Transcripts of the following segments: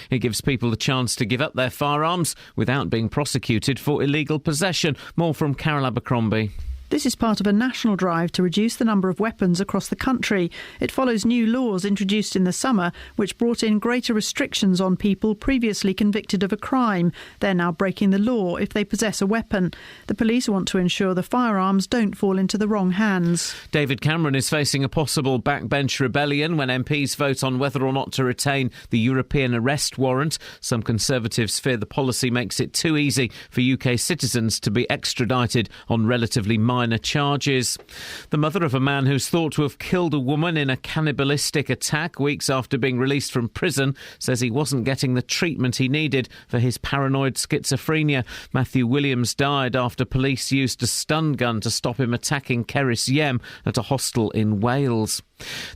It gives people the chance to give up their firearms without being prosecuted for illegal possession. More from Carol Abercrombie. This is part of a national drive to reduce the number of weapons across the country. It follows new laws introduced in the summer, which brought in greater restrictions on people previously convicted of a crime. They're now breaking the law if they possess a weapon. The police want to ensure the firearms don't fall into the wrong hands. David Cameron is facing a possible backbench rebellion when MPs vote on whether or not to retain the European arrest warrant. Some Conservatives fear the policy makes it too easy for UK citizens to be extradited on relatively minor charges. The mother of a man who's thought to have killed a woman in a cannibalistic attack weeks after being released from prison says he wasn't getting the treatment he needed for his paranoid schizophrenia. Matthew Williams died after police used a stun gun to stop him attacking Cerys Yem at a hostel in Wales.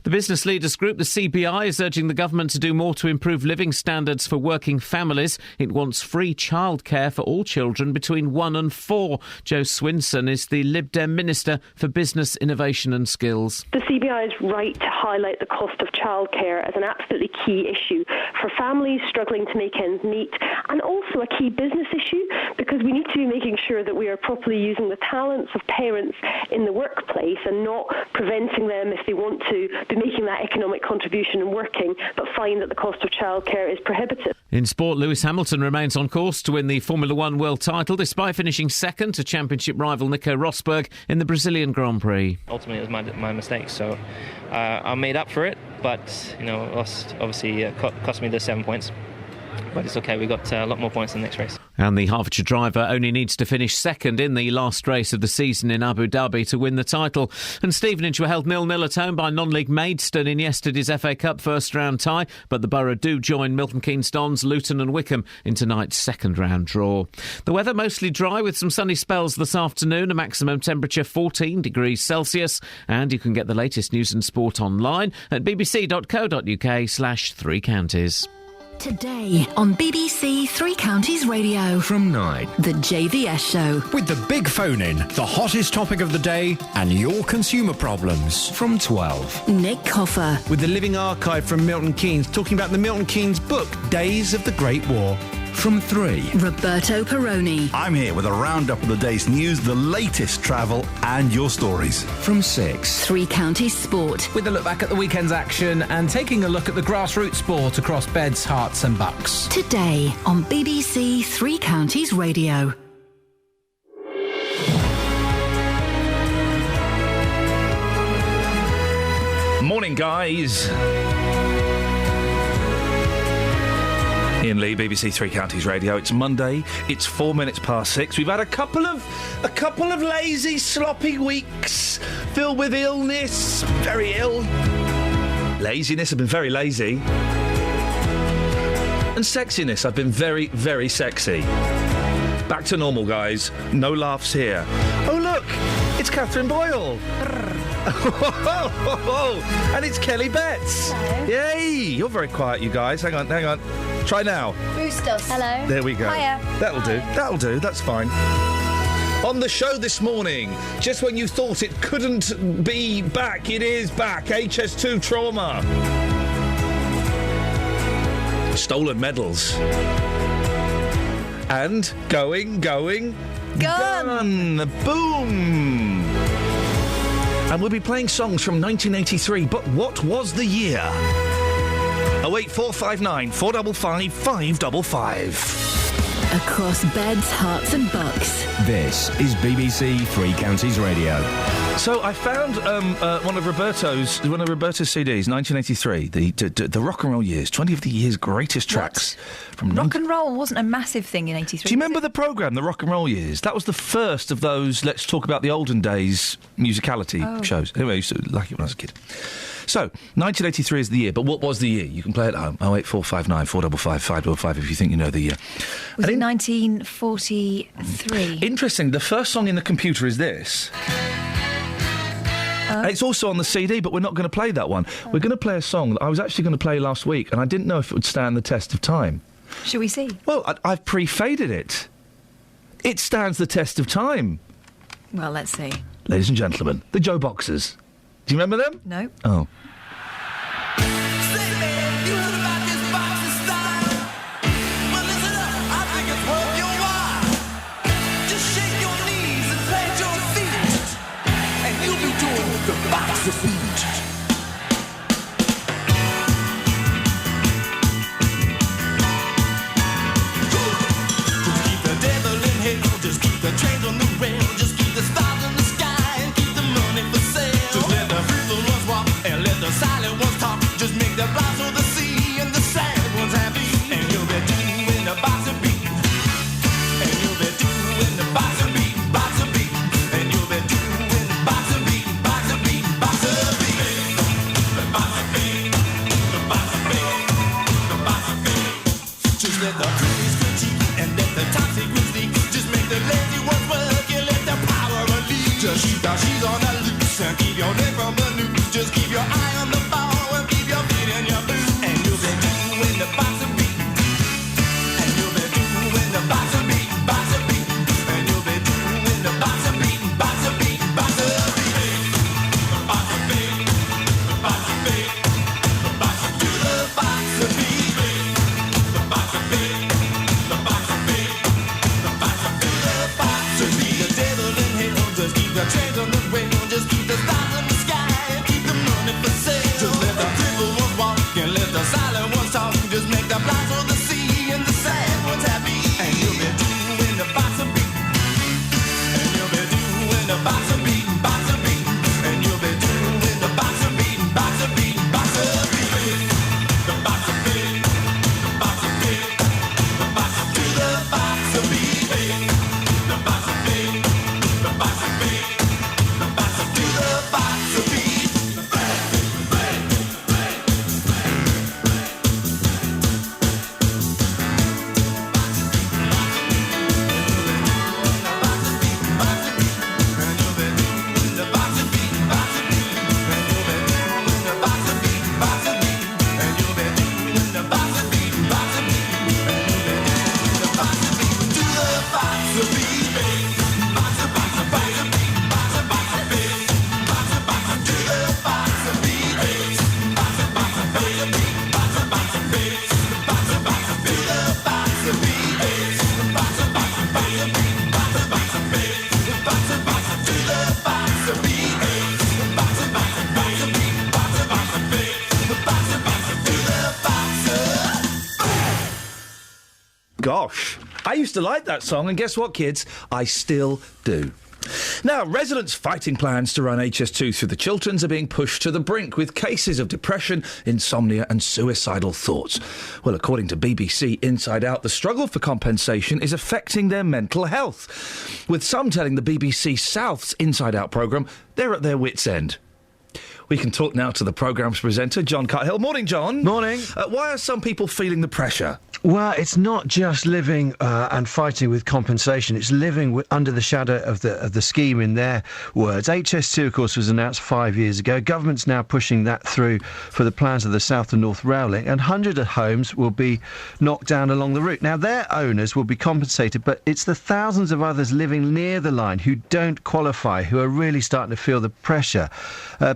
The Business Leaders Group, the CBI, is urging the government to do more to improve living standards for working families. It wants free childcare for all children between 1 and 4. Jo Swinson is the Lib Dem Minister for Business, Innovation and Skills. The CBI is right to highlight the cost of childcare as an absolutely key issue for families struggling to make ends meet, and also a key business issue because we need to be making sure that we are properly using the talents of parents in the workplace and not preventing them if they want to be making that economic contribution and working, but find that the cost of childcare is prohibitive. In sport, Lewis Hamilton remains on course to win the Formula One world title despite finishing second to championship rival Nico Rosberg in the Brazilian Grand Prix. Ultimately, it was my mistake, so I made up for it, but lost, obviously cost me the 7 points. But it's OK, we got a lot more points in the next race. And the Hertfordshire driver only needs to finish second in the last race of the season in Abu Dhabi to win the title. And Stevenage were held 0-0 at home by non-league Maidstone in yesterday's FA Cup first round tie, but the Borough do join Milton Keynes Dons, Luton and Wickham in tonight's second round draw. The weather mostly dry with some sunny spells this afternoon, a maximum temperature 14 degrees Celsius, and you can get the latest news and sport online at bbc.co.uk/3 counties. Today on BBC Three Counties Radio. From 9. The JVS Show. With the big phone-in, the hottest topic of the day and your consumer problems. From 12. Nick Coffer. With the living archive from Milton Keynes, talking about the Milton Keynes book, Days of the Great War. From 3. Roberto Perroni. I'm here with a roundup of the day's news, the latest travel and your stories. From 6. Three Counties Sport. With a look back at the weekend's action and taking a look at the grassroots sport across Beds, Herts and Bucks. Today on BBC Three Counties Radio. Morning, guys. Iain Lee, BBC Three Counties Radio. It's Monday. It's 4 minutes past 6. We've had a couple of lazy, sloppy weeks filled with illness. Very ill. Laziness. I've been very lazy. And sexiness. I've been very, very sexy. Back to normal, guys. No laughs here. Oh, look. It's Catherine Boyle. And it's Kelly Betts. Hello. Yay! You're very quiet, you guys. Hang on. Try now. Boost us. Hello. There we go. Hiya. That'll do. That's fine. On the show this morning, just when you thought it couldn't be back, it is back. HS2 trauma. Stolen medals. And going. Gun. Boom. And we'll be playing songs from 1983, but what was the year? 08459 455 555. Across Beds, Herts and Bucks. This is BBC Three Counties Radio. So I found one of Roberto's CDs, 1983, the rock and roll years, 20 of the year's greatest tracks. From rock and roll wasn't a massive thing in 83. Do you remember the programme, the rock and roll years? That was the first of those let's talk about the olden days musicality shows. Anyway, I used to like it when I was a kid. So, 1983 is the year, but what was the year? You can play it at home. 08459 455 555 if you think you know the year. Was it 1943? Interesting, the first song in the computer is this. It's also on the CD, but we're not going to play that one. We're going to play a song that I was actually going to play last week, and I didn't know if it would stand the test of time. Shall we see? Well, I've pre-faded it. It stands the test of time. Well, let's see. Ladies and gentlemen, the Joe Boxers. Do you remember them? No. Oh. for the sea and the sad ones happy. And you'll be doing the box of beat. And you'll be doing the box of beat, box of beat. And you'll be doing the box of beat, box of beat, box of beat. The box of beat, the box of beat, the box of to the box of beat. The box of beat, the box of beat, the box of to the box of beat. Gosh, I used to like that song, and guess what, kids? I still do. Now, residents fighting plans to run HS2 through the Chilterns are being pushed to the brink with cases of depression, insomnia and suicidal thoughts. Well, according to BBC Inside Out, the struggle for compensation is affecting their mental health, with some telling the BBC South's Inside Out programme they're at their wits' end. We can talk now to the programme's presenter, John Cuthill. Morning, John. Morning. Why are some people feeling the pressure? Well, it's not just living and fighting with compensation. It's living under the shadow of the scheme, in their words. HS2, of course, was announced 5 years ago. Government's now pushing that through for the plans of the South and North Rail Link, and hundreds of homes will be knocked down along the route. Now, their owners will be compensated, but it's the thousands of others living near the line who don't qualify who are really starting to feel the pressure.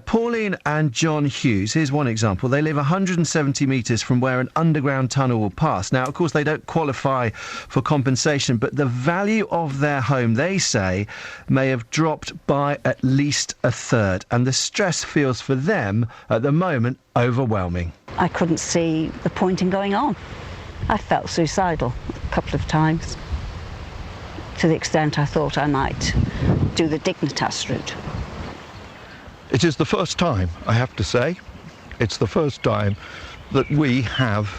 Pauline and John Hughes, here's one example. They live 170 metres from where an underground tunnel will pass. Now, of course, they don't qualify for compensation, but the value of their home, they say, may have dropped by at least a third. And the stress feels for them, at the moment, overwhelming. I couldn't see the point in going on. I felt suicidal a couple of times, to the extent I thought I might do the Dignitas route. It is the first time, I have to say, it's the first time that we have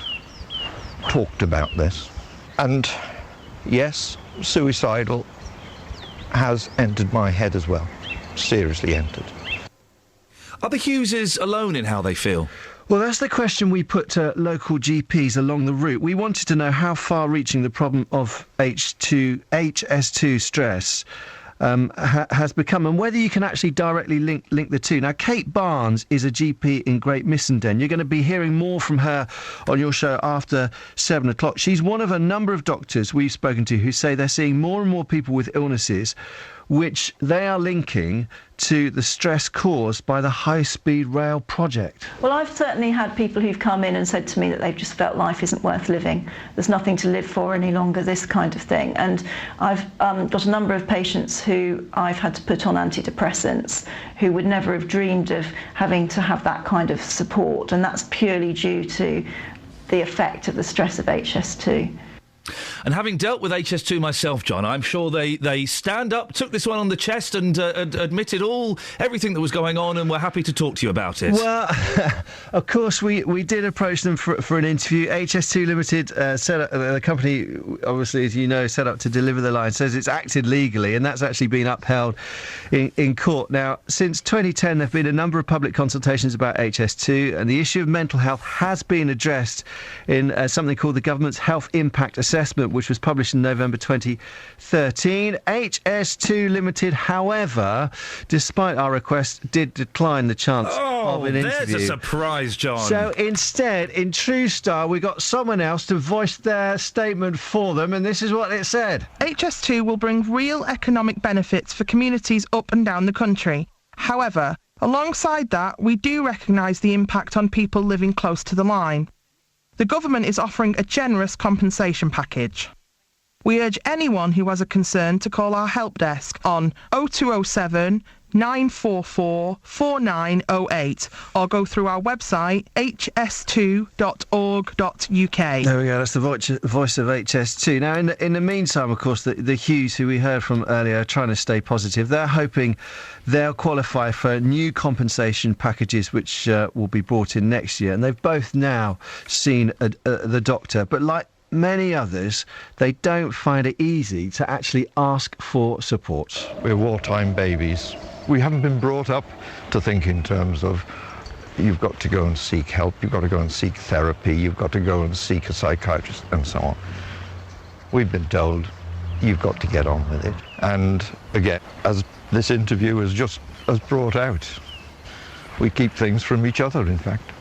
talked about this. And yes, suicidal has entered my head as well. Seriously entered. Are the Hugheses alone in how they feel? Well, that's the question we put to local GPs along the route. We wanted to know how far-reaching the problem of HS2 stress has become, and whether you can actually directly link the two. Now, Kate Barnes is a GP in Great Missenden. You're going to be hearing more from her on your show after 7 o'clock. She's one of a number of doctors we've spoken to who say they're seeing more and more people with illnesses which they are linking to the stress caused by the high-speed rail project. Well, I've certainly had people who've come in and said to me that they've just felt life isn't worth living. There's nothing to live for any longer, this kind of thing. And I've got a number of patients who I've had to put on antidepressants who would never have dreamed of having to have that kind of support. And that's purely due to the effect of the stress of HS2. And having dealt with HS2 myself, John, I'm sure they stand up, took this one on the chest and admitted everything that was going on and were happy to talk to you about it. Well, of course, we did approach them for an interview. HS2 Limited, set up, the company, obviously, as you know, set up to deliver the line, says it's acted legally, and that's actually been upheld in court. Now, since 2010, there have been a number of public consultations about HS2, and the issue of mental health has been addressed in something called the Government's Health Impact Assessment, which was published in November 2013. HS2 Limited, however, despite our request, did decline the chance of an interview. There's a surprise, John. So instead, in true style, we got someone else to voice their statement for them, and this is what it said. HS2 will bring real economic benefits for communities up and down the country. However, alongside that, we do recognise the impact on people living close to the line. The government is offering a generous compensation package. We urge anyone who has a concern to call our help desk on 0207 944 4908 or go through our website hs2.org.uk. There we go, that's the voice of HS2. Now, in the meantime, of course, the Hughes, who we heard from earlier, are trying to stay positive. They're hoping they'll qualify for new compensation packages which will be brought in next year. And they've both now seen the doctor. But like many others, they don't find it easy to actually ask for support. We're wartime babies. We haven't been brought up to think in terms of you've got to go and seek help, you've got to go and seek therapy, you've got to go and seek a psychiatrist and so on. We've been told you've got to get on with it. And again, as this interview has brought out, we keep things from each other, in fact,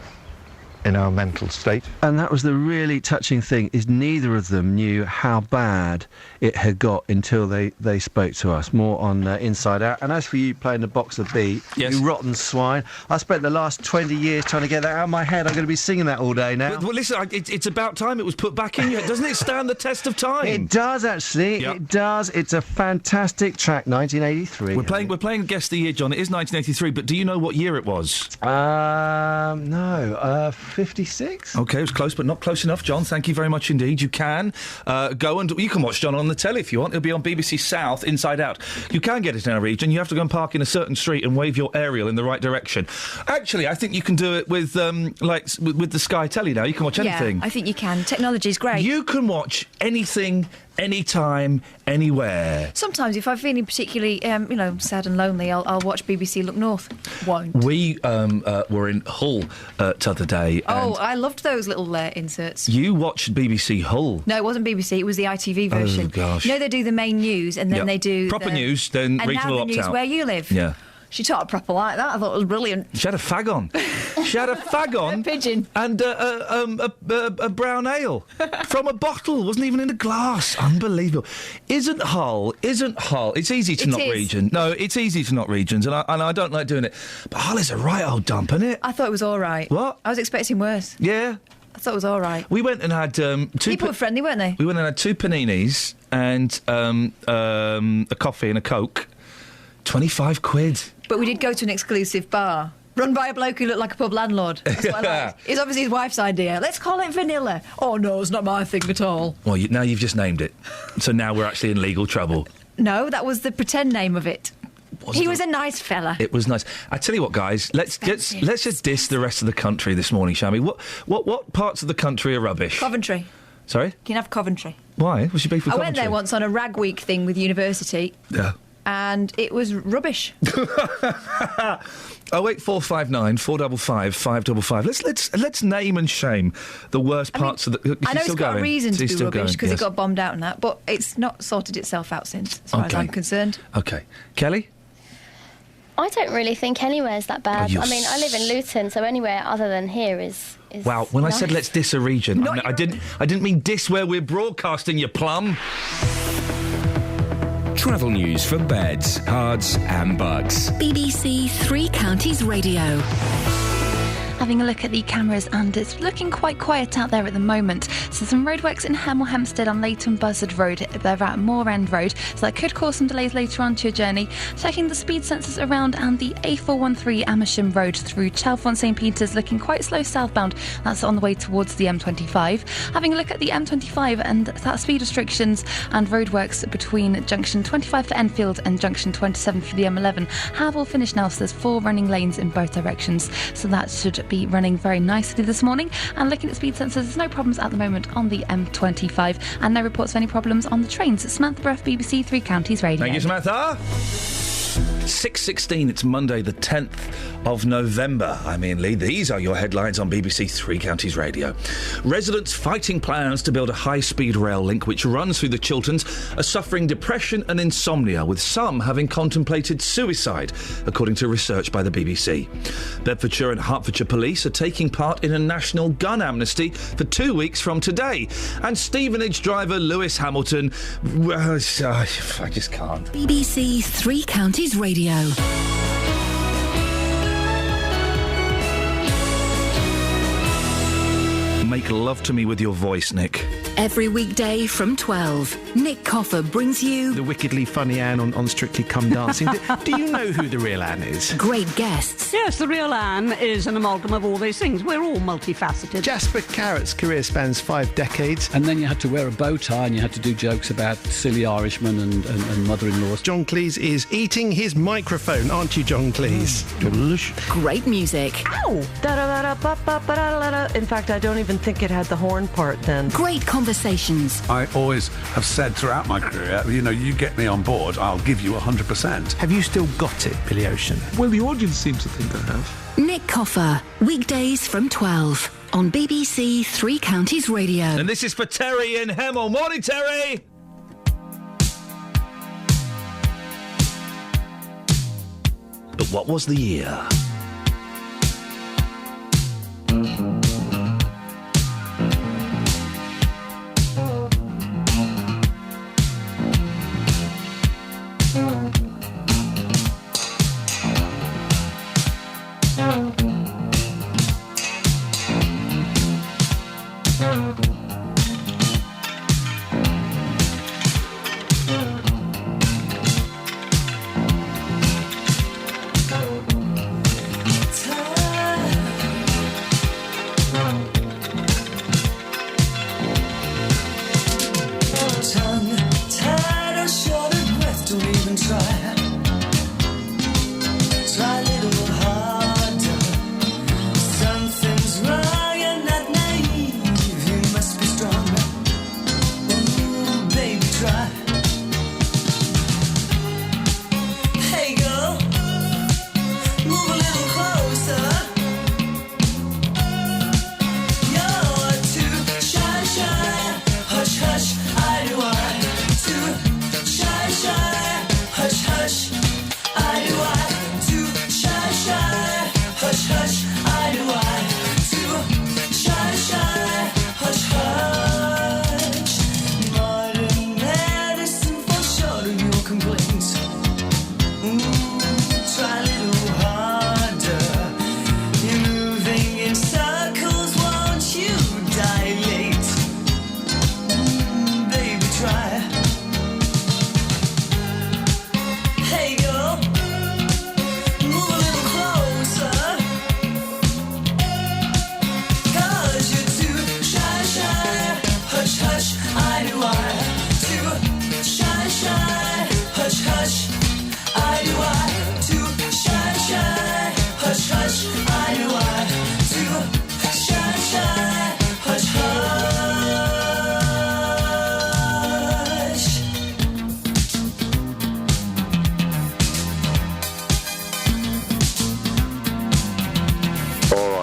in our mental state. And that was the really touching thing, is neither of them knew how bad it had got until they spoke to us. More on Inside Out. And as for you playing the box of beat, you rotten swine, I spent the last 20 years trying to get that out of my head. I'm going to be singing that all day now. Well, listen, it's about time it was put back in you. Doesn't it stand the test of time? It does, actually. Yep. It does. It's a fantastic track, 1983. We're playing Guess the Year, John. It is 1983, but do you know what year it was? No. 56? OK, it was close, but not close enough, John. Thank you very much indeed. You can go and... You can watch John on the telly if you want. It'll be on BBC South, Inside Out. You can get it in our region. You have to go and park in a certain street and wave your aerial in the right direction. Actually, I think you can do it with with the Sky Telly now. You can watch anything. Yeah, I think you can. Technology's great. You can watch anything, anytime, anywhere. Sometimes, if I'm feeling particularly, sad and lonely, I'll watch BBC Look North. Won't. We were in Hull t'other day. Oh, I loved those little inserts. You watched BBC Hull? No, it wasn't BBC. It was the ITV version. Oh, gosh. You know, they do the main news, and then they do... Proper news, then regional opt-out. And now the news where you live. Yeah. She talked proper like that. I thought it was brilliant. She had a fag on. She had a fag on. A pigeon. And a brown ale from a bottle. Wasn't even in a glass. Unbelievable. Isn't Hull... It's easy to not region. No, it's easy to not regions, and I don't like doing it. But Hull is a right old dump, isn't it? I thought it was all right. What? I was expecting worse. Yeah. I thought it was all right. We went and had... People were friendly, weren't they? We went and had 2 paninis and a coffee and a Coke. 25 quid. But we did go to an exclusive bar run by a bloke who looked like a pub landlord. That's what I liked. It's obviously his wife's idea. Let's call it vanilla. Oh, no, it's not my thing at all. Well, now you've just named it. So now we're actually in legal trouble. No, that was the pretend name of it. He was a nice fella. It was nice. I tell you what, guys, let's just diss the rest of the country this morning, shall we? What parts of the country are rubbish? Coventry. Sorry? You can have Coventry. Why? What's your beef with Coventry? I went there once on a rag week thing with university. Yeah. And it was rubbish. 08459 455 555. Let's name and shame the worst parts of the... I know it's got a reason to be rubbish because yes. it got bombed out and that, but it's not sorted itself out since, as far as I'm concerned. OK. Kelly? I don't really think anywhere's that bad. I mean, I live in Luton, so anywhere other than here is wow, when nice. I said let's diss a region, I didn't mean diss where we're broadcasting, you plum. Travel news for beds, cards and bugs. BBC Three Counties Radio. Having a look at the cameras, and it's looking quite quiet out there at the moment. So some roadworks in Hemel Hempstead on Leighton Buzzard Road. They're at Moor End Road, so that could cause some delays later on to your journey. Checking the speed sensors around, and the A413 Amersham Road through Chalfont St Peters looking quite slow southbound. That's on the way towards the M25. Having a look at the M25 and that speed restrictions and roadworks between junction 25 for Enfield and junction 27 for the M11 have all finished now, so there's 4 running lanes in both directions. So that should be running very nicely this morning. And looking at speed sensors, there's no problems at the moment on the M25 and no reports of any problems on the trains. Samantha Bruff, BBC Three Counties Radio. Thank you, Samantha. 6:16, it's Monday the 10th of November. I'm Iain Lee. These are your headlines on BBC Three Counties Radio. Residents fighting plans to build a high-speed rail link which runs through the Chilterns are suffering depression and insomnia, with some having contemplated suicide, according to research by the BBC. Bedfordshire and Hertfordshire police are taking part in a national gun amnesty for 2 weeks from today. And Stevenage driver Lewis Hamilton... I just can't. BBC Three Counties Radio. Make make love to me with your voice, Nick. Every weekday from 12, Nick Coffer brings you The wickedly funny Anne on Strictly Come Dancing. Do you know who the real Anne is? great guests. Yes, the real Anne is an amalgam of all those things. We're all multifaceted. Jasper Carrot's career spans 5 decades. And then you had to wear a bow tie and you had to do jokes about silly Irishmen and mother-in-laws. John Cleese is eating his microphone, aren't you, John Cleese? Great music. Ow! Da-da-da-da-ba-ba-ba-da-da-da. In fact, I don't even think it had the horn part then. Great conversations. I always have said throughout my career, you get me on board, I'll give you 100%. Have you still got it, Billy Ocean? Well, the audience seems to think I have. Nick Coffer, weekdays from 12 on BBC Three Counties Radio. And this is for Terry in Hemel. Morning, Terry! But what was the year?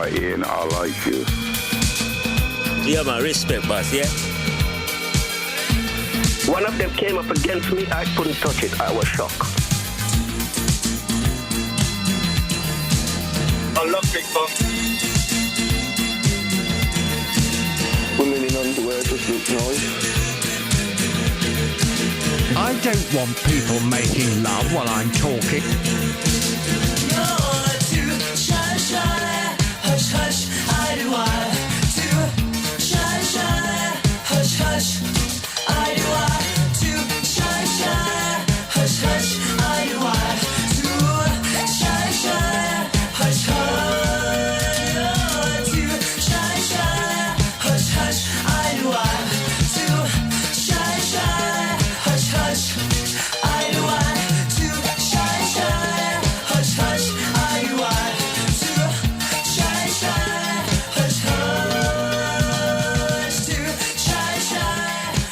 Iain, I like you. Yeah, man, respect, boss, yeah? One of them came up against me, I couldn't touch it, I was shocked. I love Big Boss. Women in underwear just look nice. I don't want people making love while I'm talking. Hush, hush, I do I to shy, shy, hush, hush, I do I to shy, shy, hush, hush, I do I to shy, shy, hush, hush, to shy, shy, hush, hush, I do I to shy, shy, hush, hush, I do I to shy, shy,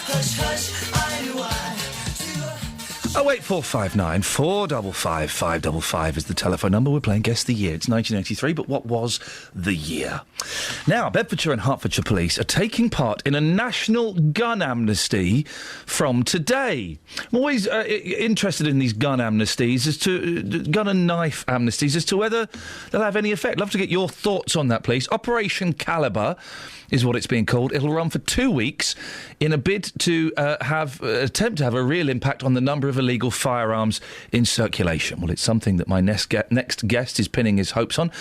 hush, hush, I do I. 08459 455 555 is the telephone number. We're playing Guess the Year. It's 1983, but what was the year? Now, Bedfordshire and Hertfordshire Police are taking part in a national gun amnesty from today. I'm always interested in these gun amnesties, gun and knife amnesties, as to whether they'll have any effect. Love to get your thoughts on that, please. Operation Calibre is what it's being called. It'll run for 2 weeks in a bid to attempt to have a real impact on the number of illegal firearms in circulation. Well, it's something that my next guest is pinning his hopes on.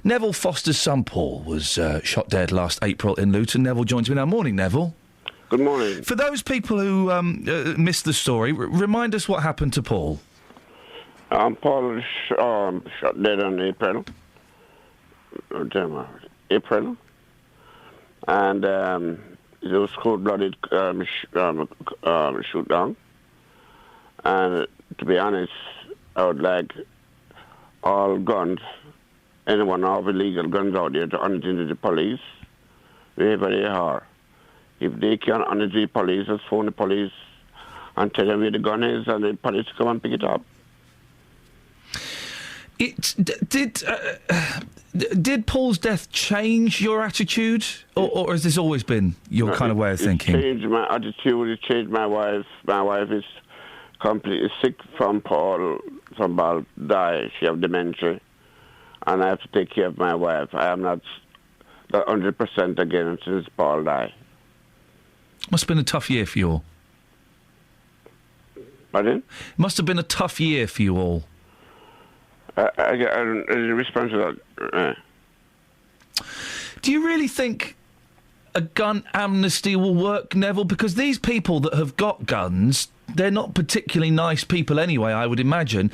Neville Foster's son, Paul, was shot dead last April in Luton. Neville joins me now. Morning, Neville. Good morning. For those people who missed the story, remind us what happened to Paul. Paul was shot dead on April. And it was cold-blooded shoot down. And to be honest, I would like all guns, anyone of illegal guns out there, to hand it into the police, wherever they are. If they can't hand it to the police, just phone the police and tell them where the gun is, and the police come and pick it up. Did Paul's death change your attitude, or has this always been your kind of way of thinking? It changed my attitude. It changed my wife. My wife is completely sick from Paul. From Paul died. She has dementia, and I have to take care of my wife. I am not 100% again since Paul died. Must have been a tough year for you all. Pardon? It must have been a tough year for you all. I respond to that. Do you really think a gun amnesty will work, Neville? Because these people that have got guns, they're not particularly nice people anyway, I would imagine.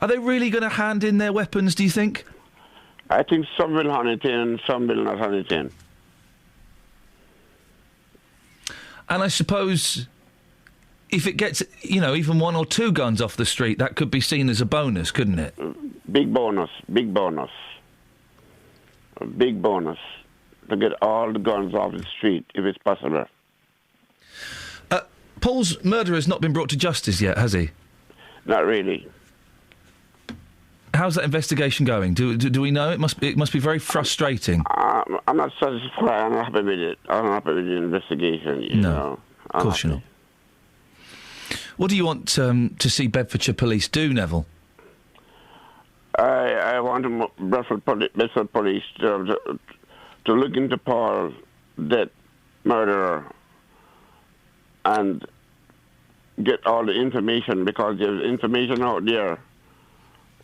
Are they really going to hand in their weapons, do you think? I think some will hand it in, some will not hand it in. And I suppose if it gets, even one or two guns off the street, that could be seen as a bonus, couldn't it? Big bonus. A big bonus to get all the guns off the street, if it's possible. Paul's murderer has not been brought to justice yet, has he? Not really. How's that investigation going? Do we know? It must be very frustrating. I'm not satisfied. I'm not happy with it. I'm not happy with the investigation. You know. Of course you're not. What do you want to see Bedfordshire Police do, Neville? I want Bedford Police to look into Paul's death, murderer, and get all the information, because there's information out there.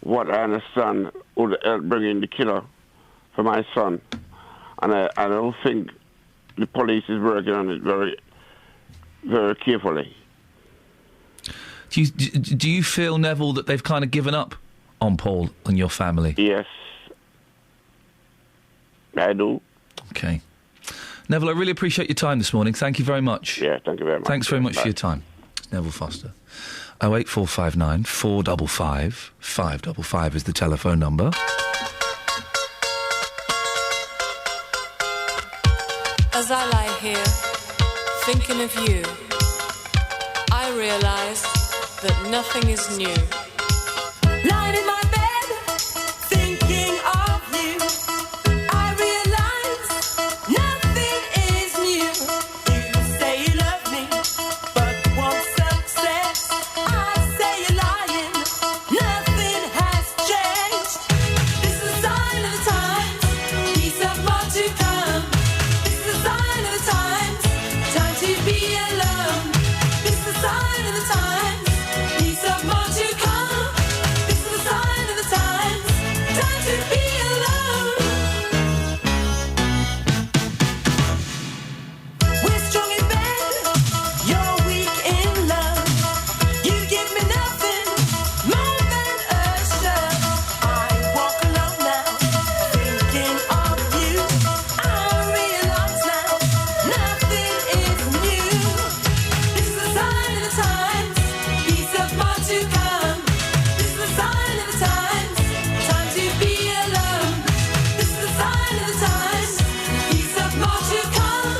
What I understand would help bring in the killer for my son, and I don't think the police is working on it very, very carefully. Do you feel, Neville, that they've kind of given up on Paul and your family? Yes, I do. Okay. Neville, I really appreciate your time this morning. Thank you very much. Yeah, thank you very much. Thanks very much for your time. It's Neville Foster. 08459 455 555 is the telephone number. As I lie here, thinking of you, I realise that nothing is new. Lying in my bed, thinking of you, I realise nothing is new. You say you love me, but want success. I say you're lying, nothing has changed. This is a sign of the times, peace of more to come. This is a sign of the times, time to be alone. This is a sign of the times, peace of more to come. This is a sign of the times, time to be alone. We're strong in bed, you're weak in love. You give me nothing more than a shove. I walk alone now, thinking of you. I realise now, nothing is new. This is a sign of the times, peace of more to come. This is a sign of the times, time to be alone. This is a sign of the times, peace of more to come.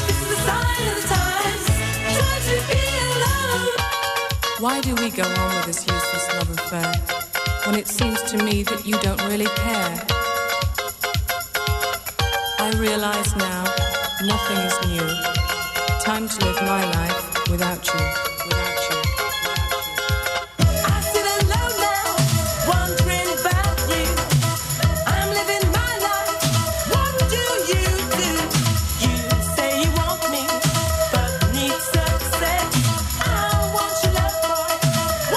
This is a sign of the times, time to be alone. Why do we go on with this useless love affair when it seems to me that you don't really care? I realise now, nothing is new. Time to live my life without you. I sit alone now, wondering about you. I'm living my life, what do you do? You say you want me, but need success. I want your love, boy,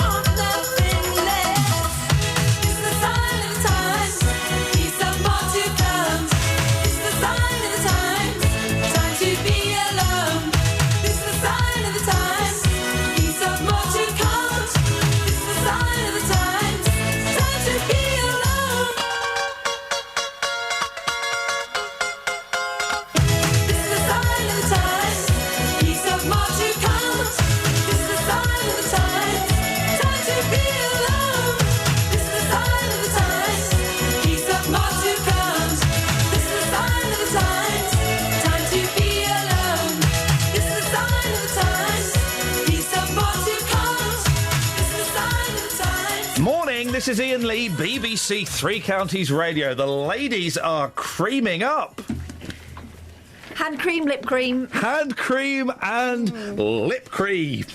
This is Iain Lee, BBC Three Counties Radio. The ladies are creaming up. Hand cream, lip cream. Hand cream and lip cream.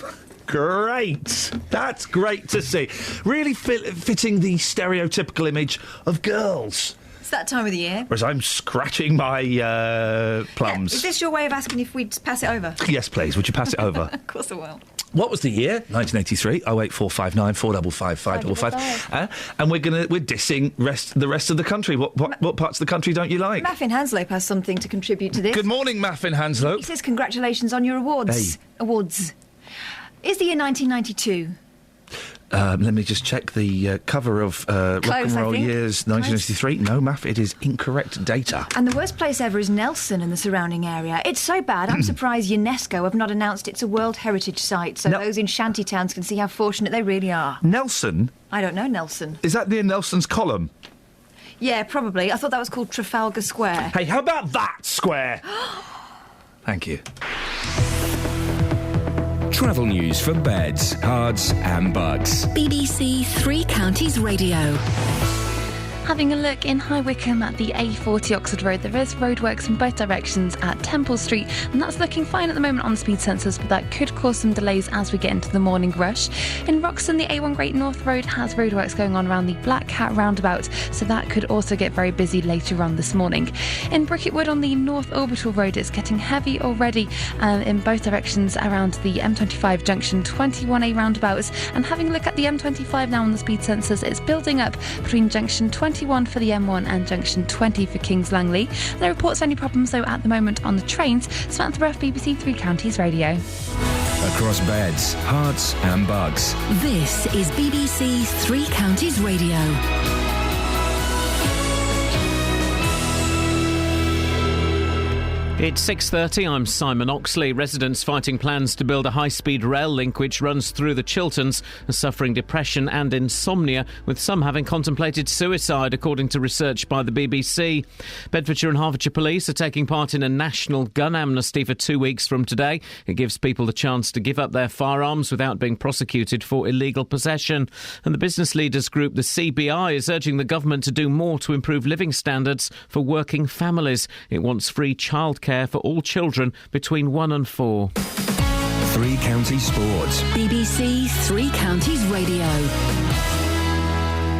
Great. That's great to see. Really fitting the stereotypical image of girls. It's that time of the year. Whereas I'm scratching my plums. Is this your way of asking if we'd pass it over? Yes, please. Would you pass it over? Of course I will. What was the year? 1983. 08459 455 555. And we're dissing the rest of the country. What parts of the country don't you like? Maffin Hanslope has something to contribute to this. Good morning, Maffin Hanslope. He says congratulations on your awards. Hey. Awards. Is the year 1992? Let me just check the cover of Rock and Roll Years 1983. No, Maff, it is incorrect data. And the worst place ever is Nelson and the surrounding area. It's so bad, I'm surprised UNESCO have not announced it's a World Heritage Site, so those in shanty towns can see how fortunate they really are. Nelson? I don't know Nelson. Is that near Nelson's Column? Yeah, probably. I thought that was called Trafalgar Square. Hey, how about that square? Thank you. Travel news for beds, cards and bugs. BBC Three Counties Radio. Having a look in High Wycombe at the A40 Oxford Road, there is roadworks in both directions at Temple Street, and that's looking fine at the moment on the speed sensors, but that could cause some delays as we get into the morning rush. In Roxton, the A1 Great North Road has roadworks going on around the Black Cat roundabout, so that could also get very busy later on this morning. In Bricketwood on the North Orbital Road, it's getting heavy already in both directions around the M25 junction 21A roundabouts, and having a look at the M25 now on the speed sensors, it's building up between junction 21 for the M1 and junction 20 for Kings Langley. No reports of any problems though at the moment on the trains. Samantha Ruff, BBC Three Counties Radio. Across beds, hearts and bugs. This is BBC Three Counties Radio. It's 6:30. I'm Simon Oxley. Residents fighting plans to build a high-speed rail link which runs through the Chilterns are suffering depression and insomnia, with some having contemplated suicide, according to research by the BBC. Bedfordshire and Hertfordshire Police are taking part in a national gun amnesty for 2 weeks from today. It gives people the chance to give up their firearms without being prosecuted for illegal possession. And the business leaders group, the CBI, is urging the government to do more to improve living standards for working families. It wants free childcare for all children between 1 and 4. Three Counties Sports. BBC Three Counties Radio.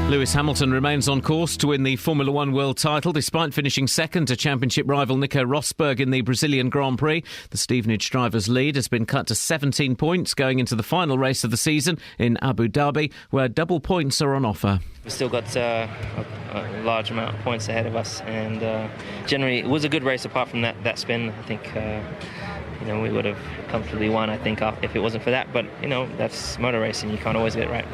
Lewis Hamilton remains on course to win the Formula One World title despite finishing second to championship rival Nico Rosberg in the Brazilian Grand Prix. The Stevenage driver's lead has been cut to 17 points going into the final race of the season in Abu Dhabi, where double points are on offer. We've still got a large amount of points ahead of us, and generally it was a good race apart from that spin. I think we would have comfortably won, I think, if it wasn't for that. But, that's motor racing. You can't always get it right.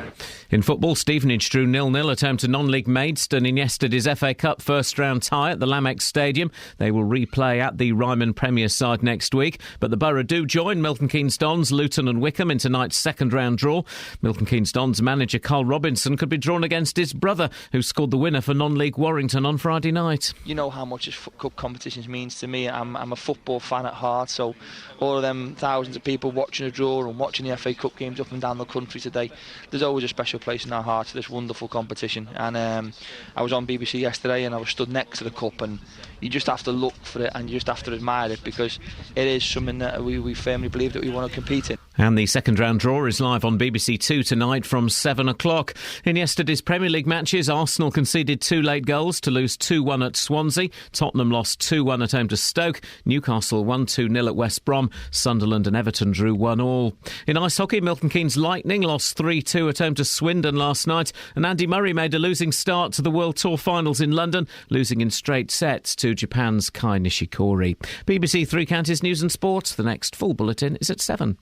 In football, Stevenage drew 0-0 at home to non-league Maidstone in yesterday's FA Cup first-round tie at the Lamex Stadium. They will replay at the Ryman Premier side next week. But the Borough do join Milton Keynes Dons, Luton and Wickham in tonight's second-round draw. Milton Keynes Dons manager Carl Robinson could be drawn against his brother, who scored the winner for non-league Warrington on Friday night. You know how much this cup competitions means to me. I'm a football fan at heart, so all of them thousands of people watching the draw and watching the FA Cup games up and down the country today, there's always a special place in our hearts to this wonderful competition. And I was on BBC yesterday and I was stood next to the cup, and you just have to look for it and you just have to admire it, because it is something that we firmly believe that we want to compete in. And the second round draw is live on BBC 2 tonight from 7 o'clock. In yesterday's Premier League matches, Arsenal conceded 2 late goals to lose 2-1 at Swansea. Tottenham lost 2-1 at home to Stoke. Newcastle won 2-0 at West Brom. Sunderland and Everton drew 1-1. In ice hockey, Milton Keynes Lightning lost 3-2 at home to Swindon last night. And Andy Murray made a losing start to the World Tour Finals in London, losing in straight sets to Japan's Kai Nishikori. BBC Three Counties News and Sport. The next full bulletin is at 7.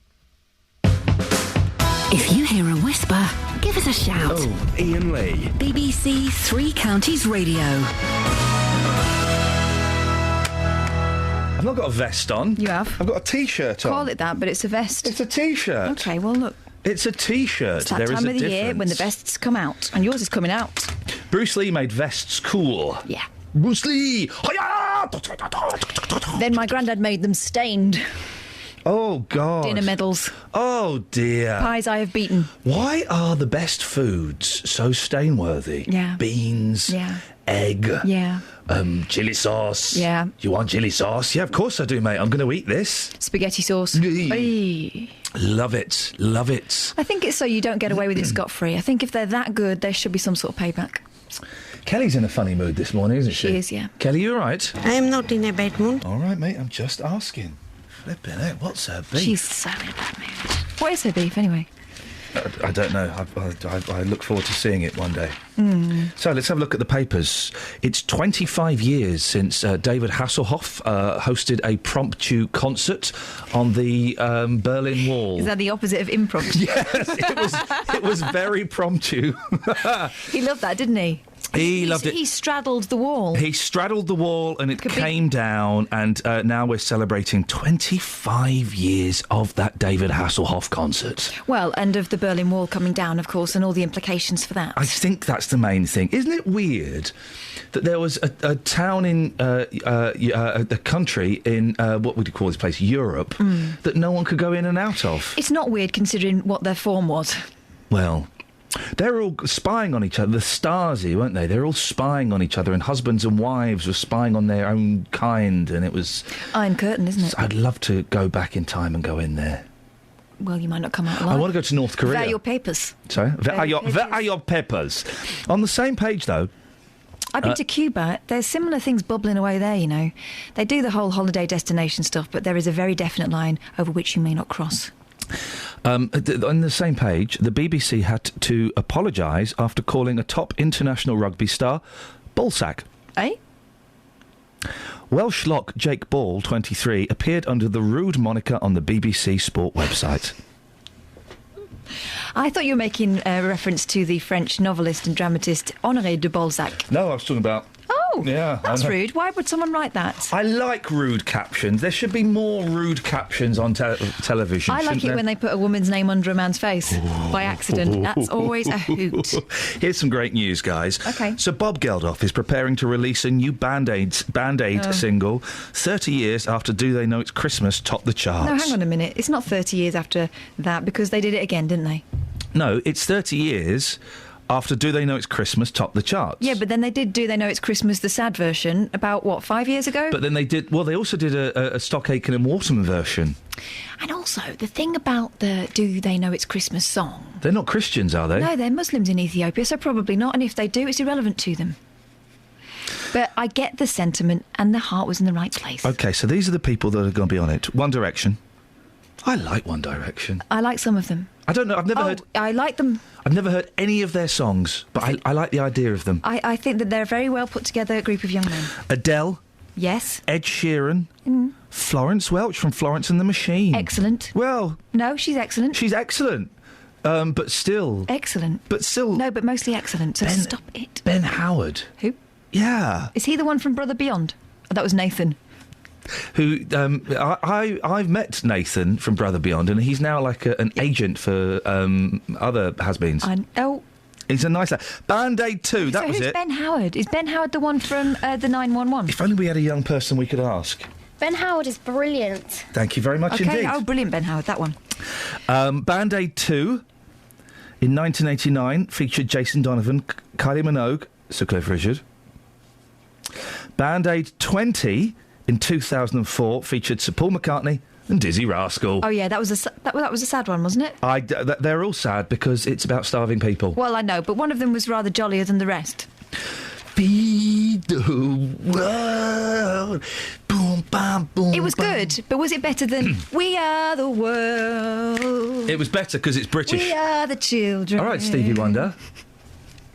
If you hear a whisper, give us a shout. Oh, Iain Lee. BBC Three Counties Radio. I've not got a vest on. You have. I've got a T-shirt on. Call it that, but it's a vest. It's a T-shirt. OK, well, look. It's a T-shirt. It's that time of the year when the vests come out, and yours is coming out. Bruce Lee made vests cool. Yeah. Bruce Lee! Then my granddad made them stained. Oh, God. Dinner medals. Oh, dear. Pies I have beaten. Why are the best foods so stainworthy? Yeah. Beans. Yeah. Egg. Yeah. Chilli sauce. Yeah. You want chilli sauce? Yeah, of course I do, mate. I'm going to eat this. Spaghetti sauce. Aye. Love it. Love it. I think it's so you don't get away with it scot-free. I think if they're that good, there should be some sort of payback. Kelly's in a funny mood this morning, isn't she? She is, yeah. Kelly, you all right? I am not in a bad mood. All right, mate. I'm just asking. Flipping it. What's her beef? She's so in a bad mood. What is her beef, anyway? I don't know. I look forward to seeing it one day. So let's have a look at the papers. It's 25 years since David Hasselhoff hosted a promptu concert on the Berlin Wall. Is that the opposite of impromptu? Yes, it was very promptu. He loved that, didn't he? He loved it. He straddled the wall. He straddled the wall and it came down, and now we're celebrating 25 years of that David Hasselhoff concert. Well, and of the Berlin Wall coming down, of course, and all the implications for that. I think that's the main thing. Isn't it weird that there was a town in a country in, what would you call this place, Europe, that no one could go in and out of? It's not weird considering what their form was. Well, they were all spying on each other. The Stasi, weren't they? They were all spying on each other, and husbands and wives were spying on their own kind, and it was... Iron Curtain, isn't it? I'd love to go back in time and go in there. Well, you might not come out alive. I want to go to North Korea. Where are your papers? Sorry? Where are your papers? On the same page, though... I've been to Cuba. There's similar things bubbling away there, you know. They do the whole holiday destination stuff, but there is a very definite line over which you may not cross. On the same page, the BBC had to apologise after calling a top international rugby star ballsack. Eh? Welsh lock Jake Ball, 23, appeared under the rude moniker on the BBC Sport website. I thought you were making a reference to the French novelist and dramatist Honoré de Balzac. No, I was talking about... Oh, yeah, that's rude. Why would someone write that? I like rude captions. There should be more rude captions on television. I like it when they put a woman's name under a man's face by accident. That's always a hoot. Here's some great news, guys. Okay. So Bob Geldof is preparing to release a new Band-Aid single 30 years after Do They Know It's Christmas topped the charts. No, hang on a minute. It's not 30 years after that because they did it again, didn't they? No, it's 30 years... after Do They Know It's Christmas topped the charts. Yeah, but then they did Do They Know It's Christmas, the sad version, about, 5 years ago? But then they also did a Stock Aitken and Waterman version. And also, the thing about the Do They Know It's Christmas song... They're not Christians, are they? No, they're Muslims in Ethiopia, so probably not, and if they do, it's irrelevant to them. But I get the sentiment, and the heart was in the right place. OK, so these are the people that are going to be on it. One Direction. I like One Direction. I like some of them. I don't know, I've never heard... I like them. I've never heard any of their songs, but I like the idea of them. I think that they're a very well put together group of young men. Adele. Yes. Ed Sheeran. Florence Welch from Florence and the Machine. Excellent. Well... No, she's excellent. She's excellent. But still... Excellent. But still... No, but mostly excellent, so stop it. Ben Howard. Who? Yeah. Is he the one from Brother Beyond? Oh, that was Nathan. Who I've met Nathan from Brother Beyond, and he's now like an agent for other has-beens. He's a nice lad. Band-Aid 2, that was who's it. Ben Howard? Is Ben Howard the one from the 911? If only we had a young person we could ask. Ben Howard is brilliant. Thank you very much indeed. Oh, brilliant, Ben Howard, that one. Band-Aid 2 in 1989 featured Jason Donovan, Kylie Minogue, Sir Cliff Richard. Band-Aid 20 in 2004 featured Sir Paul McCartney and Dizzy Rascal. Oh yeah, that was a sad one, wasn't it? They're all sad because it's about starving people. Well, I know, but one of them was rather jollier than the rest. Feed the world. Boom, bam, boom. It was good, but was it better than We Are the World? It was better because it's British. We are the children. All right, Stevie Wonder.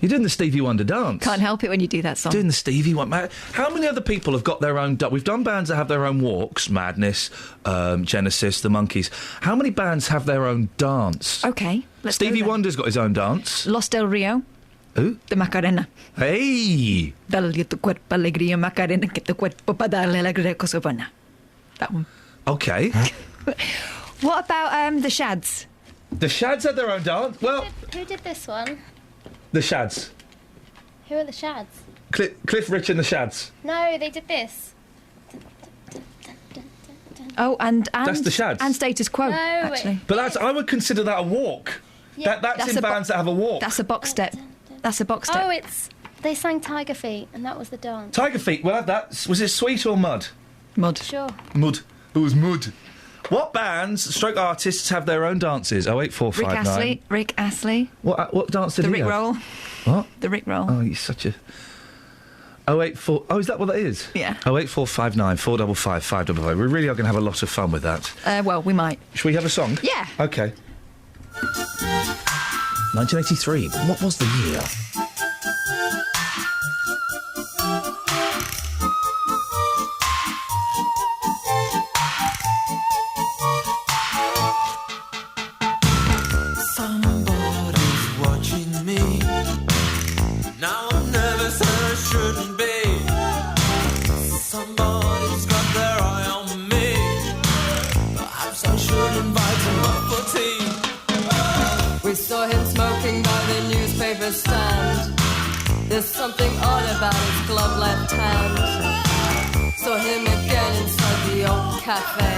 You're doing the Stevie Wonder dance. Can't help it when you do that song. Doing the Stevie Wonder. How many other people have got their own... We've done bands that have their own walks, Madness, Genesis, The Monkees. How many bands have their own dance? OK, let's Stevie Wonder's got his own dance. Los Del Rio. Who? The Macarena. Hey! Dale tu cuerpo alegría, Macarena, que tu cuerpo pa darle alegría cosa buena. That one. OK. What about the Shads? The Shads had their own dance? Well... Who did this one? The Shads. Who are the Shads? Cliff Rich and the Shads. No, they did this. Oh, and That's the Shads. And Status Quo, actually. But I would consider that a walk. Yeah. That's in bands that have a walk. That's a box step. That's a box step. Oh, they sang Tiger Feet, and that was the dance. Tiger Feet, we'll have that. Was it Sweet or Mud? Mud. Sure. Mud. It was Mud. What bands, stroke artists, have their own dances? 08459. Rick Astley. What dance did The he Rick have? Roll. What? The Rick Roll. Oh, he's such a... 084... Oh, is that what that is? Yeah. 08459 455 555. We really are going to have a lot of fun with that. Well, we might. Shall we have a song? Yeah. OK. 1983. What was the year? Somebody's watching me. Now I'm nervous and I shouldn't be. Somebody's got their eye on me. Perhaps I should invite him up for tea. We saw him smoking by the newspaper stand. There's something odd about his gloved left hand. Saw him again inside the old cafe.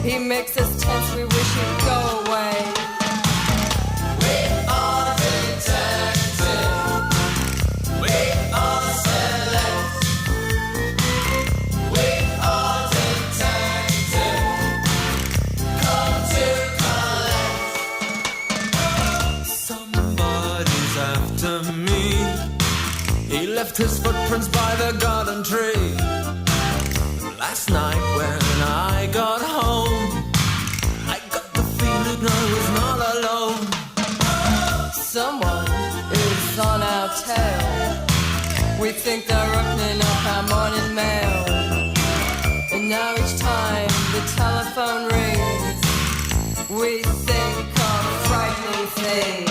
He makes us tense, we wish he'd go away. We are detectives. We are celebs. We are detectives. Come to collect. Somebody's after me. He left his footprints by the garden tree. Last night when I got home, I got the feeling I was not alone. Someone is on our tail. We think they're opening up our morning mail. And now each time the telephone rings, we think of frightening things.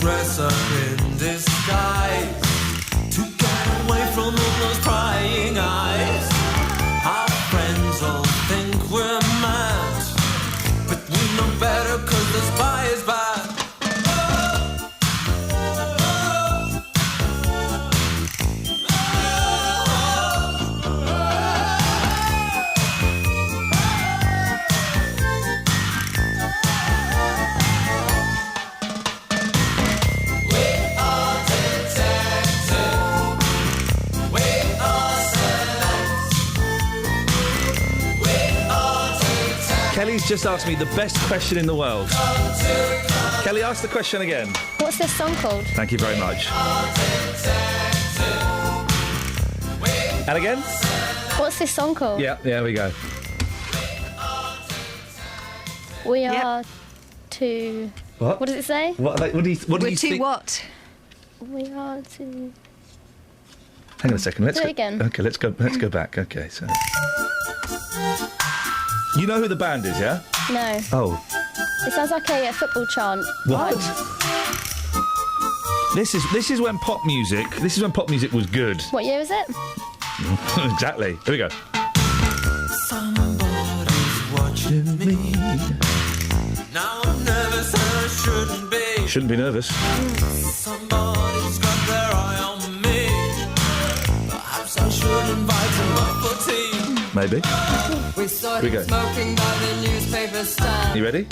Dress up in disguise to get away from all those prying eyes. Our friends all think we're mad, but we know better 'cause the spy is bad. Kelly's just asked me the best question in the world. Kelly, ask the question again. What's this song called? Thank you very much. And again? What's this song called? Yeah, there we go. We are to... What? What does it say? What do you We're think? what? We are to... Hang on a second. Let's Do it go again. Okay, let's go back. Okay, so you know who the band is, yeah? No. Oh. It sounds like a football chant. What? This is when pop music. This is when pop music was good. What year is it? Exactly. Here we go. Somebody's watching me. Now I'm nervous and I shouldn't be. Shouldn't be nervous. Somebody's got their eye on me. Perhaps I should invite him up for tea. Maybe. We saw Here we him go. smoking by the newspaper stand. You ready?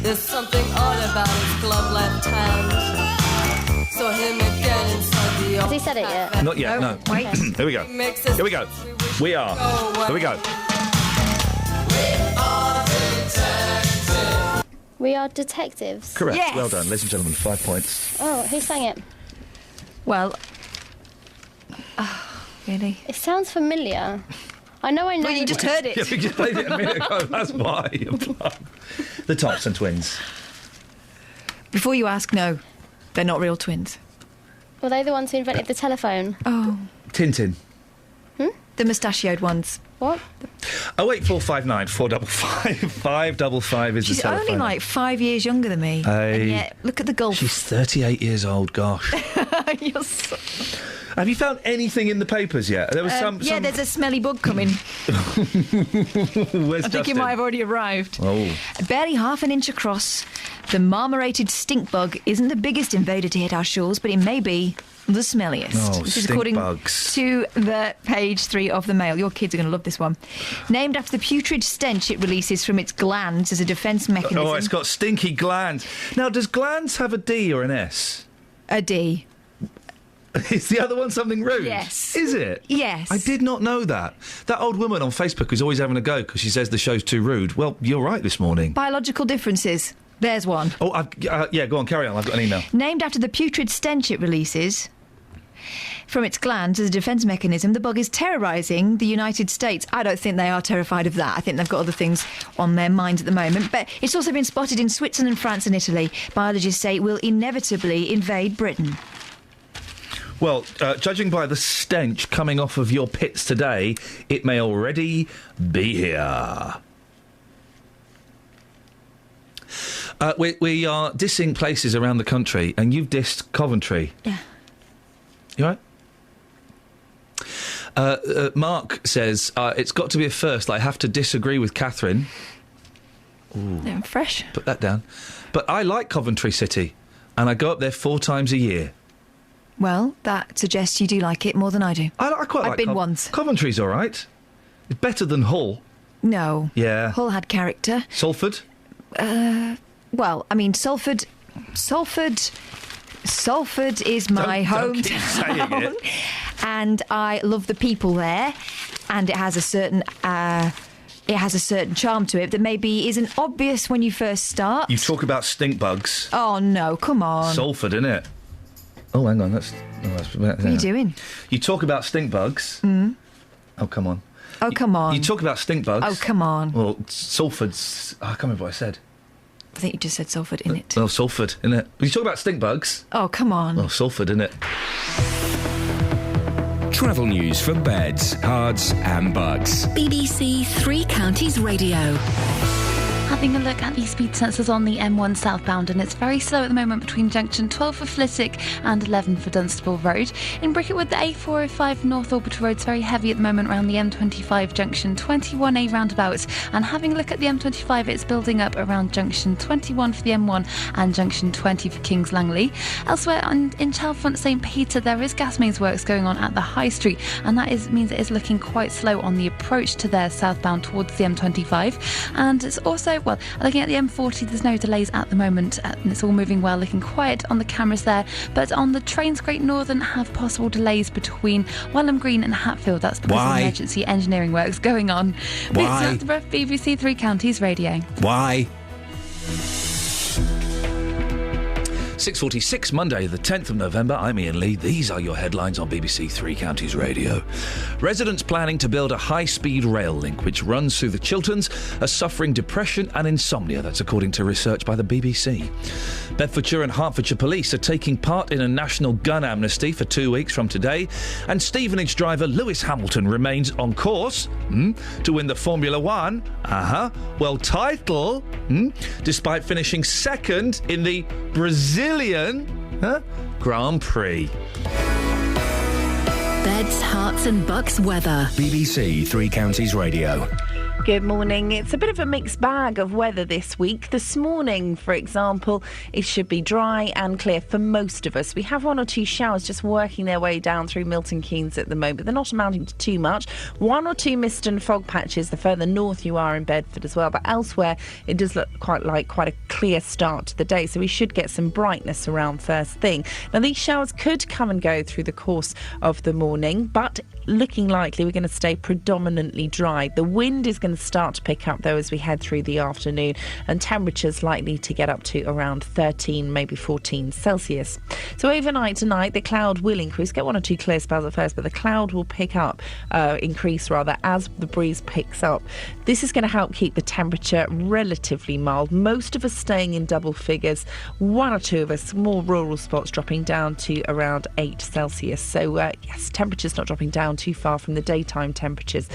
There's something odd about his gloved left hand. Saw him again inside the Has he said it yet? Not yet. No. Wait. Here we go. Here we go. We are. Here we go. We are detectives. Correct. Yes. Well done, ladies and gentlemen. 5 points. Oh, who sang it? Well... really? It sounds familiar. I know. Well, you just heard it. Yeah, we just played it a minute ago. That's why. The Thompson twins. Before you ask, no. They're not real twins. Were they the ones who invented the telephone? Oh. Tintin. The mustachioed ones. What? 08459 455 555 is She's the telephone. only like 5 years younger than me. Hey. And yet, look at the gulf. She's 38 years old, gosh. You're so... Have you found anything in the papers yet? There was Yeah, there's a smelly bug coming. Where's I think it might have already arrived. Oh. Barely half an inch across, the marmorated stink bug isn't the biggest invader to hit our shores, but it may be the smelliest. Oh, this is stink according bugs. to the page 3 of the Mail. Your kids are going to love this one. Named after the putrid stench it releases from its glands as a defence mechanism. Oh, it's got stinky glands. Now, does glands have a D or an S? A D. Is the other one something rude? Yes. Is it? Yes. I did not know that. That old woman on Facebook is always having a go because she says the show's too rude. Well, you're right this morning. Biological differences. There's one. Oh, yeah, go on, carry on. I've got an email. Named after the putrid stench it releases from its glands as a defence mechanism, the bug is terrorising the United States. I don't think they are terrified of that. I think they've got other things on their minds at the moment. But it's also been spotted in Switzerland, France and Italy. Biologists say it will inevitably invade Britain. Well, judging by the stench coming off of your pits today, it may already be here. We are dissing places around the country, and you've dissed Coventry. Yeah. You all right? Mark says, it's got to be a first. I have to disagree with Catherine. Ooh. Fresh. Put that down. But I like Coventry City, and I go up there 4 times a year. Well, that suggests you do like it more than I do. I quite like I've been once. Coventry's all right. It's better than Hull. No. Yeah. Hull had character. Salford? Well, I mean, Salford is my Don't keep saying hometown. it. And I love the people there, and it has a certain charm to it that maybe isn't obvious when you first start. You talk about stink bugs. Oh no, come on. Salford, innit? Oh, hang on, that's what are you doing? You talk about stink bugs. Mm. Oh, come on. Oh, come on. You talk about stink bugs. Oh, come on. Well, Salford's... I can't remember what I said. I think you just said Salford, innit? Oh, Salford, innit? You talk about stink bugs. Oh, come on. Oh, Salford, innit? Travel news for beds, cards and bugs. BBC Three Counties Radio. Having a look at the speed sensors on the M1 southbound, and it's very slow at the moment between junction 12 for Flitwick and 11 for Dunstable Road. In Bricketwood, the A405 North Orbital Road's very heavy at the moment around the M25 junction 21A roundabout. And having a look at the M25, it's building up around junction 21 for the M1 and junction 20 for Kings Langley. Elsewhere, in Chalfont St Peter, there is gas mains works going on at the High Street, and that means it is looking quite slow on the approach to there southbound towards the M25. And it's also, well, looking at the M40, there's no delays at the moment, and it's all moving well, looking quiet on the cameras there. But on the trains, Great Northern have possible delays between Welham Green and Hatfield. That's because of emergency engineering works going on. Why? It's BBC Three Counties Radio. Why? 6:46, Monday, the 10th of November. I'm Iain Lee. These are your headlines on BBC Three Counties Radio. Residents planning to build a high-speed rail link which runs through the Chilterns are suffering depression and insomnia. That's according to research by the BBC. Bedfordshire and Hertfordshire police are taking part in a national gun amnesty for 2 weeks from today. And Stevenage driver Lewis Hamilton remains on course to win the Formula One world title despite finishing second in the Brazilian Grand Prix. Beds, hearts and bucks weather. BBC Three Counties Radio. Good morning. It's a bit of a mixed bag of weather this week. This morning, for example, it should be dry and clear for most of us. We have 1 or 2 showers just working their way down through Milton Keynes at the moment. They're not amounting to too much. 1 or 2 mist and fog patches the further north you are in Bedford as well. But elsewhere, it does look quite a clear start to the day. So we should get some brightness around first thing. Now, these showers could come and go through the course of the morning, but looking likely we're going to stay predominantly dry. The wind is going to start to pick up though as we head through the afternoon, and temperatures likely to get up to around 13, maybe 14 Celsius. So overnight tonight, the cloud will increase. Get 1 or 2 clear spells at first, but the cloud will increase as the breeze picks up. This is going to help keep the temperature relatively mild. Most of us staying in double figures. 1 or 2 of us, more rural spots, dropping down to around 8 Celsius. So yes, temperature's not dropping down down too far from the daytime temperatures.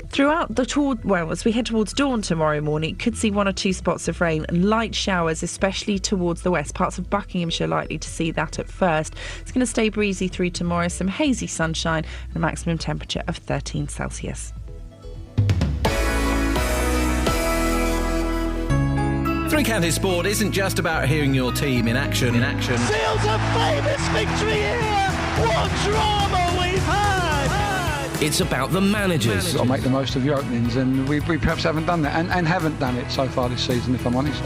Throughout as we head towards dawn tomorrow morning, could see 1 or 2 spots of rain and light showers, especially towards the west. Parts of Buckinghamshire likely to see that at first. It's going to stay breezy through tomorrow, some hazy sunshine and a maximum temperature of 13 Celsius. Three Counties Sport isn't just about hearing your team in action. Feels a famous victory here! What drama we've had! It's about the managers. You've got to make the most of your openings, and we perhaps haven't done that, and haven't done it so far this season, if I'm honest.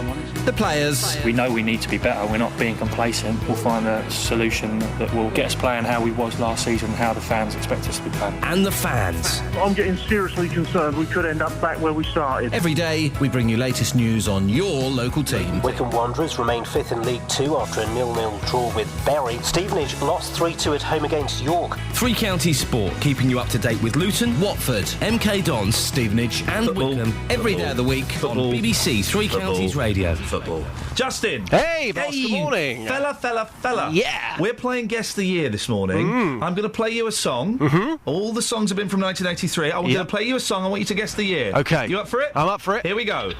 The players. We know we need to be better. We're not being complacent. We'll find a solution that will get us playing how we was last season, and how the fans expect us to be playing. And the fans. I'm getting seriously concerned we could end up back where we started. Every day, we bring you latest news on your local team. Wycombe Wanderers remain 5th in League 2 after a 0-0 draw with Bury. Stevenage lost 3-2 at home against York. Three Counties Sport, keeping you up to date with Luton, Watford, MK Dons, Stevenage and Wycombe every day of the week on BBC Three Counties Radio. Football. Justin. Hey, boss, good morning. Fella. Yeah. We're playing Guess the Year this morning. I'm going to play you a song. All the songs have been from 1983. I'm going to play you a song. I want you to guess the year. Okay. You up for it? I'm up for it. Here we go.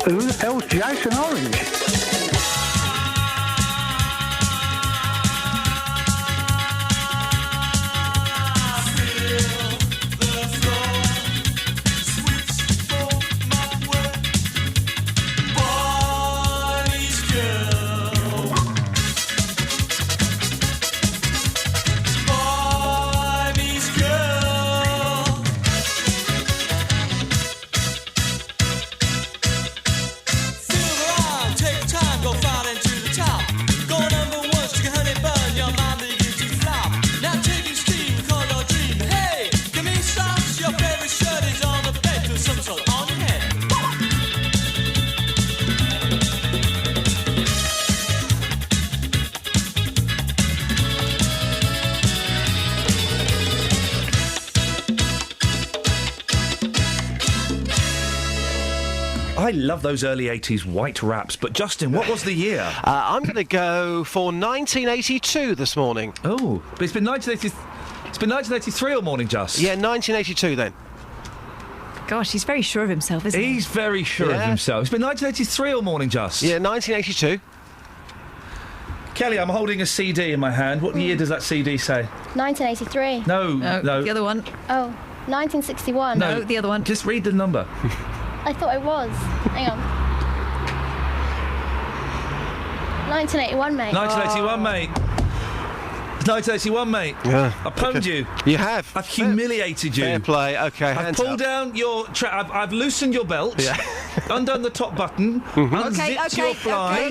Who the hell's Jason Orange? I love those early 80s white raps, but Justin, what was the year? I'm going to go for 1982 this morning. Oh, but it's been 1983 all morning, Just. Yeah, 1982 then. Gosh, he's very sure of himself, isn't he? He's very sure of himself. It's been 1983 all morning, Just. Yeah, 1982. Kelly, I'm holding a CD in my hand. What year does that CD say? 1983. No. The other one. Oh, 1961. No, the other one. Just read the number. I thought it was. Hang on. 1981, mate. 1981, mate. 1981, mate. Yeah. I pwned you. You have. I've humiliated you. Fair play. Okay, I've hands pulled up. down your... I've loosened your belt. Yeah. Undone the top button. Unzipped your fly.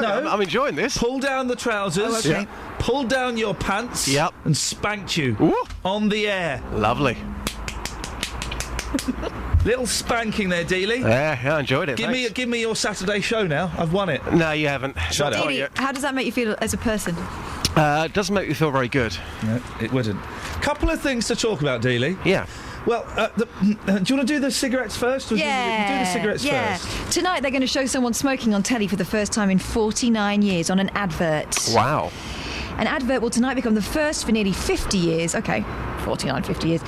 No, I'm enjoying this. Pull down the trousers. Oh, okay. Pull down your pants. Yep. And spanked you. Ooh. On the air. Lovely. Little spanking there, Dealey. Yeah, I enjoyed it. Give me your Saturday show now. I've won it. No, you haven't. Shut up. Dealey, how does that make you feel as a person? It doesn't make me feel very good. No, it wouldn't. Couple of things to talk about, Dealey. Yeah. Well, do you want to do the cigarettes first? Or do the cigarettes first? Tonight they're going to show someone smoking on telly for the first time in 49 years on an advert. Wow. An advert will tonight become the first for nearly 50 years. Okay, 49, 50 years.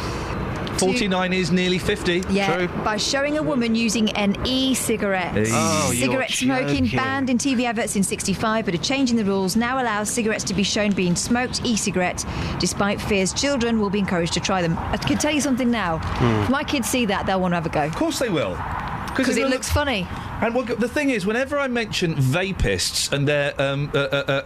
49 is nearly 50. Yeah, True. by showing a woman using an e-cigarette. Oh, cigarette smoking joking. banned in TV adverts in 65, but a change in the rules now allows cigarettes to be shown being smoked e-cigarettes, despite fears children will be encouraged to try them. I can tell you something now. If my kids see that, they'll want to have a go. Of course they will. Because it looks funny. And the thing is, whenever I mention vapists and their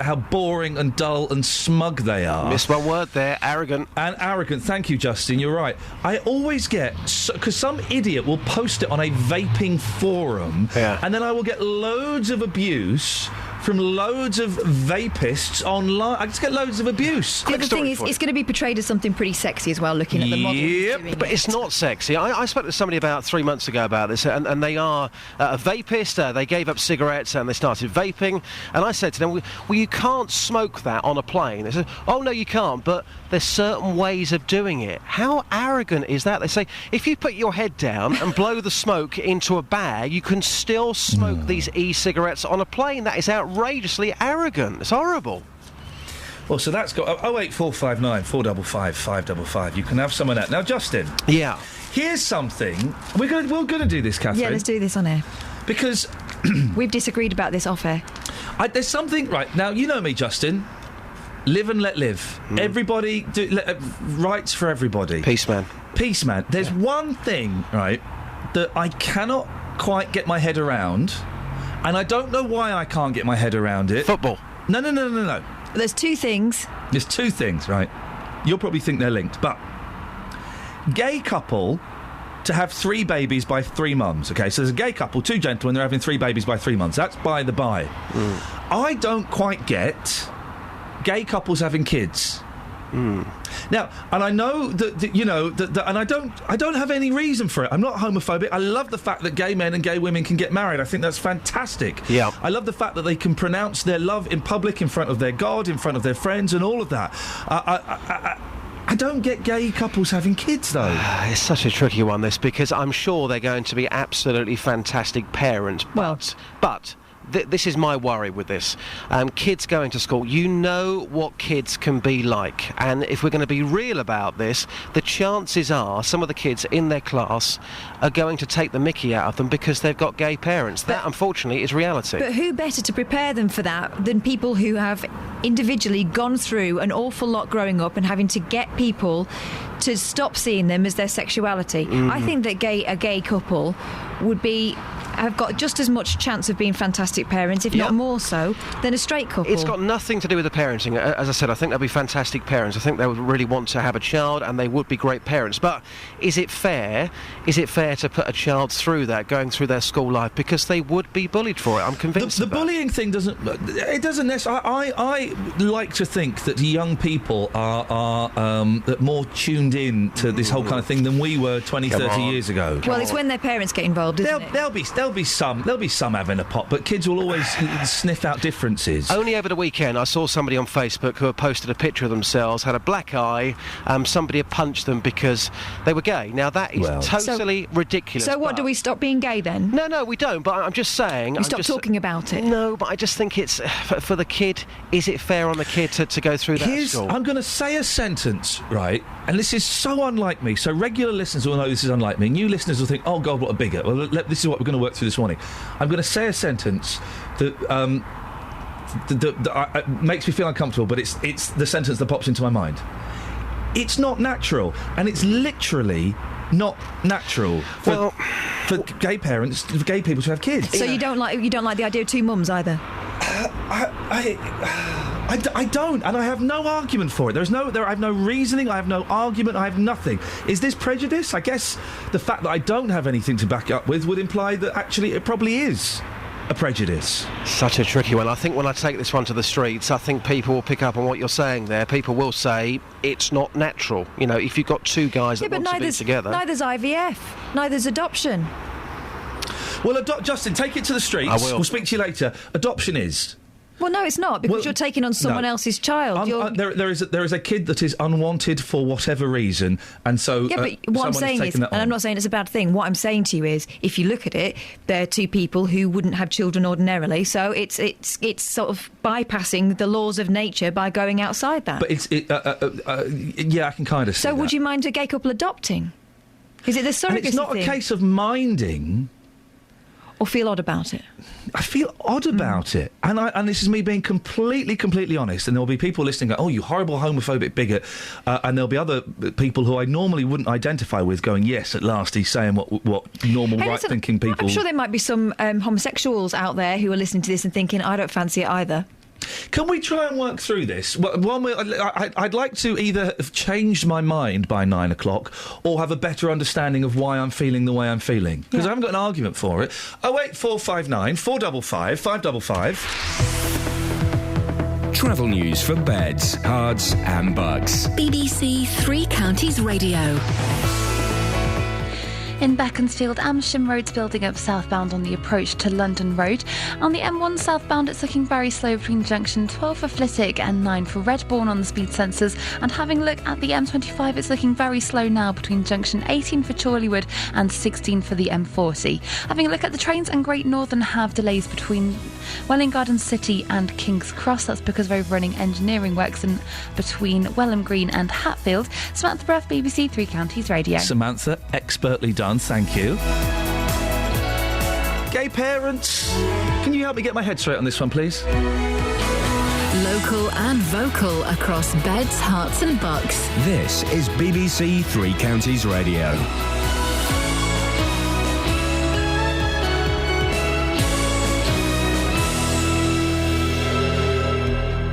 how boring and dull and smug they are... Missed one word there, arrogant. And arrogant, thank you, Justin, you're right. I always get... Because some idiot will post it on a vaping forum, and then I will get loads of abuse from loads of vapists online. I just get loads of abuse. The other thing is, it's going to be portrayed as something pretty sexy as well, looking at the model. Yep, but it's not sexy. I spoke to somebody about 3 months ago about this, and they are a vapist. They gave up cigarettes and they started vaping. And I said to them, well, you can't smoke that on a plane. They said, oh, no, you can't, but there's certain ways of doing it. How arrogant is that? They say, if you put your head down and blow the smoke into a bag, you can still smoke these e-cigarettes on a plane. That is outrageously arrogant. It's horrible. Well, so that's got 08459 455 555. You can have some of that. Now, Justin. Yeah. Here's something. We're going to do this, Catherine. Yeah, let's do this on air. Because... We've disagreed about this off air. There's something... Right, now, you know me, Justin. Live and let live. Everybody... rights for everybody. Peace, man. Peace, man. There's one thing, right, that I cannot quite get my head around, and I don't know why I can't get my head around it. Football. No. There's two things. There's two things, right? You'll probably think they're linked, but... Gay couple... to have 3 babies by 3 mums. Okay, so there's a gay couple, 2 gentlemen, they're having 3 babies by 3 months. That's by the by. I don't quite get gay couples having kids. Now, and I know that you know that, and I don't have any reason for it. I'm not homophobic. I love the fact that gay men and gay women can get married. I think that's fantastic. Yeah. I love the fact that they can pronounce their love in public, in front of their God, in front of their friends, and all of that. I don't get gay couples having kids, though. It's such a tricky one, this, because I'm sure they're going to be absolutely fantastic parents. But this is my worry with this. Kids going to school, you know what kids can be like. And if we're going to be real about this, the chances are some of the kids in their class are going to take the mickey out of them because they've got gay parents. That, unfortunately, is reality. But who better to prepare them for that than people who have individually gone through an awful lot growing up and having to get people to stop seeing them as their sexuality? I think that a gay couple would have got just as much chance of being fantastic parents, if not more so, than a straight couple. It's got nothing to do with the parenting. As I said, I think they'll be fantastic parents. I think they would really want to have a child, and they would be great parents. But is it fair? Is it fair to put a child through that, going through their school life, because they would be bullied for it? I'm convinced. The bullying thing doesn't necessarily. I like to think that young people are more tuned in to this whole kind of thing than we were 20, 30 years ago. Well, it's when their parents get involved, isn't it? There'll be some having a pop, but kids will always sniff out differences. Only over the weekend I saw somebody on Facebook who had posted a picture of themselves, had a black eye, somebody had punched them because they were gay. Now that is totally ridiculous. So what, do we stop being gay then? No, we don't, but I'm just saying... We stop talking about it? No, but I just think it's... For the kid, is it fair on the kid to go through that at school? I'm going to say a sentence, right, and this is so unlike me, so regular listeners will know this is unlike me, new listeners will think, oh God, what a bigot. Well, this is what we're going to work through this morning. I'm going to say a sentence that makes me feel uncomfortable, but it's the sentence that pops into my mind. It's not natural, and it's literally not natural for gay parents, for gay people to have kids. So you don't like the idea of 2 mums either? I don't, and I have no argument for it. I have no reasoning, I have no argument, I have nothing. Is this prejudice? I guess the fact that I don't have anything to back it up with would imply that actually it probably is a prejudice. Such a tricky one. I think when I take this one to the streets, I think people will pick up on what you're saying there. People will say it's not natural. You know, if you've got two guys that want to be together... neither's IVF, neither's adoption. Well, Justin, take it to the streets. I will. We'll speak to you later. Adoption is... Well, no, it's not, because you're taking on someone else's child. There is a kid that is unwanted for whatever reason, and so... Yeah, but what I'm saying is, and I'm not saying it's a bad thing, what I'm saying to you is, if you look at it, there are two people who wouldn't have children ordinarily, so it's sort of bypassing the laws of nature by going outside that. But yeah, I can kind of see So that. would you mind a gay couple adopting? Is it the surrogacy And it's not thing? a case of minding... Or feel odd about it? I feel odd about it. And this is me being completely honest. And there'll be people listening going, oh, you horrible homophobic bigot. And there'll be other people who I normally wouldn't identify with going, yes, at last he's saying what normal right-thinking people... I'm sure there might be some homosexuals out there who are listening to this and thinking, I don't fancy it either. Can we try and work through this? I'd like to either have changed my mind by 9 o'clock or have a better understanding of why I'm feeling the way I'm feeling. Because I haven't got an argument for it. 08459 455 555. Travel news for beds, cards and bugs. BBC Three Counties Radio. In Beaconsfield, Amersham Road's building up southbound on the approach to London Road. On the M1 southbound, it's looking very slow between junction 12 for Flitwick and 9 for Redbourne on the speed sensors. And having a look at the M25, it's looking very slow now between junction 18 for Chorleywood and 16 for the M40. Having a look at the trains, and Great Northern have delays between Welwyn Garden City and King's Cross. That's because of overrunning engineering works in between Welham Green and Hatfield. Samantha Bruff, BBC Three Counties Radio. Samantha, expertly done. Thank you. Gay parents, can you help me get my head straight on this one, please? Local and vocal across beds, hearts and bucks. This is BBC Three Counties Radio.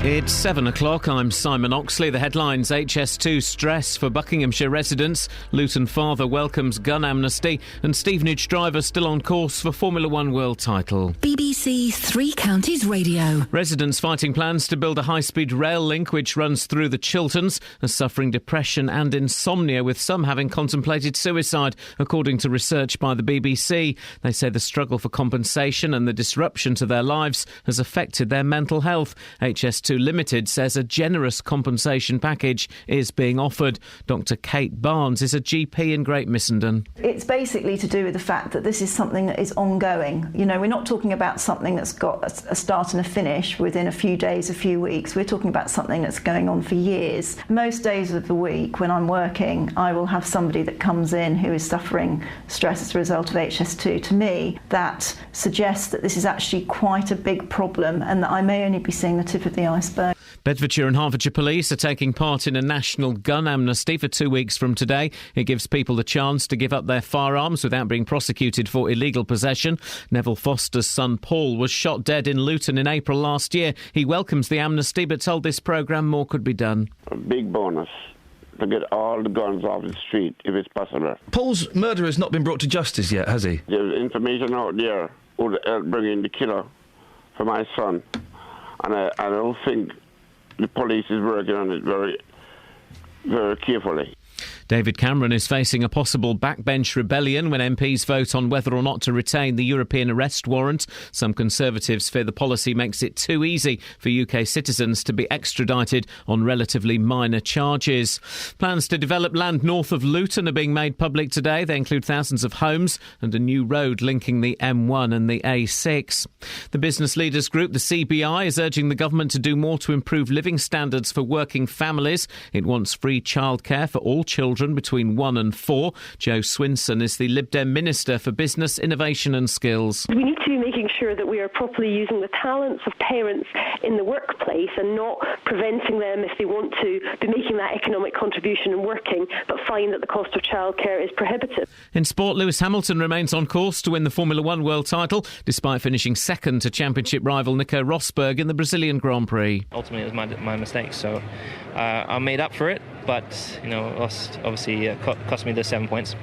It's 7 o'clock. I'm Simon Oxley. The headlines: HS2 stress for Buckinghamshire residents. Luton father welcomes gun amnesty. And Stevenage driver still on course for Formula One world title. BBC Three Counties Radio. Residents fighting plans to build a high-speed rail link which runs through the Chilterns are suffering depression and insomnia, with some having contemplated suicide, according to research by the BBC. They say the struggle for compensation and the disruption to their lives has affected their mental health. HS2 Limited says a generous compensation package is being offered. Dr Kate Barnes is a GP in Great Missenden. It's basically to do with the fact that this is something that is ongoing. You know, we're not talking about something that's got a start and a finish within a few days, a few weeks. We're talking about something that's going on for years. Most days of the week when I'm working, I will have somebody that comes in who is suffering stress as a result of HS2. To me, that suggests that this is actually quite a big problem and that I may only be seeing the tip of the iceberg. Bedfordshire and Hertfordshire police are taking part in a national gun amnesty for 2 weeks from today. It gives people the chance to give up their firearms without being prosecuted for illegal possession. Neville Foster's son Paul was shot dead in Luton in April last year. He welcomes the amnesty but told this programme more could be done. A big bonus to get all the guns off the street if it's possible. Paul's murderer has not been brought to justice yet, has he? There's information out there would help bring in the killer for my son. And I don't think the police is working on it very, very carefully. David Cameron is facing a possible backbench rebellion when MPs vote on whether or not to retain the European arrest warrant. Some Conservatives fear the policy makes it too easy for UK citizens to be extradited on relatively minor charges. Plans to develop land north of Luton are being made public today. They include thousands of homes and a new road linking the M1 and the A6. The business leaders group, the CBI, is urging the government to do more to improve living standards for working families. It wants free childcare for all children children between 1 and 4. Jo Swinson is the Lib Dem Minister for Business, Innovation and Skills. We need to be making sure that we are properly using the talents of parents in the workplace and not preventing them, if they want to, be making that economic contribution and working, but find that the cost of childcare is prohibitive. In sport, Lewis Hamilton remains on course to win the Formula One world title, despite finishing second to championship rival Nico Rosberg in the Brazilian Grand Prix. Ultimately, it was my mistake, so I made up for it, but, lost, obviously cost me the 7 points.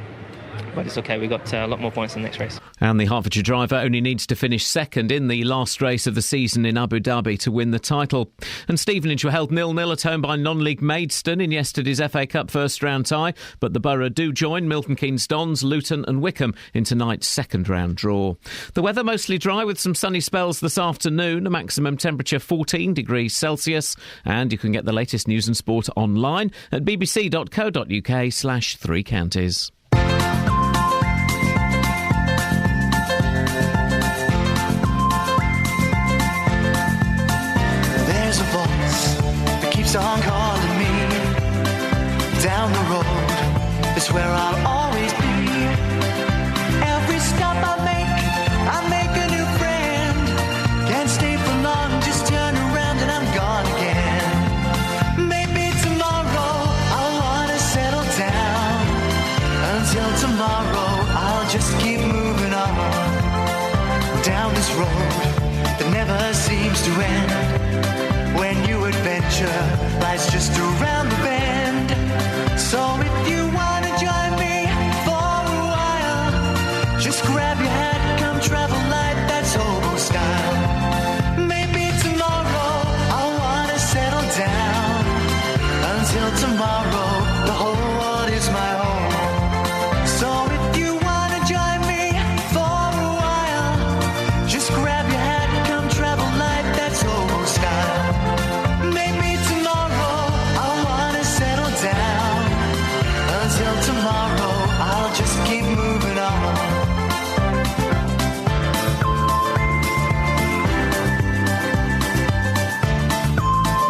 But it's okay, we got a lot more points in the next race. And the Hertfordshire driver only needs to finish second in the last race of the season in Abu Dhabi to win the title. And Stevenage were held 0-0 at home by non-league Maidstone in yesterday's FA Cup first-round tie, but the Borough do join Milton Keynes Dons, Luton and Wickham in tonight's second-round draw. The weather mostly dry with some sunny spells this afternoon, a maximum temperature 14 degrees Celsius, and you can get the latest news and sport online at bbc.co.uk/3 counties. On calling me down the road is where I'll always be. Every stop I make a new friend. Can't stay for long, just turn around and I'm gone again. Maybe tomorrow I'll wanna settle down. Until tomorrow I'll just keep moving on down this road that never seems to end. When your adventure lies just around the bend. So if you want to join me for a while, just grab your hat, come travel light, that's hobo style. Maybe tomorrow I'll want to settle down. Until tomorrow, the whole world is my home. So if you want to join me for a while, just grab your hat, come travel light, that's hobo style. Until tomorrow, I'll just keep moving on.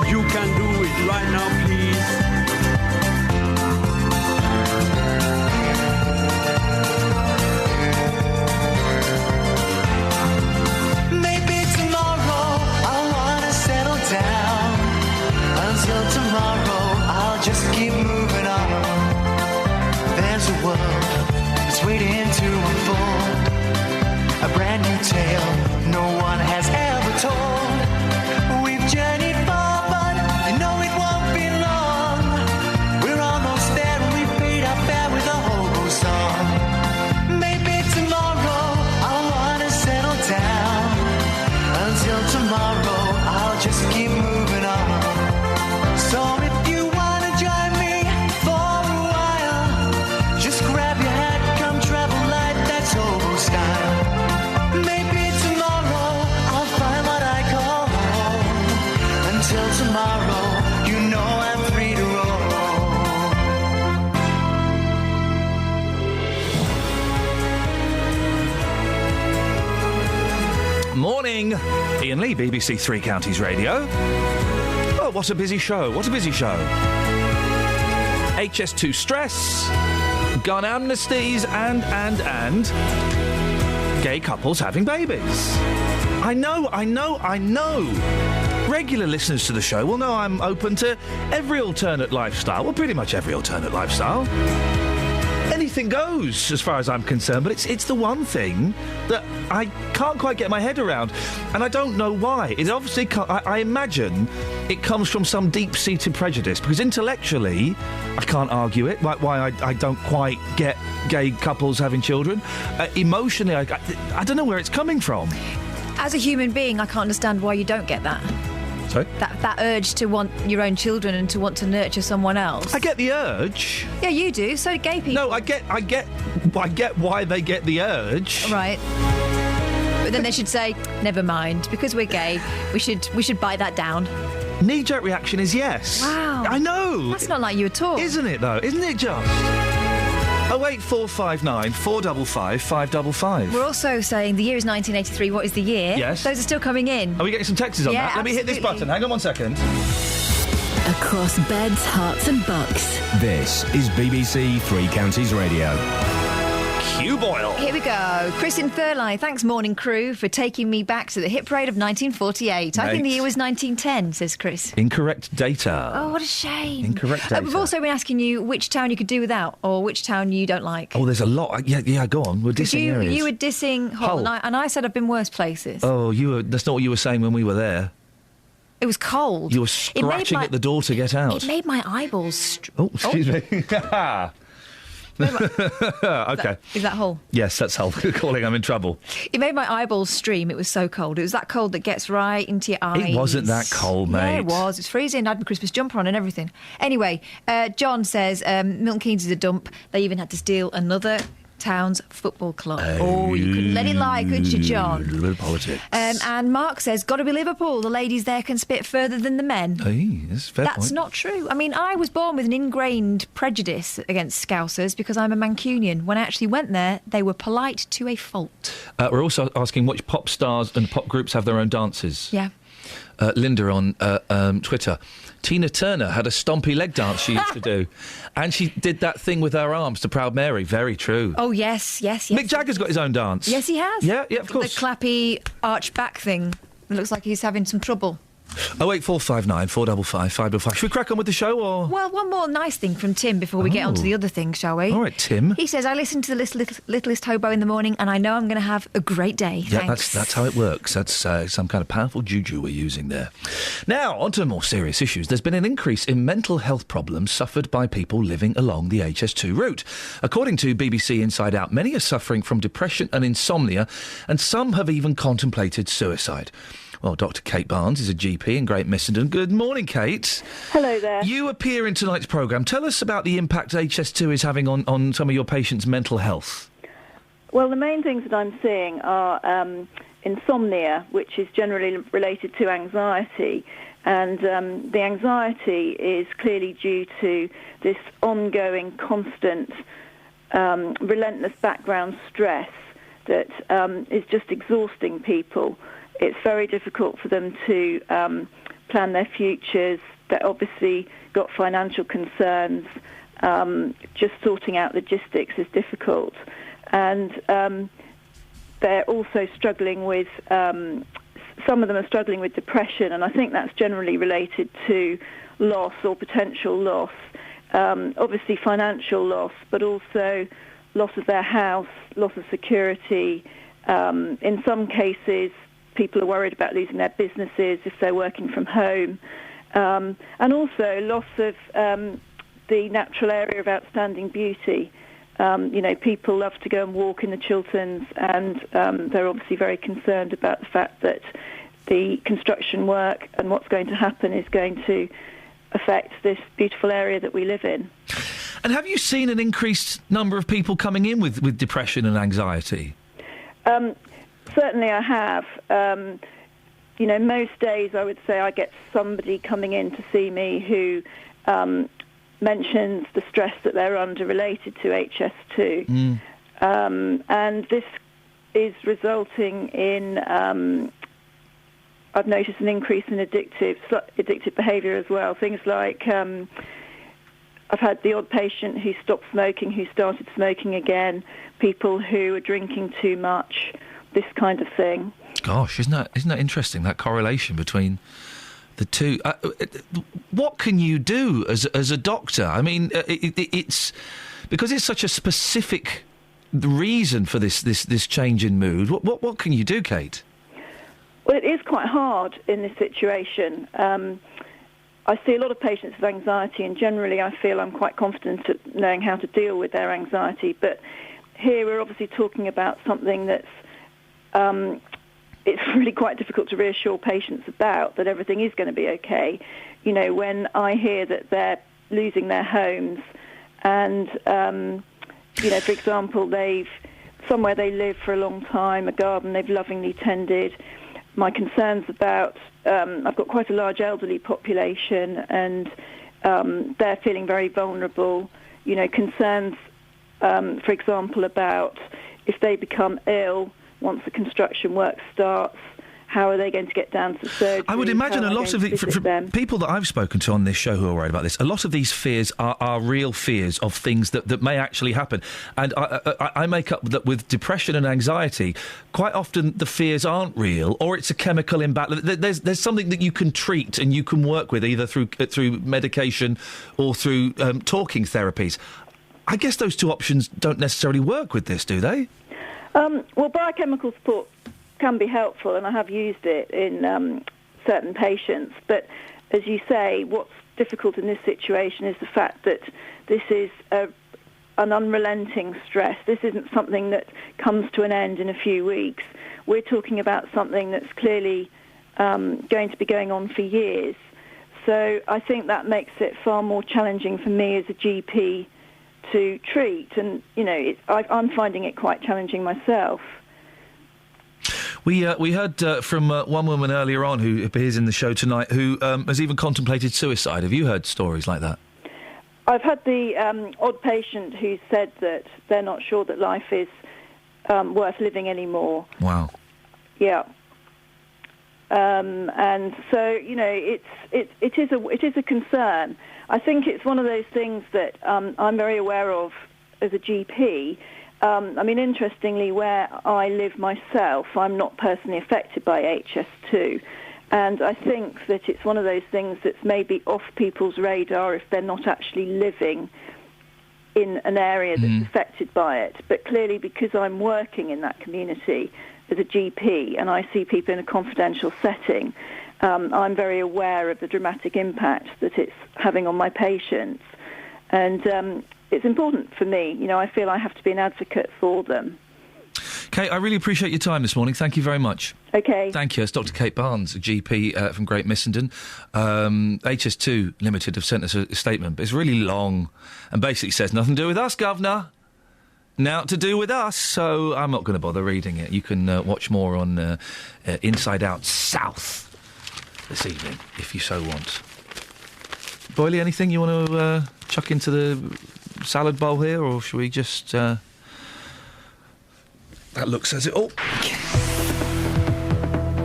You can do it right now, please. Maybe tomorrow I'll wanna settle down. Until tomorrow, I'll just keep moving on. There's a world that's waiting to unfold, a brand new tale no one has ever told. We've journeyed far, but you know it won't be long. We're almost there and we paid our fare with a hobo song. Maybe tomorrow I'll wanna settle down. Until tomorrow, I'll just keep moving on. So if you wanna join me for a while, just grab your hat, come travel light, that's hobo style. Maybe tomorrow I'll find what I call home. Until tomorrow, you know I'm free to roll. Morning, Iain Lee, BBC Three Counties Radio. Oh, what a busy show, what a busy show. HS2 stress, gun amnesties and gay couples having babies. I know. Regular listeners to the show will know I'm open to every alternate lifestyle, well, pretty much every alternate lifestyle. Anything goes, as far as I'm concerned, but it's the one thing that I can't quite get my head around, and I don't know why. It obviously, I imagine it comes from some deep-seated prejudice, because intellectually, I can't argue it, like why I don't quite get gay couples having children. Emotionally, I don't know where it's coming from. As a human being, I can't understand why you don't get that. Sorry? That urge to want your own children and to want to nurture someone else. I get the urge. Yeah, you do. So do gay people. No, I get why they get the urge. Right. But then they should say, never mind, because we're gay, we should bite that down. Knee-jerk reaction is yes. Wow. I know. That's not like you at all. Isn't it, though? Isn't it just? 08459 455 555. We're also saying the year is 1983. What is the year? Yes. Those are still coming in. Are we getting some texts on that? Let me hit this button. Hang on 1 second. across beds, hearts and bucks. This is BBC Three Counties Radio. Q Boyle. Here we go. Chris in Thurline. Thanks, morning crew, for taking me back to the hit parade of 1948. I think the year was 1910, says Chris. Incorrect data. Oh, what a shame. Incorrect data. We've also been asking you which town you could do without, or which town you don't like. Oh, there's a lot. Yeah, go on. We're dissing areas. You were dissing Hull, and I said I've been worse places. Oh, that's not what you were saying when we were there. It was cold. You were scratching at the door to get out. It made my eyeballs... excuse me. Okay. Is that Hull? Yes, that's Hull. Calling, I'm in trouble. It made my eyeballs stream. It was so cold. It was that cold that gets right into your eyes. It wasn't that cold, mate. Yeah, it was. It's freezing. I had my Christmas jumper on and everything. Anyway, John says Milton Keynes is a dump. They even had to steal another town's football club. Oh, you couldn't let it lie, could you, John? A little bit of politics. And Mark says, got to be Liverpool. The ladies there can spit further than the men. Hey, that's a fair point. That's not true. I mean, I was born with an ingrained prejudice against Scousers because I'm a Mancunian. When I actually went there, they were polite to a fault. We're also asking which pop stars and pop groups have their own dances. Yeah. Linda on Twitter. Tina Turner had a stompy leg dance she used to do. And she did that thing with her arms to Proud Mary. Very true. Oh, yes. Mick Jagger's got his own dance. Yes, he has. Yeah, of course. The clappy arch back thing. It looks like he's having some trouble. 08459 455 555. Should we crack on with the show, or...? Well, one more nice thing from Tim before we get on to the other thing, shall we? All right, Tim. He says, I listen to the Littlest Hobo in the morning and I know I'm going to have a great day. Yeah, Thanks. that's how it works. That's some kind of powerful juju we're using there. Now, on to more serious issues. There's been an increase in mental health problems suffered by people living along the HS2 route. According to BBC Inside Out, many are suffering from depression and insomnia, and some have even contemplated suicide. Well, Dr. Kate Barnes is a GP in Great Missenden. Good morning, Kate. Hello there. You appear in tonight's programme. Tell us about the impact HS2 is having on some of your patients' mental health. Well, the main things that I'm seeing are insomnia, which is generally related to anxiety. And the anxiety is clearly due to this ongoing, constant, relentless background stress that is just exhausting people. It's very difficult for them to plan their futures. They're obviously got financial concerns. Just sorting out logistics is difficult. And they're also struggling with, some of them are struggling with depression, and I think that's generally related to loss or potential loss. Obviously financial loss, but also loss of their house, loss of security. In some cases, people are worried about losing their businesses if they're working from home. And also loss of the natural area of outstanding beauty. People love to go and walk in the Chilterns, and they're obviously very concerned about the fact that the construction work and what's going to happen is going to affect this beautiful area that we live in. And have you seen an increased number of people coming in with depression and anxiety? Certainly I have. Most days I would say I get somebody coming in to see me who mentions the stress that they're under related to HS2. And this is resulting in, I've noticed an increase in addictive behaviour as well. Things like I've had the odd patient who stopped smoking, who started smoking again, people who are drinking too much, this kind of thing. Gosh, isn't that interesting, that correlation between the two? What can you do as a doctor? I mean, it's because it's such a specific reason for this change in mood. What can you do, Kate? Well, it is quite hard in this situation. I see a lot of patients with anxiety, and generally I feel I'm quite confident at knowing how to deal with their anxiety. But here we're obviously talking about something that's it's really quite difficult to reassure patients about, that everything is going to be okay. When I hear that they're losing their homes and, for example, they've somewhere they live for a long time, a garden they've lovingly tended. My concerns about, I've got quite a large elderly population, and they're feeling very vulnerable. Concerns, for example, about if they become ill once the construction work starts, How are they going to get down to surgery? I would imagine a lot of the people that I've spoken to on this show who are worried about this, a lot of these fears are real fears of things that may actually happen. And I make up that with depression and anxiety, quite often the fears aren't real, or it's a chemical imbalance. There's something that you can treat and you can work with either through medication or through talking therapies. I guess those two options don't necessarily work with this, do they? Well, biochemical support can be helpful, and I have used it in certain patients. But as you say, what's difficult in this situation is the fact that this is an unrelenting stress. This isn't something that comes to an end in a few weeks. We're talking about something that's clearly going to be going on for years. So I think that makes it far more challenging for me as a GP to treat. And, I'm finding it quite challenging myself. We heard from one woman earlier on who appears in the show tonight who has even contemplated suicide. Have you heard stories like that? I've had the odd patient who said that they're not sure that life is worth living anymore. Wow. Yeah. And so, it is a concern. I think it's one of those things that I'm very aware of as a GP. Interestingly, where I live myself, I'm not personally affected by HS2. And I think that it's one of those things that's maybe off people's radar if they're not actually living in an area that's affected by it. But clearly, because I'm working in that community as a GP and I see people in a confidential setting, I'm very aware of the dramatic impact that it's having on my patients. And it's important for me. I feel I have to be an advocate for them. Kate, I really appreciate your time this morning. Thank you very much. OK. Thank you. It's Dr Kate Barnes, a GP from Great Missenden. HS2 Limited have sent us a statement, but it's really long and basically says nothing to do with us, Governor. Now to do with us, so I'm not going to bother reading it. You can watch more on Inside Out South this evening, if you so want. Boyley, anything you want to chuck into the salad bowl here, or should we just... That looks as it... Oh!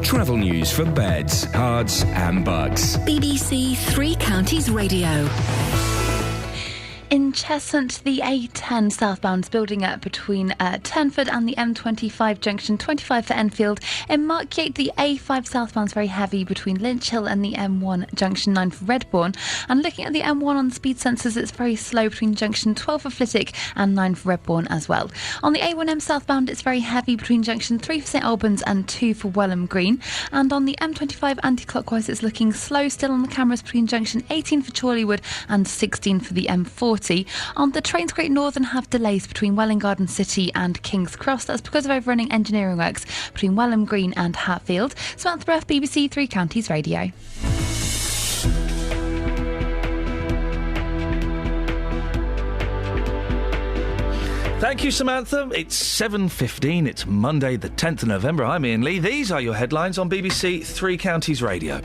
Travel news for beds, cards and bugs. BBC Three Counties Radio. In Cheshunt, the A10 southbound is building up between Turnford and the M25 junction, 25 for Enfield. In Markyate, the A5 southbound is very heavy between Lynch Hill and the M1 junction 9 for Redbourne. And looking at the M1 on speed sensors, it's very slow between junction 12 for Flitwick and 9 for Redbourne as well. On the A1M southbound, it's very heavy between junction 3 for St Albans and 2 for Welham Green. And on the M25 anti-clockwise, it's looking slow still on the cameras between junction 18 for Chorleywood and 16 for the M40. On the trains, Great Northern have delays between Welwyn Garden City and King's Cross. That's because of overrunning engineering works between Welham Green and Hatfield. Samantha Breath, BBC Three Counties Radio. Thank you, Samantha. It's 7:15. It's Monday, the 10th of November. I'm Iain Lee. These are your headlines on BBC Three Counties Radio.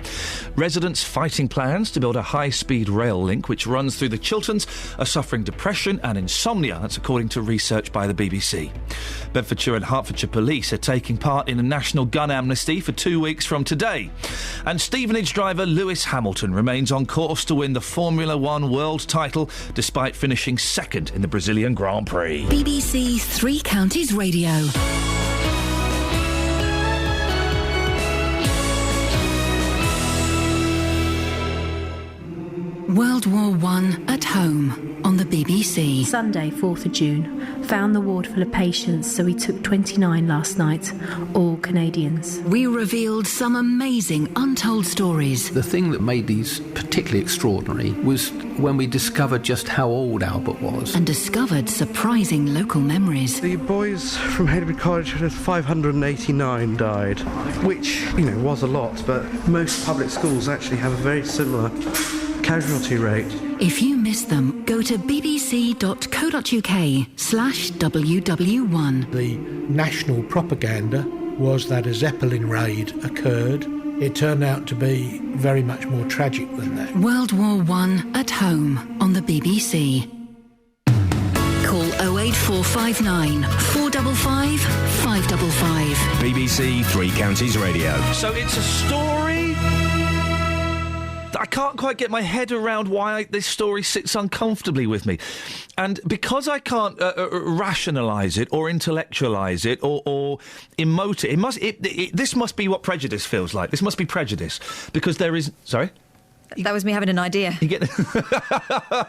Residents fighting plans to build a high-speed rail link which runs through the Chilterns are suffering depression and insomnia. That's according to research by the BBC. Bedfordshire and Hertfordshire police are taking part in a national gun amnesty for 2 weeks from today. And Stevenage driver Lewis Hamilton remains on course to win the Formula One world title despite finishing second in the Brazilian Grand Prix. BBC Three Counties Radio. World War I at home on the BBC. Sunday, 4th of June, found the ward full of patients, so we took 29 last night, all Canadians. We revealed some amazing untold stories. The thing that made these particularly extraordinary was when we discovered just how old Albert was. And discovered surprising local memories. The boys from Haileybury College, 589 died, which, was a lot, but most public schools actually have a very similar casualty rate. If you miss them, go to bbc.co.uk/WW1. The national propaganda was that a Zeppelin raid occurred. It turned out to be very much more tragic than that. World War I at home on the BBC. Call 08459 455 555. BBC Three Counties Radio. So it's a story. I can't quite get my head around why this story sits uncomfortably with me. And because I can't rationalise it or intellectualise it or emote it, this must be what prejudice feels like. This must be prejudice. Because there is... Sorry? That was me having an idea. You get...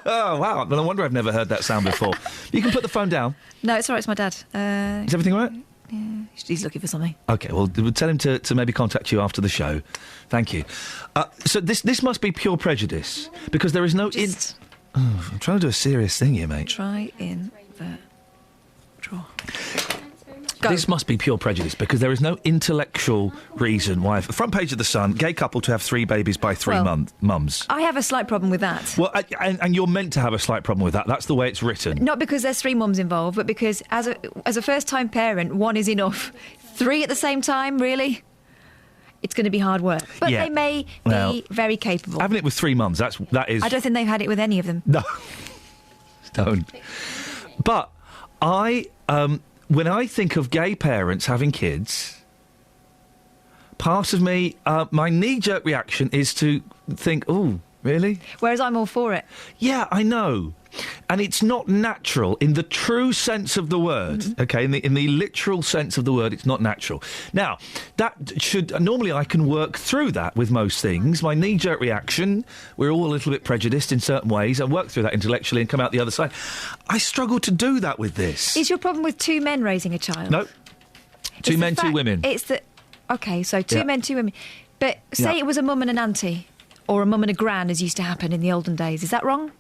Oh, wow. No wonder I've never heard that sound before. You can put the phone down. No, it's all right. It's my dad. Is everything all right? Yeah, he's looking for something. OK, well, we'll tell him to maybe contact you after the show. Thank you. So this must be pure prejudice, because there is no... I'm trying to do a serious thing here, mate. Try in the drawer. This must be pure prejudice, because there is no intellectual reason why... Front page of The Sun, gay couple to have 3 babies by 3 mums. I have a slight problem with that. Well, and you're meant to have a slight problem with that. That's the way it's written. Not because there's 3 mums involved, but because as a first-time parent, 1 is enough. 3 at the same time, really? It's going to be hard work. But they may be very capable. Having it with 3 mums, that is... I don't think they've had it with any of them. No. Don't. But when I think of gay parents having kids, part of me, my knee-jerk reaction is to think, oh, really? Whereas I'm all for it. Yeah, I know. And it's not natural in the true sense of the word, OK? In the literal sense of the word, it's not natural. Now, that should... Normally I can work through that with most things. My knee-jerk reaction, we're all a little bit prejudiced in certain ways. I work through that intellectually and come out the other side. I struggle to do that with this. Is your problem with 2 men raising a child? No. 2 men, 2 women. It's the... OK, so 2 men, 2 women. But say it was a mum and an auntie, or a mum and a gran, as used to happen in the olden days. Is that wrong?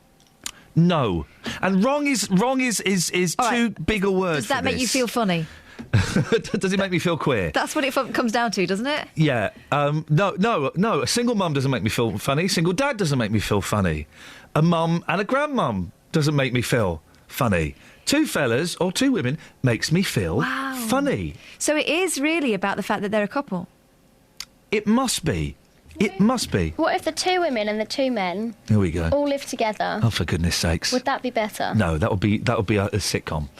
No. And wrong is too big a word. Does that make you feel funny? Does it make me feel queer? That's what it comes down to, doesn't it? Yeah. No. A single mum doesn't make me feel funny. A single dad doesn't make me feel funny. A mum and a grandmum doesn't make me feel funny. 2 fellas or 2 women makes me feel funny. So it is really about the fact that they're a couple? It must be. It must be. What if the 2 women and the 2 men Here we go. all live together? Oh, for goodness sakes. Would that be better? No, that would be a sitcom.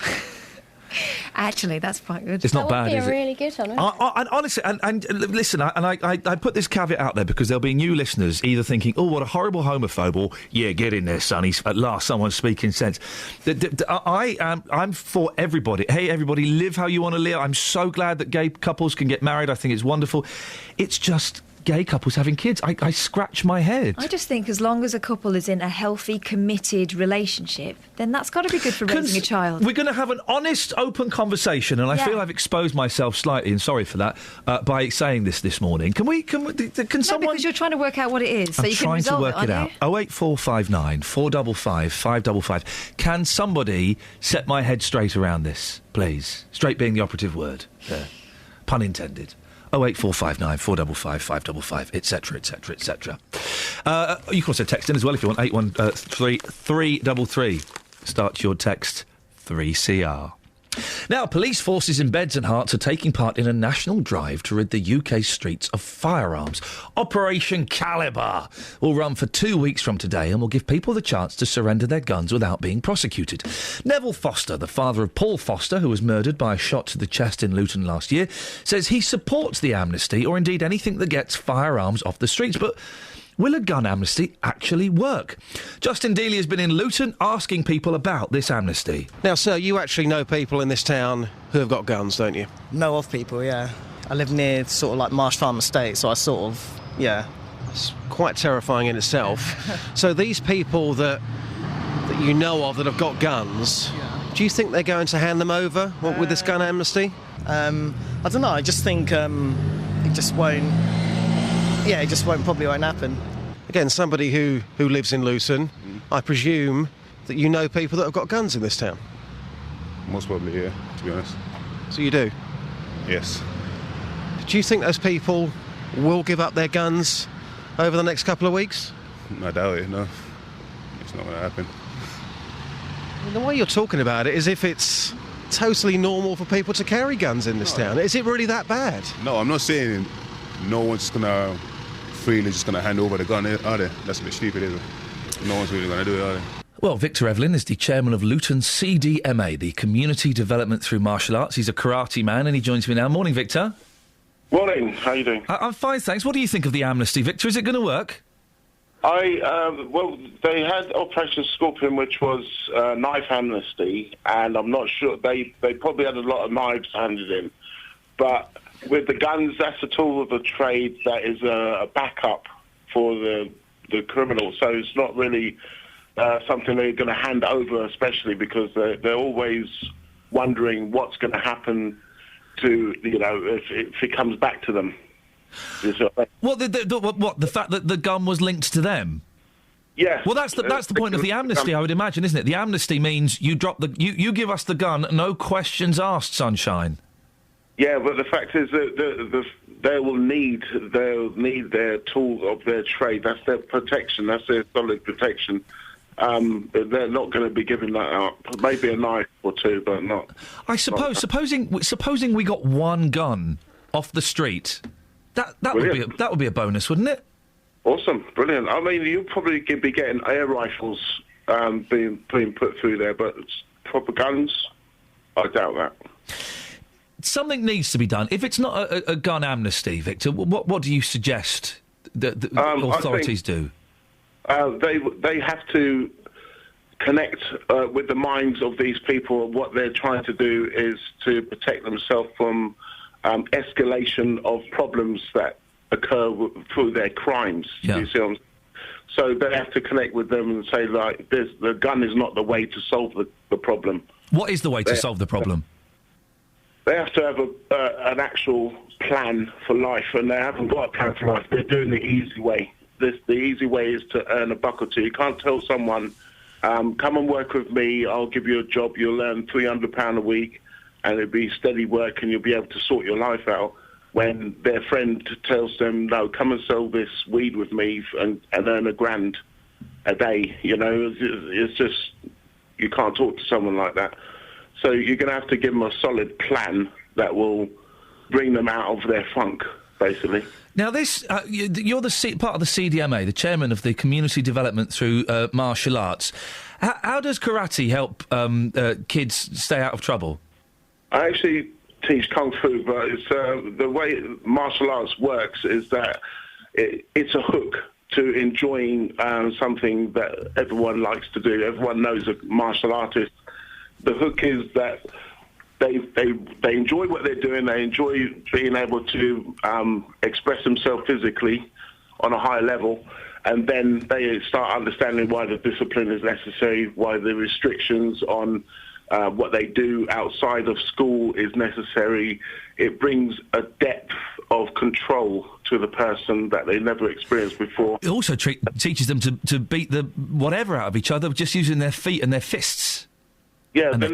Actually, that's quite good. It's not bad, is it? That would be a really good one, wouldn't it? And honestly, and listen, I put this caveat out there because there'll be new listeners either thinking, oh, what a horrible homophobe, or, yeah, get in there, sonny, at last someone's speaking sense. I'm for everybody. Hey, everybody, live how you want to live. I'm so glad that gay couples can get married. I think it's wonderful. It's just... gay couples having kids. I scratch my head. I just think as long as a couple is in a healthy, committed relationship, then that's got to be good for raising a child. We're going to have an honest, open conversation, and I feel I've exposed myself slightly, and sorry for that, by saying this morning. Can someone... because you're trying to work out what it is, so you can resolve it, aren't you? I'm trying to work it out. 08459 455 555. Can somebody set my head straight around this, please? Straight being the operative word there. Pun intended. 08459 455 555, etc, etc, etc. You can also text in as well if you want. 813 333. Start your text 3CR. Now, police forces in Beds and Herts are taking part in a national drive to rid the UK streets of firearms. Operation Calibre will run for 2 weeks from today and will give people the chance to surrender their guns without being prosecuted. Neville Foster, the father of Paul Foster, who was murdered by a shot to the chest in Luton last year, says he supports the amnesty, or indeed anything that gets firearms off the streets, but... will a gun amnesty actually work? Justin Dealey has been in Luton asking people about this amnesty. Now, sir, you actually know people in this town who have got guns, don't you? Know of people, yeah. I live near sort of like Marsh Farm Estate, so I sort of, yeah. It's quite terrifying in itself. So these people that you know of that have got guns, do you think they're going to hand them over with this gun amnesty? I don't know, I just think it just won't... Yeah, it just probably won't happen. Again, somebody who lives in Luton, I presume that you know people that have got guns in this town? Most probably, yeah, to be honest. So you do? Yes. Do you think those people will give up their guns over the next couple of weeks? I doubt it, no. It's not going to happen. The way you're talking about it is if it's totally normal for people to carry guns in this town. Is it really that bad? No, I'm not saying no one's going to freely just going to hand over the gun, are they? That's a bit stupid, isn't it? No one's really going to do it, are they? Well, Victor Evelyn is the chairman of Luton's CDMA, the Community Development Through Martial Arts. He's a karate man, and he joins me now. Morning, Victor. Morning. How are you doing? I'm fine, thanks. What do you think of the amnesty, Victor? Is it going to work? Well, they had Operation Scorpion, which was knife amnesty, and I'm not sure they probably had a lot of knives handed in. But with the guns, that's a tool of the trade that is a backup for the criminal. So it's not really something they're going to hand over, especially because they're always wondering what's going to happen to, if it comes back to them. What the fact that the gun was linked to them? Yeah. Well, that's the point of the amnesty, I would imagine, isn't it? The amnesty means you drop you give us the gun, no questions asked, sunshine. Yeah, but the fact is that they'll need their tool of their trade. That's their protection. That's their solid protection. They're not going to be giving that up. Maybe a knife or two, but not. I suppose. Supposing we got one gun off the street, that would be a bonus, wouldn't it? Awesome, brilliant. I mean, you'll probably be getting air rifles being put through there, but proper guns, I doubt that. Something needs to be done. If it's not a gun amnesty, Victor, what do you suggest that the authorities do? They have to connect with the minds of these people. What they're trying to do is to protect themselves from escalation of problems that occur through their crimes. Yeah. You see what I'm saying? So they have to connect with them and say, like, the gun is not the way to solve the problem. What is the way to solve the problem? They have to have an actual plan for life, and they haven't got a plan for life. They're doing the easy way. The easy way is to earn a buck or two. You can't tell someone, come and work with me, I'll give you a job, you'll earn £300 a week, and it'll be steady work and you'll be able to sort your life out, when their friend tells them, no, come and sell this weed with me and earn £1,000 a day. It's just, you can't talk to someone like that. So you're going to have to give them a solid plan that will bring them out of their funk, basically. Now, this you're part of the CDMA, the chairman of the Community Development Through Martial Arts. How does karate help kids stay out of trouble? I actually teach Kung Fu, but it's, the way martial arts works is that it's a hook to enjoying something that everyone likes to do. Everyone knows a martial artist. The hook is that they enjoy what they're doing. They enjoy being able to express themselves physically on a higher level, and then they start understanding why the discipline is necessary, why the restrictions on what they do outside of school is necessary. It brings a depth of control to the person that they never experienced before. It also teaches them to beat the whatever out of each other just using their feet and their fists. Yeah, they're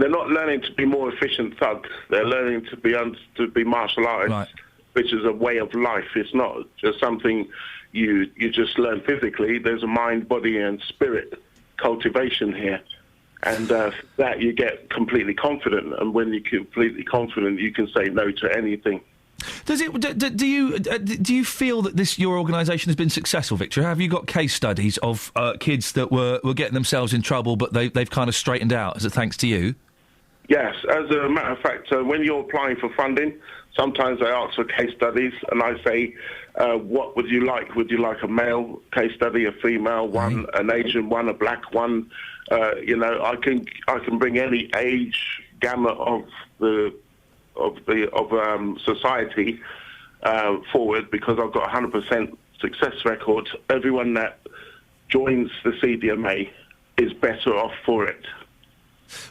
not learning to be more efficient thugs. They're learning to be martial artists, right, which is a way of life. It's not just something you just learn physically. There's a mind, body, and spirit cultivation here, and that you get completely confident. And when you're completely confident, you can say no to anything. Do you feel that your organisation has been successful, Victor? Have you got case studies of kids that were getting themselves in trouble, but they've kind of straightened out? Is it thanks to you? Yes. As a matter of fact, when you're applying for funding, sometimes they ask for case studies, and I say, what would you like? Would you like a male case study, a female one, an Asian one, a black one? I can bring any age gamut of society forward, because I've got 100% success record. Everyone that joins the CDMA is better off for it.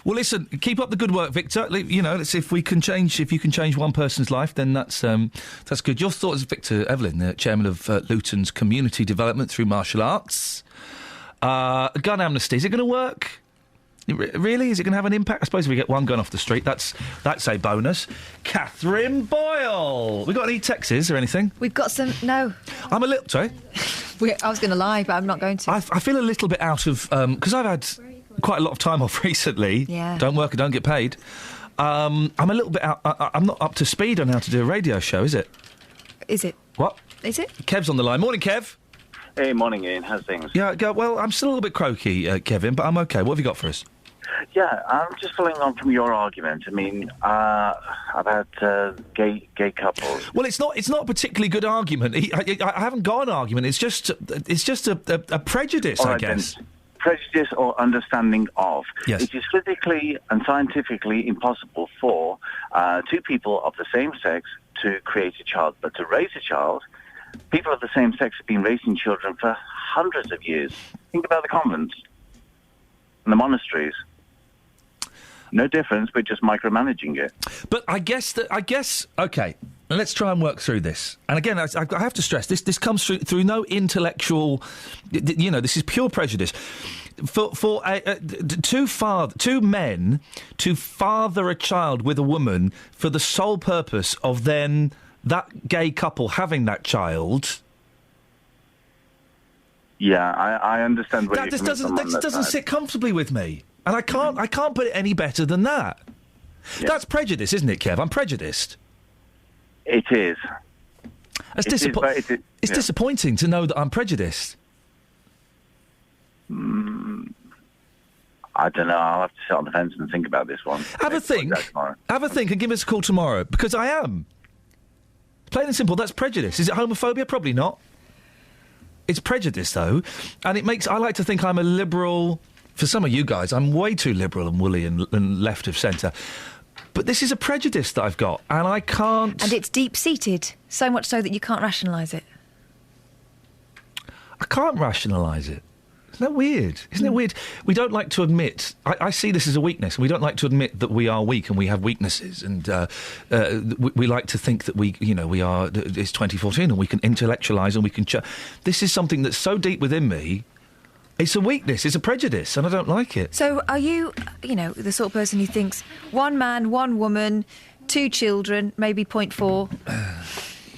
Well, listen, keep up the good work, Victor. Let's see if we can change. If you can change one person's life, then that's good. Your thoughts, Victor Evelyn, the chairman of Luton's Community Development Through Martial Arts. Gun amnesty, is it going to work? Really? Is it going to have an impact? I suppose if we get one gun off the street, that's a bonus. Catherine Boyle! We got any texts or anything? We've got some... No. I'm a little... Sorry? I was going to lie, but I'm not going to. I feel a little bit out of... Because I've had quite a lot of time off recently. Yeah. Don't work, I don't get paid. I'm a little bit out... I'm not up to speed on how to do a radio show, is it? Is it? What? Is it? Kev's on the line. Morning, Kev. Hey, morning, Ian. How's things? Yeah, well, I'm still a little bit croaky, Kevin, but I'm okay. What have you got for us? Yeah, I'm just following on from your argument. I mean, about gay couples. Well, it's not a particularly good argument. I haven't got an argument. It's just a prejudice, All I right, guess. then. Prejudice or understanding of. Yes. It is physically and scientifically impossible for two people of the same sex to create a child. But to raise a child, people of the same sex have been raising children for hundreds of years. Think about the convents and the monasteries. No difference, but just micromanaging it. But I guess, okay, let's try and work through this. And again, I have to stress, this comes through no intellectual, this is pure prejudice. For two men to father a child with a woman for the sole purpose of then that gay couple having that child... Yeah, I understand where that doesn't sit comfortably with me. And I can't put it any better than that. Yeah. That's prejudice, isn't it, Kev? I'm prejudiced. It is. It's disappointing to know that I'm prejudiced. I don't know. I'll have to sit on the fence and think about this one. Have a think and give us a call tomorrow, because I am. Plain and simple, that's prejudice. Is it homophobia? Probably not. It's prejudice, though, and I like to think I'm a liberal... For some of you guys, I'm way too liberal and woolly and left of centre. But this is a prejudice that I've got, and I can't... And it's deep-seated, so much so that you can't rationalise it. I can't rationalise it. Isn't that weird? Isn't it weird? We don't like to admit... I see this as a weakness. We don't like to admit that we are weak and we have weaknesses. And we like to think that we are... It's 2014 and we can intellectualise and we can... This is something that's so deep within me... It's a weakness, it's a prejudice, and I don't like it. So are you, the sort of person who thinks one man, one woman, 2 children, maybe 0.4,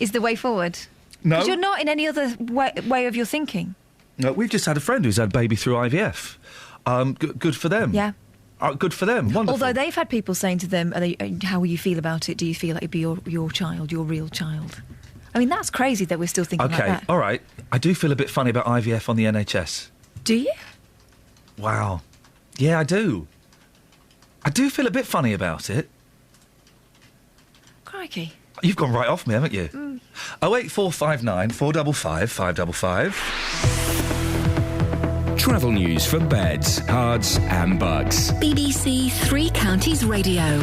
is the way forward? No. Because you're not in any other way of your thinking. No, we've just had a friend who's had a baby through IVF. Good for them. Yeah. Good for them, wonderful. Although they've had people saying to them, how will you feel about it? Do you feel like it'd be your child, your real child? I mean, that's crazy that we're still thinking like that. Okay, all right. I do feel a bit funny about IVF on the NHS. Do you? Wow. Yeah, I do. I do feel a bit funny about it. Crikey. You've gone right off me, haven't you? 08459 455 555. Travel news for beds, cards and bugs. BBC Three Counties Radio.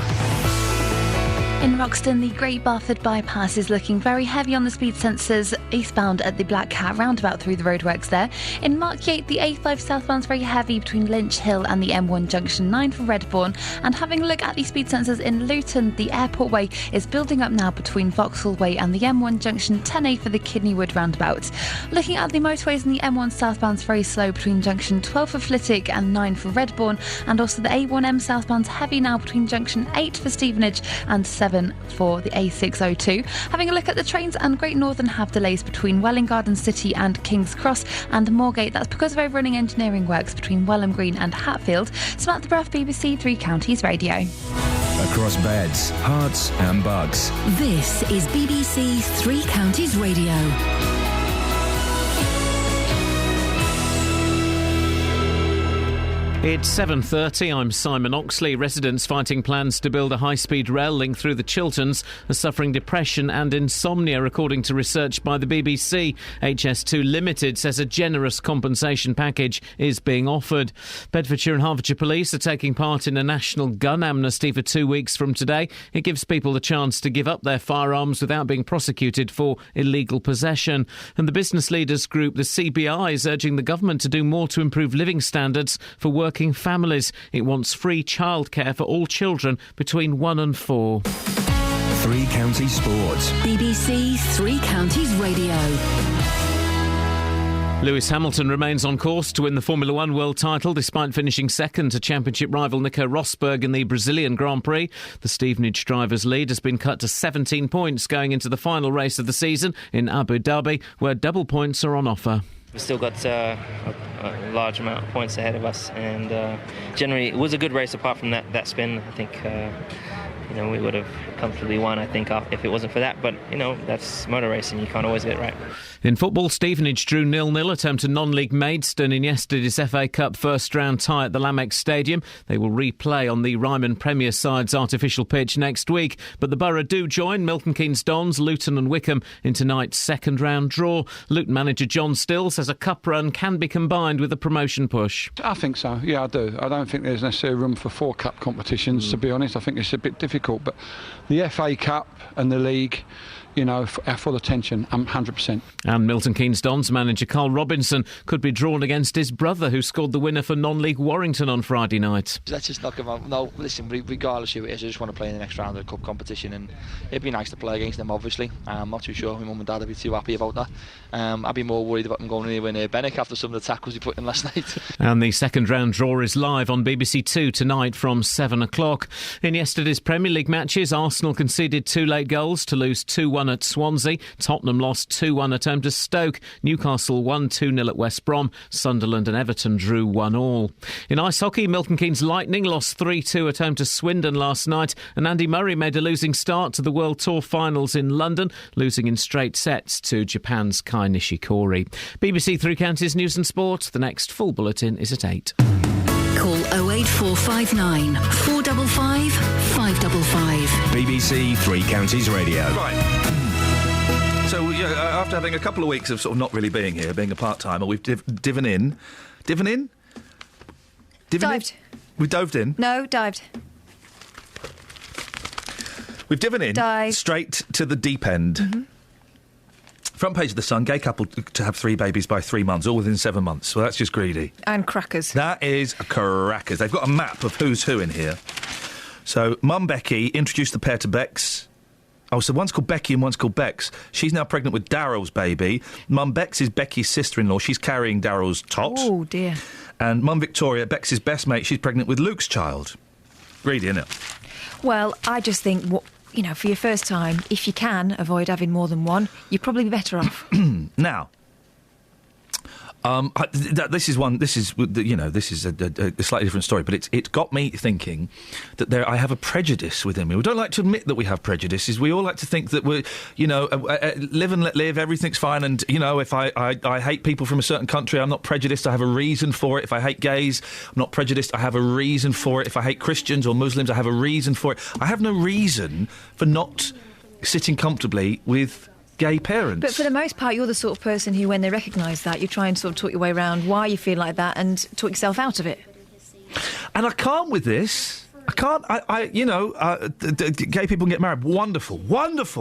In Roxton, the Great Barford bypass is looking very heavy on the speed sensors eastbound at the Black Cat roundabout through the roadworks there. In Markyate, the A5 southbound's very heavy between Lynch Hill and the M1 junction 9 for Redbourne. And having a look at the speed sensors in Luton, the Airport Way is building up now between Vauxhall Way and the M1 junction 10A for the Kidneywood roundabout. Looking at the motorways in the M1 southbound's very slow between junction 12 for Flitwick and 9 for Redbourne. And also the A1M southbound's heavy now between junction 8 for Stevenage and 7 for the A602. Having a look at the trains, and Great Northern have delays between Welwyn Garden City and King's Cross and Moorgate. That's because of overrunning engineering works between Welham Green and Hatfield. Samantha Bruff, BBC Three Counties Radio. Across beds, hearts and bugs. This is BBC Three Counties Radio. It's 7:30. I'm Simon Oxley. Residents fighting plans to build a high-speed rail link through the Chilterns are suffering depression and insomnia, according to research by the BBC. HS2 Limited says a generous compensation package is being offered. Bedfordshire and Hertfordshire Police are taking part in a national gun amnesty for 2 weeks from today. It gives people the chance to give up their firearms without being prosecuted for illegal possession. And the business leaders group, the CBI, is urging the government to do more to improve living standards for working families. It wants free childcare for all children between 1 and 4. Three Counties Sports. BBC Three Counties Radio. Lewis Hamilton remains on course to win the Formula One world title despite finishing second to championship rival Nico Rosberg in the Brazilian Grand Prix. The Stevenage driver's lead has been cut to 17 points going into the final race of the season in Abu Dhabi, where double points are on offer. We've still got a large amount of points ahead of us, and generally it was a good race apart from that spin. I think we would have comfortably won, I think, if it wasn't for that. But, that's motor racing. You can't always get it right. In football, Stevenage drew 0-0 at home to non-league Maidstone in yesterday's FA Cup first-round tie at the Lamex Stadium. They will replay on the Ryman Premier side's artificial pitch next week. But the Borough do join Milton Keynes Dons, Luton and Wickham in tonight's second-round draw. Luton manager John Still says a cup run can be combined with a promotion push. I think so, yeah, I do. I don't think there's necessarily room for 4 cup competitions, to be honest. I think it's a bit difficult, but the FA Cup and the league, are full attention, 100%. And Milton Keynes Dons manager Carl Robinson could be drawn against his brother, who scored the winner for non-league Warrington on Friday night. Let's just not give up. No, listen, regardless who it is, I just want to play in the next round of the cup competition, and it'd be nice to play against them, obviously. I'm not too sure my mum and dad would be too happy about that. I'd be more worried about them going anywhere near Benwick after some of the tackles he put in last night. And the second round draw is live on BBC Two tonight from 7 o'clock. In yesterday's Premier League matches, Arsenal conceded 2 late goals to lose 2-1 at Swansea. Tottenham lost 2-1 at home to Stoke. Newcastle won 2-0 at West Brom. Sunderland and Everton drew 1-1. In ice hockey, Milton Keynes Lightning lost 3-2 at home to Swindon last night, and Andy Murray made a losing start to the World Tour Finals in London, losing in straight sets to Japan's Kai Nishikori. BBC Three Counties News and Sport. The next full bulletin is at 8. Call 08459 455 555. BBC Three Counties Radio. Right. So, after having a couple of weeks of sort of not really being here, being a part-timer, we've dived in? Dived. We dove in? No, dived. We've dived in straight to the deep end. Mm-hmm. Front page of The Sun, gay couple to have 3 babies by 3 months, all within 7 months. Well, that's just greedy. And crackers. That is crackers. They've got a map of who's who in here. So, Mum Becky introduced the pair to Bex. Oh, so one's called Becky and one's called Bex. She's now pregnant with Daryl's baby. Mum Bex is Becky's sister-in-law. She's carrying Daryl's tot. Oh, dear. And Mum Victoria, Bex's best mate, she's pregnant with Luke's child. Greedy, isn't it? Well, I just think, for your first time, if you can avoid having more than one, you're probably better off. Now, this is a slightly different story, but it's got me thinking that I have a prejudice within me. We don't like to admit that we have prejudices. We all like to think that we're, live and let live, everything's fine. And, if I hate people from a certain country, I'm not prejudiced, I have a reason for it. If I hate gays, I'm not prejudiced, I have a reason for it. If I hate Christians or Muslims, I have a reason for it. I have no reason for not sitting comfortably with gay parents. But for the most part, you're the sort of person who, when they recognise that, you try and sort of talk your way around why you feel like that and talk yourself out of it. And I can't with this. I can't. Gay people can get married. Wonderful,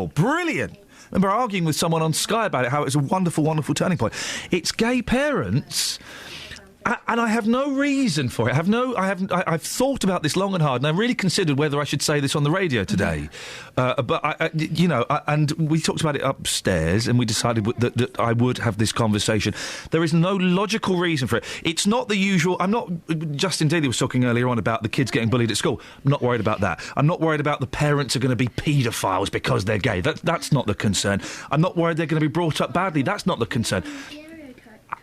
brilliant. I remember arguing with someone on Sky about it, how it's a wonderful, wonderful turning point. It's gay parents. And I have no reason for it. I've thought about this long and hard, and I really considered whether I should say this on the radio today. And we talked about it upstairs, and we decided that I would have this conversation. There is no logical reason for it. It's not the usual. Justin Dealey was talking earlier on about the kids getting bullied at school. I'm not worried about that. I'm not worried about the parents are going to be paedophiles because they're gay. That's not the concern. I'm not worried they're going to be brought up badly. That's not the concern.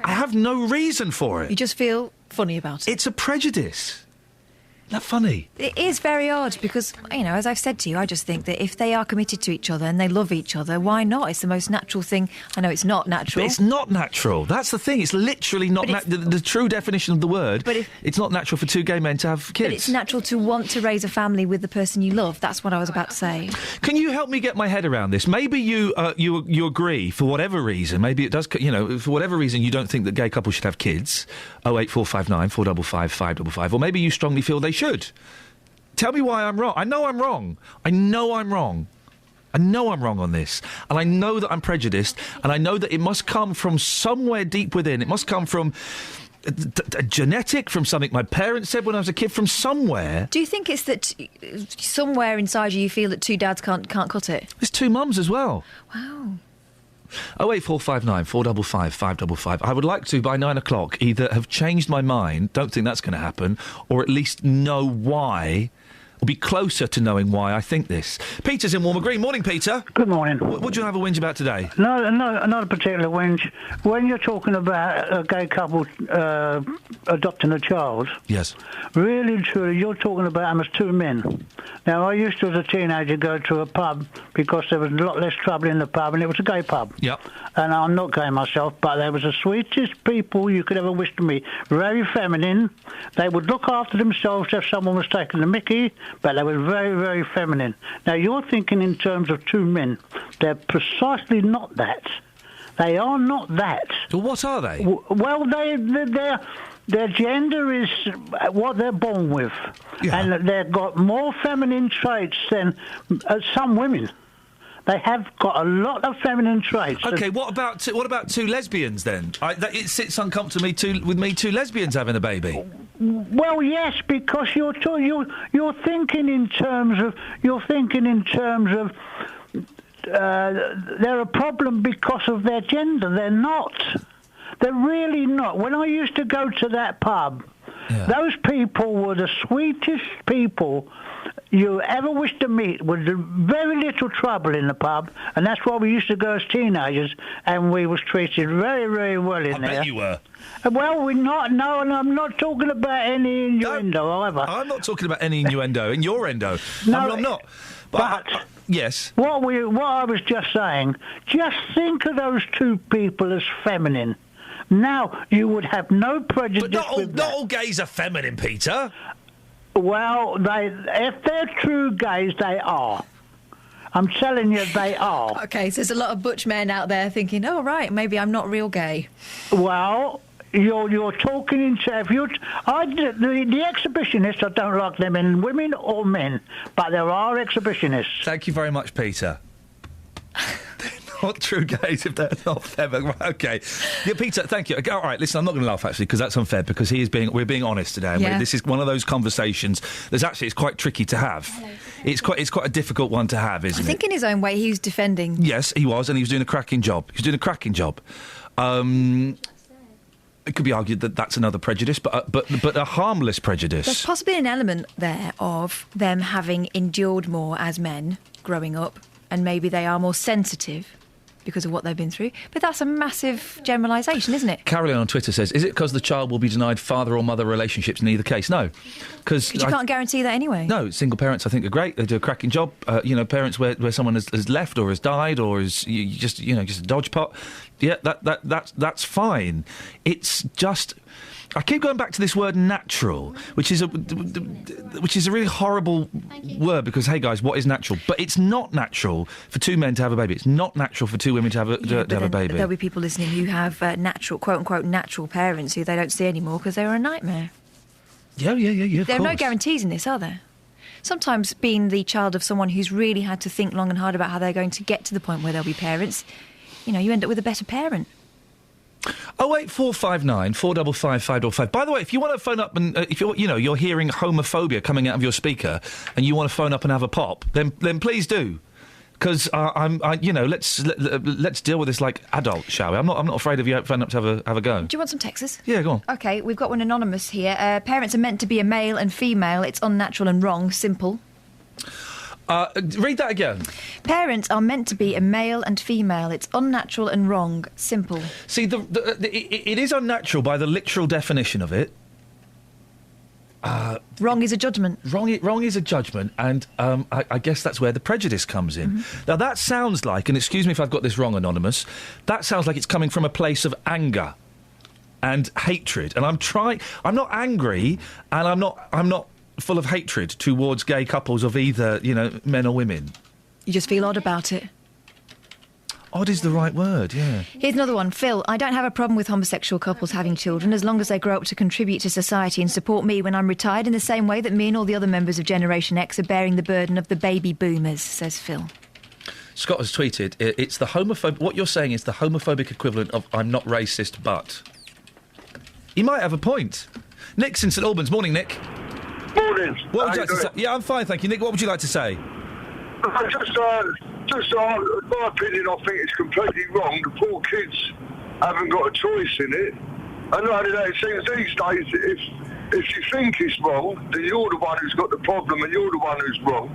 I have no reason for it. You just feel funny about it. It's a prejudice. Isn't that funny? It is very odd because, as I've said to you, I just think that if they are committed to each other and they love each other, why not? It's the most natural thing. I know it's not natural. But it's not natural. That's the thing. It's literally not the true definition of the word. But it's not natural for 2 gay men to have kids. But it's natural to want to raise a family with the person you love. That's what I was about to say. Can you help me get my head around this? Maybe you agree for whatever reason. Maybe it does. For whatever reason, you don't think that gay couples should have kids. 08459 455 555. Or maybe you strongly feel they should. Tell me why I'm wrong. I know I'm wrong. I know I'm wrong on this. And I know that I'm prejudiced. And I know that it must come from somewhere deep within. It must come from genetic, from something my parents said when I was a kid, from somewhere. Do you think it's that somewhere inside you feel that 2 dads can't cut it? There's 2 mums as well. Wow. 08459 455 555. I would like to, by 9 o'clock, either have changed my mind, don't think that's going to happen, or at least know why or be closer to knowing why I think this. Peter's in Walmer Green. Morning, Peter. Good morning. What do you have a whinge about today? No, not a particular whinge. When you're talking about a gay couple adopting a child, yes, really and truly, you're talking about them as two men. Now, I used to, as a teenager, go to a pub because there was a lot less trouble in the pub, and it was a gay pub. Yep. And I'm not gay myself, but they was the sweetest people you could ever wish to meet. Very feminine. They would look after themselves if someone was taking the mickey, but they were very, very feminine. Now, you're thinking in terms of two men. They're precisely not that. They are not that. Well, what are they? Well, their gender is what they're born with. Yeah. And they've got more feminine traits than some women. They have got a lot of feminine traits. Okay, what about two lesbians then? It sits uncomfortably with me two lesbians having a baby. Well, yes, because you're thinking in terms of they're a problem because of their gender. They're not. They're really not. When I used to go to that pub, those people were the sweetest people you ever wish to meet, with very little trouble in the pub, and that's why we used to go as teenagers, and we was treated very, very well in there. I bet you were. Well, we're not. No, and I'm not talking about any innuendo either. I'm not talking about any innuendo. In your endo. No, I'm not. But yes. What I was just saying. Just think of those two people as feminine. Now you would have no prejudice. But not all gays are feminine, Peter. Well, if they're true gays, they are. I'm telling you, they are. Okay, so there's a lot of butch men out there thinking, oh, right, maybe I'm not real gay. Well, you're talking in terms... The exhibitionists, I don't like them in women or men, but there are exhibitionists. Thank you very much, Peter. Not true gays if they're not feminine. Right, okay. Yeah, Peter, thank you. All right, listen, I'm not going to laugh, actually, because that's unfair, because we're being honest today. And this is one of those conversations it's quite tricky to have. It's quite a difficult one to have, isn't it? I think in his own way he was defending. Yes, he was, and he was doing a cracking job. It could be argued that that's another prejudice, but a harmless prejudice. There's possibly an element there of them having endured more as men growing up, and maybe they are more sensitive because of what they've been through. But that's a massive generalisation, isn't it? Caroline on Twitter says, is it because the child will be denied father or mother relationships in either case? No. Because you can't guarantee that anyway. No, single parents I think are great. They do a cracking job. Parents where someone has left or has died or is just a dodge pot. Yeah, that's fine. It's just... I keep going back to this word natural, which is a really horrible word because, hey guys, what is natural? But it's not natural for two men to have a baby. It's not natural for two women to have a baby. There'll be people listening who have natural, quote-unquote, natural parents who they don't see anymore because they were a nightmare. Yeah. There are no guarantees in this, are there? Sometimes being the child of someone who's really had to think long and hard about how they're going to get to the point where they'll be parents, you end up with a better parent. 08459 455 555. By the way, if you want to phone up and if you're hearing homophobia coming out of your speaker and you want to phone up and have a pop, then please do, because let's deal with this like adults, shall we? I'm not afraid of you phoning up to have a go. Do you want some texts? Yeah, go on. Okay, we've got one anonymous here. Parents are meant to be a male and female. It's unnatural and wrong. Simple. Read that again. Parents are meant to be a male and female. It's unnatural and wrong. Simple. See, it is unnatural by the literal definition of it. Wrong is a judgment. Wrong is a judgment, and I guess that's where the prejudice comes in. Mm-hmm. Now, that sounds like, and excuse me if I've got this wrong, Anonymous, that sounds like it's coming from a place of anger and hatred. And I'm not angry, and I'm not full of hatred towards gay couples of either, men or women. You just feel odd about it. Odd is the right word, yeah. Here's another one. Phil, I don't have a problem with homosexual couples having children as long as they grow up to contribute to society and support me when I'm retired in the same way that me and all the other members of Generation X are bearing the burden of the baby boomers, says Phil. Scott has tweeted, it's the what you're saying is the homophobic equivalent of I'm not racist, but... You might have a point. Nick's in St Albans. Morning, Nick. Morning. What would you like to say? Yeah, I'm fine, thank you. Nick, what would you like to say? Just my opinion, I think it's completely wrong. The poor kids haven't got a choice in it. And not only that, it seems these days, if you think it's wrong, then you're the one who's got the problem and you're the one who's wrong.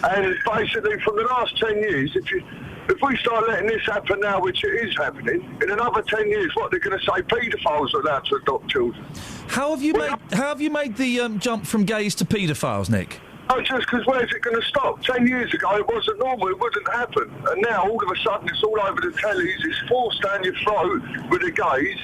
And basically, from the last 10 years, if we start letting this happen now, which it is happening, in another 10 years, what they're going to say, paedophiles are allowed to adopt children. How have you made the jump from gays to paedophiles, Nick? Oh, just because where's it going to stop? 10 years ago, it wasn't normal. It wouldn't happen. And now, all of a sudden, it's all over the tellies. It's forced down your throat with the gays.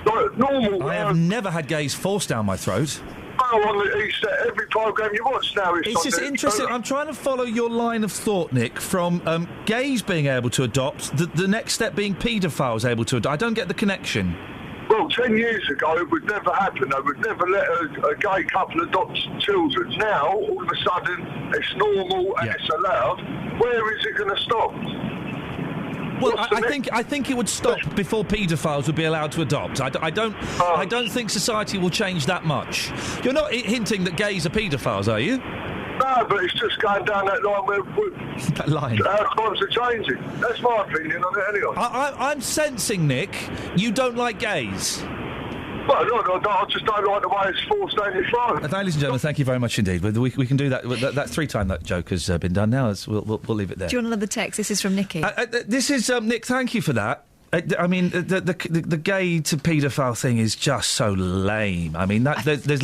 Like, normal... I have never had gays forced down my throat. Oh, on the East, every programme you watch now is... It's just interesting. I'm trying to follow your line of thought, Nick, from gays being able to adopt, the next step being paedophiles able to adopt. I don't get the connection. Well, 10 years ago, it would never happen. They would never let a gay couple adopt children. Now, all of a sudden, it's normal and it's allowed. Where is it going to stop? Well, I think it would stop before paedophiles would be allowed to adopt. I don't think society will change that much. You're not hinting that gays are paedophiles, are you? No, but it's just going down that line where that line. Our times are changing. That's my opinion on it anyway. I'm sensing, Nick, you don't like gays. Well, no, I just don't like the way it's forced down your throat. Ladies and gentlemen, thank you very much indeed. We can do that. That's 3 times that joke has been done now. We'll leave it there. Do you want another text? This is from Nikki. This is Nick. Thank you for that. I mean, the gay to paedophile thing is just so lame. I mean, there's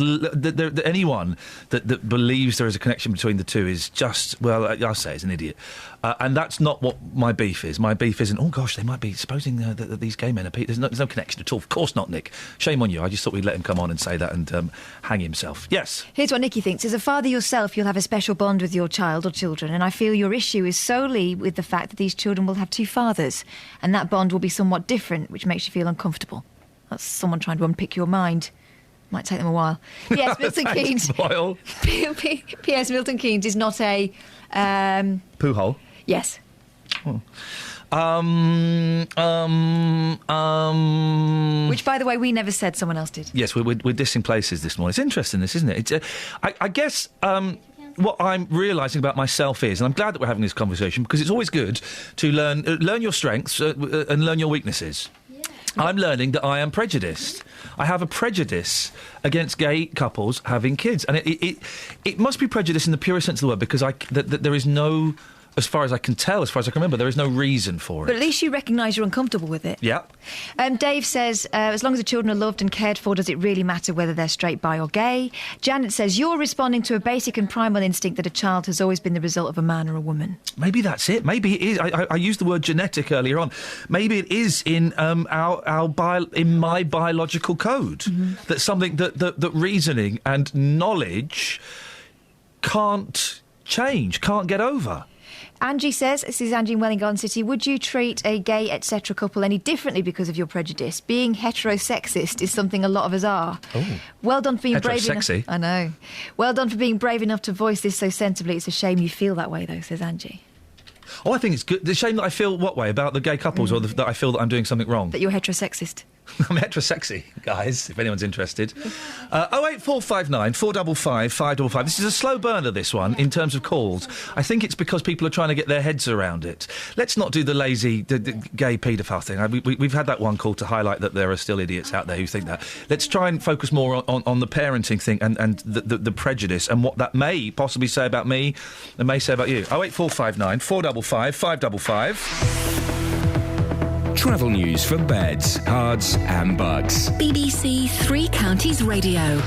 anyone that believes there is a connection between the two is just, well, I'll say is an idiot. And that's not what my beef is. My beef isn't, oh gosh, they might be supposing that these gay men are there's no connection at all. Of course not, Nick. Shame on you. I just thought we'd let him come on and say that and hang himself. Yes. Here's what Nikki thinks. As a father yourself, you'll have a special bond with your child or children, and I feel your issue is solely with the fact that these children will have 2 fathers, and that bond will be somewhat different, which makes you feel uncomfortable. That's someone trying to unpick your mind. Might take them a while. P.S. Milton Keynes. P.S. Milton Keynes is not a... Poo hole? Yes. Oh. Which, by the way, we never said, someone else did. Yes, we're dissing places this morning. It's interesting, this, isn't it? It's, I guess... what I'm realising about myself is, and I'm glad that we're having this conversation, because it's always good to learn your strengths and learn your weaknesses. Yeah. I'm learning that I am prejudiced. I have a prejudice against gay couples having kids, and it must be prejudice in the purest sense of the word, because there is no... As far as I can tell, as far as I can remember, there is no reason for it. But at least you recognise you're uncomfortable with it. Yeah. Dave says, as long as the children are loved and cared for, does it really matter whether they're straight, bi or gay? Janet says, you're responding to a basic and primal instinct that a child has always been the result of a man or a woman. Maybe that's it. Maybe it is. I used the word genetic earlier on. Maybe it is in in my biological code. Mm-hmm. That something that reasoning and knowledge can't change, can't get over. Angie says, this is Angie in Welling Garden City, would you treat a gay, etc. couple any differently because of your prejudice? Being heterosexist is something a lot of us are. Ooh. Well done for being brave enough. Heterosexy. I know. Well done for being brave enough to voice this so sensibly. It's a shame you feel that way, though, says Angie. Oh, I think it's good. The shame that I feel what way? About the gay couples, or that I feel that I'm doing something wrong? That you're heterosexist. I'm heterosexy, guys, if anyone's interested. 08459 455 555. This is a slow burner, this one, in terms of calls. I think it's because people are trying to get their heads around it. Let's not do the lazy, the gay paedophile thing. We've had that one call to highlight that there are still idiots out there who think that. Let's try and focus more on the parenting thing and the prejudice and what that may possibly say about me and may say about you. 08459 455 555. Travel news for beds, cards and bugs. BBC Three Counties Radio.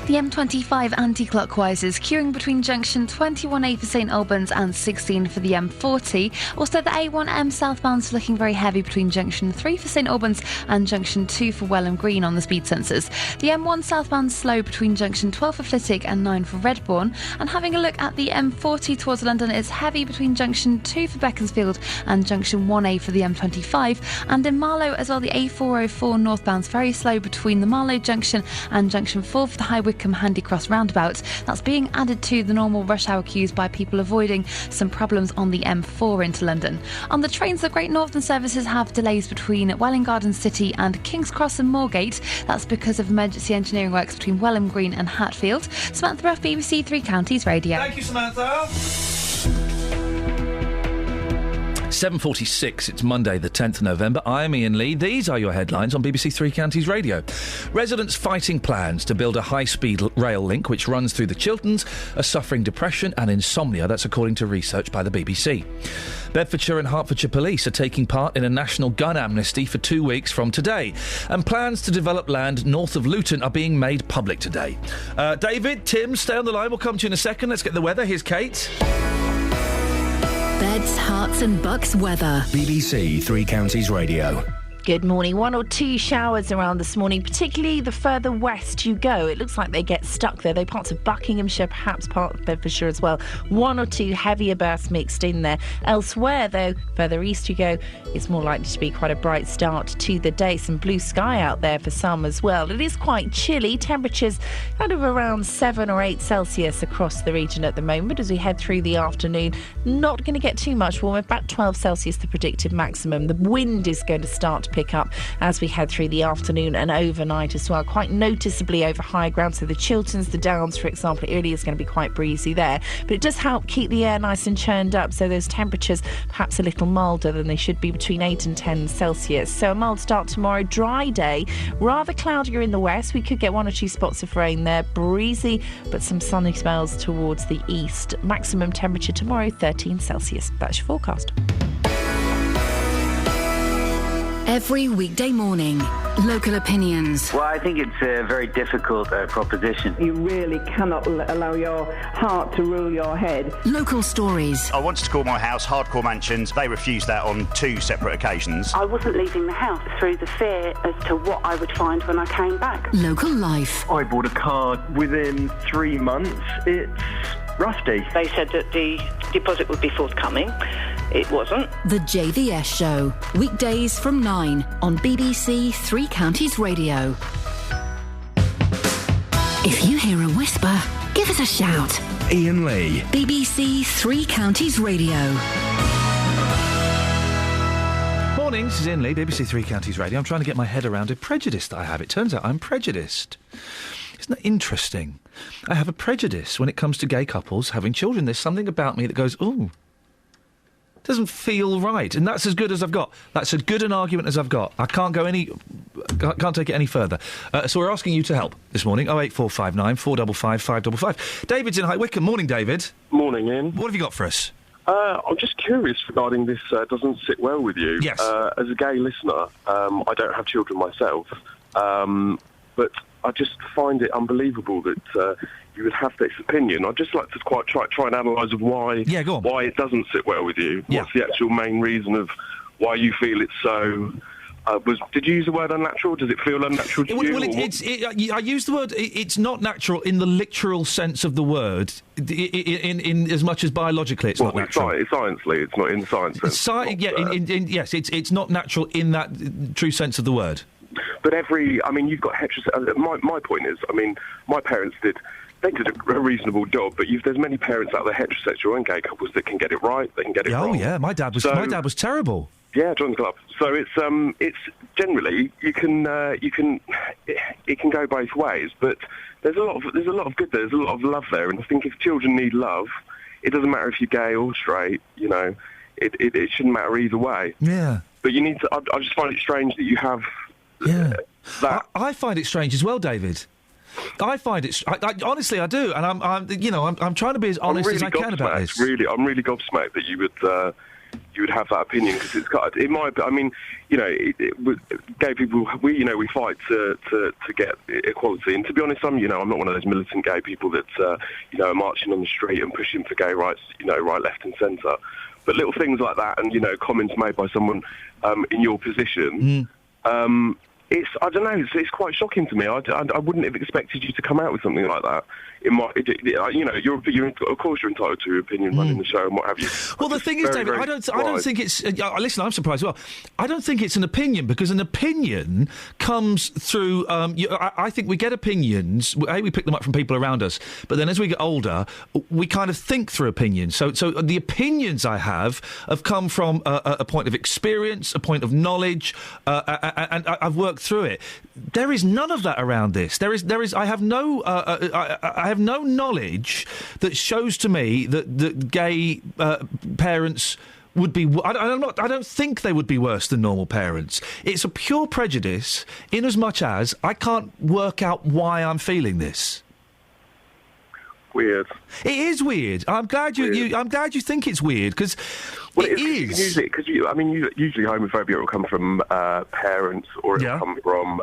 The M25 anti-clockwise is queuing between junction 21A for St Albans and 16 for the M40. Also, the A1M southbound's looking very heavy between junction 3 for St Albans and junction 2 for Welham Green on the speed sensors. The M1 southbound's slow between junction 12 for Flitwick and 9 for Redbourne. And having a look at the M40 towards London, it's heavy between junction 2 for Beaconsfield and junction 1A for the M25. And in Marlow as well, the A404 northbound's very slow between the Marlow junction and junction 4 for the High Wycombe Handy Cross roundabout. That's being added to the normal rush hour queues by people avoiding some problems on the M4 into London. On the trains, the Great Northern services have delays between Welling Garden City and King's Cross and Moorgate. That's because of emergency engineering works between Welham Green and Hatfield. Samantha Ruff, BBC Three Counties Radio. Thank you, Samantha. 7:46, it's Monday the 10th of November. I'm Iain Lee. These are your headlines on BBC Three Counties Radio. Residents fighting plans to build a high-speed rail link which runs through the Chilterns are suffering depression and insomnia. That's according to research by the BBC. Bedfordshire and Hertfordshire police are taking part in a national gun amnesty for 2 weeks from today. And plans to develop land north of Luton are being made public today. David, Tim, stay on the line. We'll come to you in a second. Let's get the weather. Here's Kate. Beds, Herts and Bucks weather. BBC Three Counties Radio. Good morning. 1 or 2 showers around this morning, particularly the further west you go. It looks like they get stuck there, though parts of Buckinghamshire, perhaps part of Bedfordshire as well. 1 or 2 heavier bursts mixed in there. Elsewhere, though, further east you go, it's more likely to be quite a bright start to the day. Some blue sky out there for some as well. It is quite chilly. Temperatures kind of around 7 or 8 Celsius across the region at the moment as we head through the afternoon. Not going to get too much warmer. About 12 Celsius, the predicted maximum. The wind is going to start to pick up as we head through the afternoon and overnight as well, quite noticeably over higher ground. So the Chilterns, the Downs, for example, it really is going to be quite breezy there. But it does help keep the air nice and churned up, so those temperatures perhaps a little milder than they should be, between 8 and 10 Celsius. So a mild start tomorrow, dry day, rather cloudier in the west. We could get 1 or 2 spots of rain there, breezy, but some sunny spells towards the east. Maximum temperature tomorrow, 13 Celsius. That's your forecast. Every weekday morning, local opinions. Well, I think it's a very difficult proposition. You really cannot allow your heart to rule your head. Local stories. I wanted to call my house Hardcore Mansions. They refused that on 2 separate occasions. I wasn't leaving the house through the fear as to what I would find when I came back. Local life. I bought a car within 3 months. It's rusty. They said that the deposit would be forthcoming. It wasn't. The JVS Show. Weekdays from 9 on BBC Three Counties Radio. If you hear a whisper, give us a shout. Iain Lee. BBC Three Counties Radio. Morning, this is Iain Lee, BBC Three Counties Radio. I'm trying to get my head around a prejudice that I have. It turns out I'm prejudiced. Isn't that interesting? I have a prejudice when it comes to gay couples having children. There's something about me that goes, ooh, doesn't feel right, and that's as good as I've got. That's as good an argument as I've got. I can't take it any further. So we're asking you to help this morning. 08459 455 555. David's in High Wycombe. Morning, David. Morning, Ian. What have you got for us? I'm just curious regarding this. Doesn't sit well with you. Yes. As a gay listener, I don't have children myself, but I just find it unbelievable that you would have this opinion. I'd just like to try and analyse why it doesn't sit well with you. Yeah. What's the actual main reason of why you feel it's so... did you use the word unnatural? Does it feel unnatural to you? Well, I use the word... It's not natural in the literal sense of the word, in as much as biologically it's not natural. Sciencely, it's not in the science sense. Yes, it's not natural in that true sense of the word. But you've got heterosexual... My point is, my parents did a reasonable job, but there's many parents out there, heterosexual and gay couples, that can get it right, they can get it wrong. Oh, yeah, my dad was terrible. Yeah, John's Club. So it's generally, it can go both ways, but there's a lot of good there, there's a lot of love there, and I think if children need love, it doesn't matter if you're gay or straight, it shouldn't matter either way. Yeah. But you need to, I just find it strange that you have... that. I find it strange as well, David. I find it. Honestly, I do, and I'm trying to be as honest as I can about this. I'm really gobsmacked that you would have that opinion, because it's got. In my, gay people, we fight to get equality, and to be honest, I'm not one of those militant gay people that are marching on the street and pushing for gay rights, right, left, and centre. But little things like that, and comments made by someone in your position. I don't know. It's quite shocking to me. I wouldn't have expected you to come out with something like that. You're of course you're entitled to your opinion running the show and what have you. Well, the thing is, David, I don't think it's. Listen, I'm surprised as well. I don't think it's an opinion, because an opinion comes through. I think we get opinions. We pick them up from people around us, but then as we get older, we kind of think through opinions. So the opinions I have come from a point of experience, a point of knowledge, and I've worked through it. There is none of that around this. There is. I have no. I have no knowledge that shows to me that gay parents would be. I don't think they would be worse than normal parents. It's a pure prejudice, in as much as I can't work out why I'm feeling this. Weird. It is weird. I'm glad I'm glad you think it's weird because it is. Usually, usually homophobia will come from parents, or it'll come from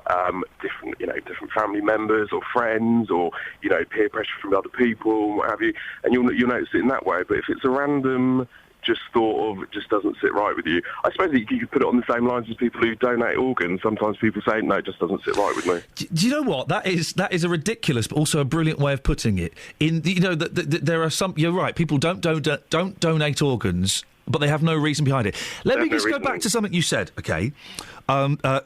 different family members or friends, or peer pressure from other people, what have you. And you'll notice it in that way. But if it's a random just thought of, it just doesn't sit right with you. I suppose you could put it on the same lines as people who donate organs. Sometimes people say, no, it just doesn't sit right with me. Do you know what? That is a ridiculous but also a brilliant way of putting it. There are some... You're right, people don't donate organs, but they have no reason behind it. Let me just go back to something you said, OK? God,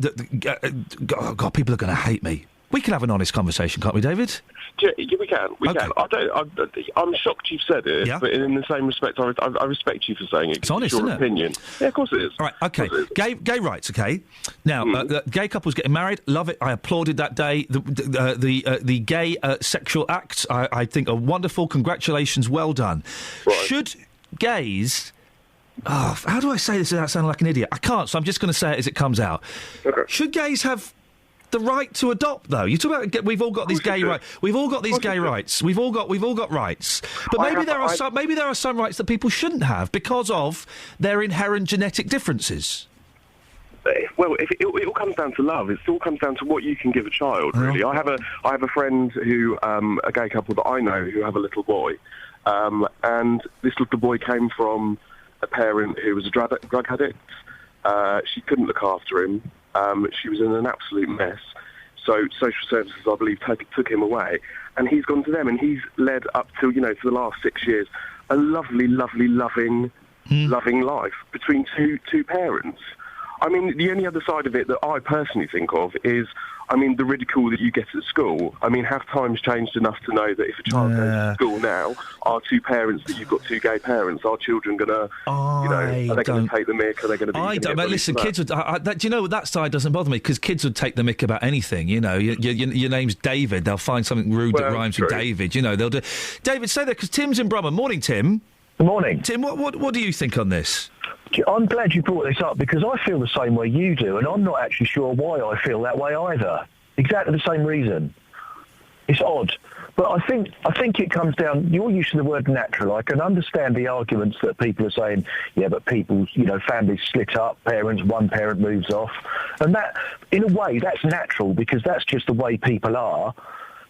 people are going to hate me. We can have an honest conversation, can't we, David? Yeah, we can. We can. I'm shocked you've said it, but in the same respect, I respect you for saying it. It's honest, your isn't it? Opinion. Yeah, of course it is. All right, OK. Gay rights, OK? Now, gay couples getting married, love it. I applauded that day. The gay sexual acts, I think, are wonderful. Congratulations, well done. Right. Should gays... Oh, how do I say this without sounding like an idiot? I can't, so I'm just going to say it as it comes out. Okay. Should gays have the right to adopt, though? You talk about we've all got these gay rights. We've all got these gay rights. We've all got rights. But maybe there are some rights that people shouldn't have because of their inherent genetic differences. Well, it all comes down to love. It all comes down to what you can give a child. Really, I have a friend who a gay couple that I know who have a little boy, and this little boy came from a parent who was a drug addict. She couldn't look after him. She was in an absolute mess. So social services, I believe, took him away. And he's gone to them, and he's led up to, for the last 6 years, a lovely, lovely, loving life between two parents. I mean, the only other side of it that I personally think of is, the ridicule that you get at school. Have times changed enough to know that if a child goes to school now, our two parents, that you've got two gay parents, our children going to, are they going to take the mick? Are they going to be... I don't, but listen, kids would... do you know, that side doesn't bother me, because kids would take the mick about anything, your name's David, they'll find something rude that rhymes with David, they'll do... David, stay there, because Tim's in Brumham. Morning, Tim. Good morning. Tim, what do you think on this? I'm glad you brought this up, because I feel the same way you do, and I'm not actually sure why I feel that way either. Exactly the same reason. It's odd. But I think it comes down, your use of the word natural. I can understand the arguments that people are saying, yeah, but people, families split up, one parent moves off. And that, in a way, that's natural, because that's just the way people are.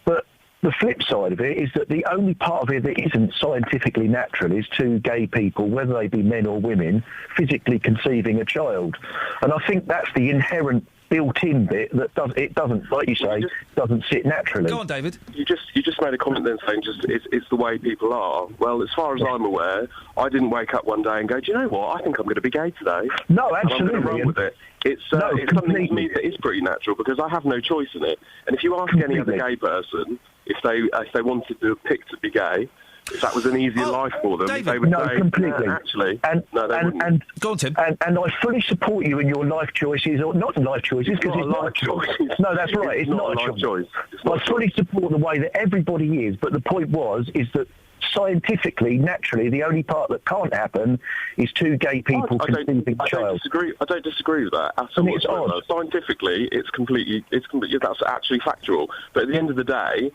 But the flip side of it is that the only part of it that isn't scientifically natural is two gay people, whether they be men or women, physically conceiving a child. And I think that's the inherent built-in bit that doesn't, like you say, doesn't sit naturally. Go on, David. You just made a comment then saying it's the way people are. Well, as far as I'm aware, I didn't wake up one day and go, do you know what? I think I'm going to be gay today. No, absolutely. And I'm going to run with it. It's something to me that is pretty natural, because I have no choice in it. And if you ask any other gay person if they wanted to pick to be gay, if that was an easier life for them, David, they would say, completely. Actually, no, they wouldn't. Go on, Tim. And I fully support you in your life choices, or not life choices, because it's not a choice. No, that's right. It's not a choice. I fully support the way that everybody is, but the point is that scientifically, naturally, the only part that can't happen is two gay people conceiving a child. I don't disagree with that at all. It's odd. Scientifically, it's completely, that's actually factual. But at the end of the day,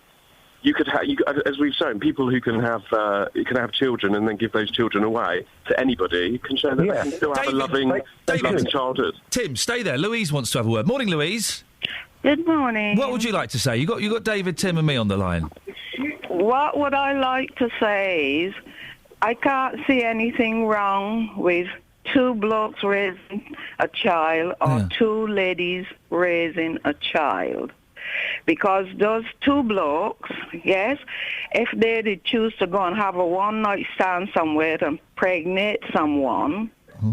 you could have, as we've shown, people who can have children and then give those children away to anybody can show that they can still have a loving childhood. Tim, stay there. Louise wants to have a word. Morning, Louise. Good morning. What would you like to say? You got David, Tim, and me on the line. What would I like to say is, I can't see anything wrong with two blokes raising a child or two ladies raising a child. Because those two blokes, yes, if they did choose to go and have a one-night stand somewhere to impregnate someone,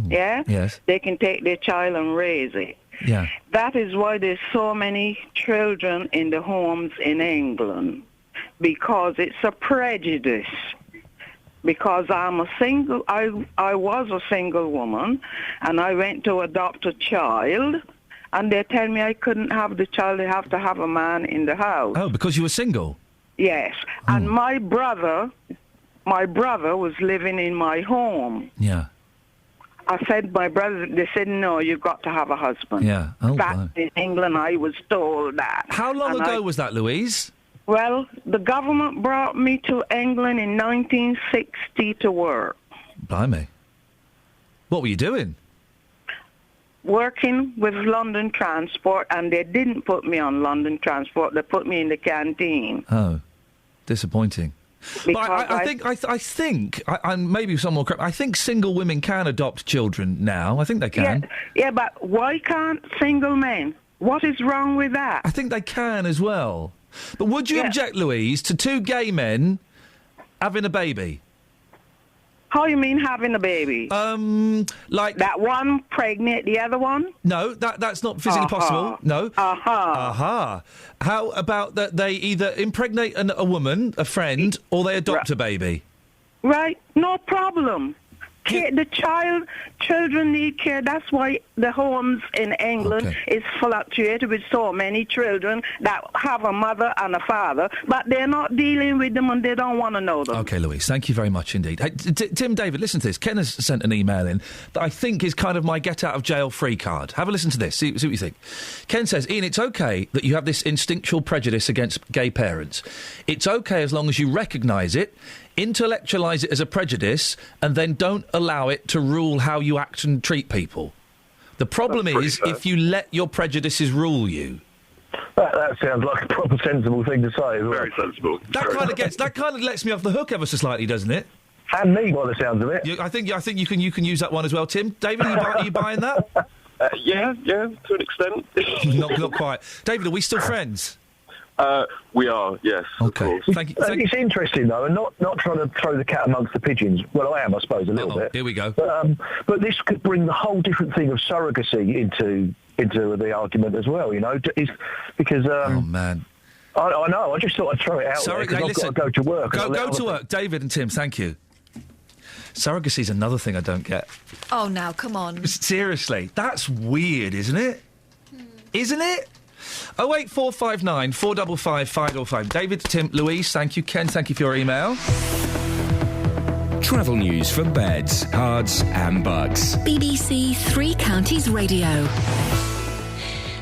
they can take their child and raise it. Yeah. That is why there's so many children in the homes in England, because it's a prejudice. Because I was a single woman, and I went to adopt a child, and they tell me I couldn't have the child, they have to have a man in the house. Oh, because you were single? Yes. And my brother was living in my home. Yeah. I said, my brother, they said, no, you've got to have a husband. Yeah. Oh, Back in England, I was told that. How long ago was that, Louise? Well, the government brought me to England in 1960 to work. Blimey. What were you doing? Working with London Transport, and they didn't put me on London Transport. They put me in the canteen. Oh, disappointing. But I think, maybe someone correct. I think single women can adopt children now. I think they can. Yeah, but why can't single men? What is wrong with that? I think they can as well. But would you object, Louise, to two gay men having a baby? How you mean having a baby? Like that one pregnant, the other one? No, that's not physically possible. No. Aha. How about that they either impregnate a woman, a friend, or they adopt a baby? Right, no problem. Children need care. That's why the homes in England is fluctuated with so many children that have a mother and a father, but they're not dealing with them and they don't want to know them. OK, Louise, thank you very much indeed. Hey, Tim David, listen to this. Ken has sent an email in that I think is kind of my get-out-of-jail-free card. Have a listen to this. See what you think. Ken says, Ian, it's OK that you have this instinctual prejudice against gay parents. It's OK as long as you recognise it, intellectualise it as a prejudice, and then don't allow it to rule how you act and treat people. The problem is if you let your prejudices rule you. That sounds like a proper sensible thing to say. Very sensible. That kind of lets me off the hook ever so slightly, doesn't it? And me, by the sounds of it. I think you can use that one as well, Tim. David, are you buying that? Yeah, to an extent. not quite. David, are we still friends? We are, yes. Okay. Thank you. It's interesting, though, and not trying to throw the cat amongst the pigeons. Well, I am, I suppose, a little bit. Here we go. But this could bring the whole different thing of surrogacy into the argument as well, you know, because... oh, man. I know, I just thought I'd throw it out there, because I've got to go to work. Go to work. David and Tim, thank you. Surrogacy is another thing I don't get. Oh, now, come on. Seriously, that's weird, isn't it? Isn't it? 08459 455 555. David, Tim, Louise, thank you. Ken, thank you for your email. Travel news for beds, cards and bugs. BBC Three Counties Radio.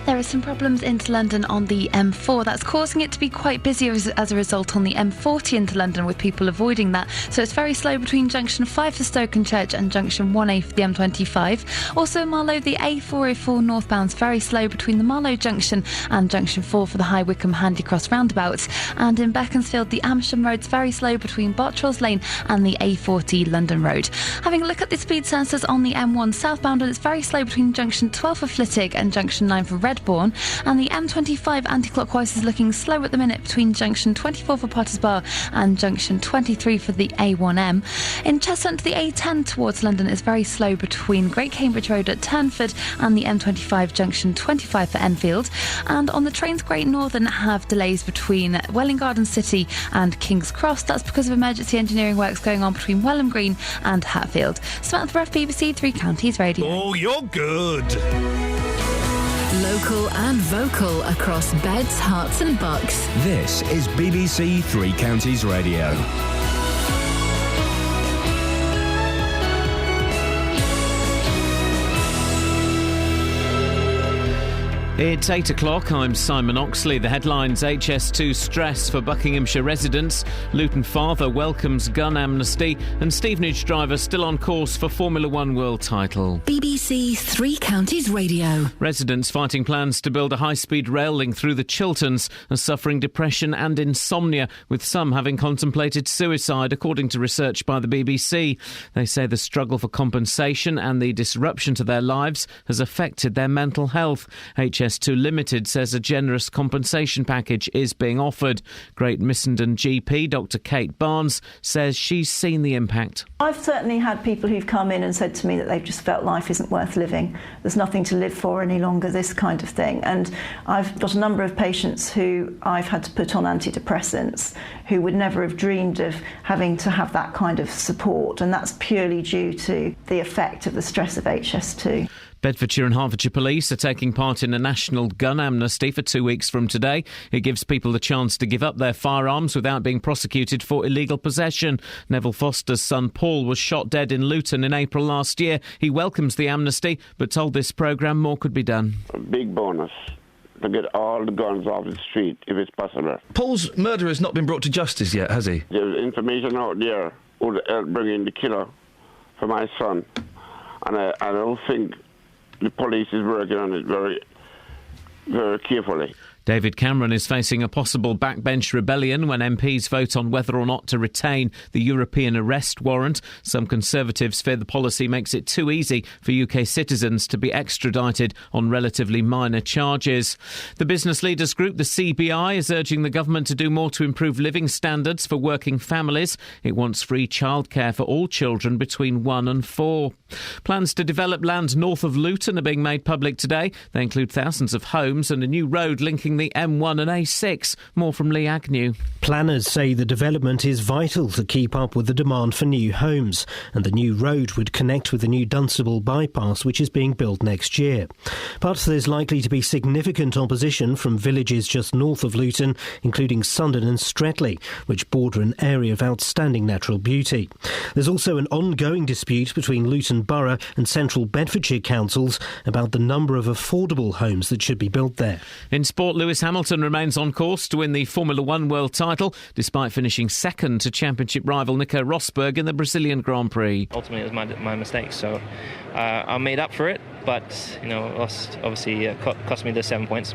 There are some problems into London on the M4. That's causing it to be quite busy as a result on the M40 into London, with people avoiding that. So it's very slow between junction 5 for Stoke-on-Church and junction 1A for the M25. Also in Marlow, the A404 northbound's very slow between the Marlow junction and junction 4 for the High Wycombe Handycross roundabout. And in Beaconsfield, the Amersham road's very slow between Bottrells Lane and the A40 London Road. Having a look at the speed sensors on the M1 southbound, and it's very slow between junction 12 for Flitwick and junction 9 for Redbourne, and the M25 anti-clockwise is looking slow at the minute between junction 24 for Potters Bar and junction 23 for the A1M. In Cheshunt, the A10 towards London is very slow between Great Cambridge Road at Turnford and the M25 junction 25 for Enfield. And on the trains, Great Northern have delays between Welwyn Garden City and King's Cross. That's because of emergency engineering works going on between Welham Green and Hatfield. Samantha Breff, BBC Three Counties Radio. Oh, you're good. Local and vocal across beds, hearts and bucks. This is BBC Three Counties Radio. It's 8 o'clock. I'm Simon Oxley. The headlines: HS2 stress for Buckinghamshire residents, Luton father welcomes gun amnesty, and Stevenage driver still on course for Formula One world title. BBC Three Counties Radio. Residents fighting plans to build a high-speed rail link through the Chilterns are suffering depression and insomnia, with some having contemplated suicide, according to research by the BBC. They say the struggle for compensation and the disruption to their lives has affected their mental health. HS2 Limited says a generous compensation package is being offered. Great Missenden GP Dr Kate Barnes says she's seen the impact. I've certainly had people who've come in and said to me that they've just felt life isn't worth living. There's nothing to live for any longer, this kind of thing. And I've got a number of patients who I've had to put on antidepressants who would never have dreamed of having to have that kind of support. And that's purely due to the effect of the stress of HS2. Bedfordshire and Hertfordshire Police are taking part in a national gun amnesty for 2 weeks from today. It gives people the chance to give up their firearms without being prosecuted for illegal possession. Neville Foster's son Paul was shot dead in Luton in April last year. He welcomes the amnesty, but told this programme more could be done. A big bonus to get all the guns off the street, if it's possible. Paul's murderer has not been brought to justice yet, has he? There's information out there would help bring in the killer for my son. And I don't think the police is working on it very, very carefully. David Cameron is facing a possible backbench rebellion when MPs vote on whether or not to retain the European arrest warrant. Some Conservatives fear the policy makes it too easy for UK citizens to be extradited on relatively minor charges. The business leaders group, the CBI, is urging the government to do more to improve living standards for working families. It wants free childcare for all children between 1 and 4. Plans to develop land north of Luton are being made public today. They include thousands of homes and a new road linking the M1 and A6. More from Lee Agnew. Planners say the development is vital to keep up with the demand for new homes, and the new road would connect with the new Dunstable bypass, which is being built next year. But there's likely to be significant opposition from villages just north of Luton, including Sundon and Streatley, which border an area of outstanding natural beauty. There's also an ongoing dispute between Luton Borough and Central Bedfordshire councils about the number of affordable homes that should be built there. In sport, Lewis Hamilton remains on course to win the Formula One world title, despite finishing second to championship rival Nico Rosberg in the Brazilian Grand Prix. Ultimately, it was my mistake, so I made up for it, but lost, obviously cost me the 7 points.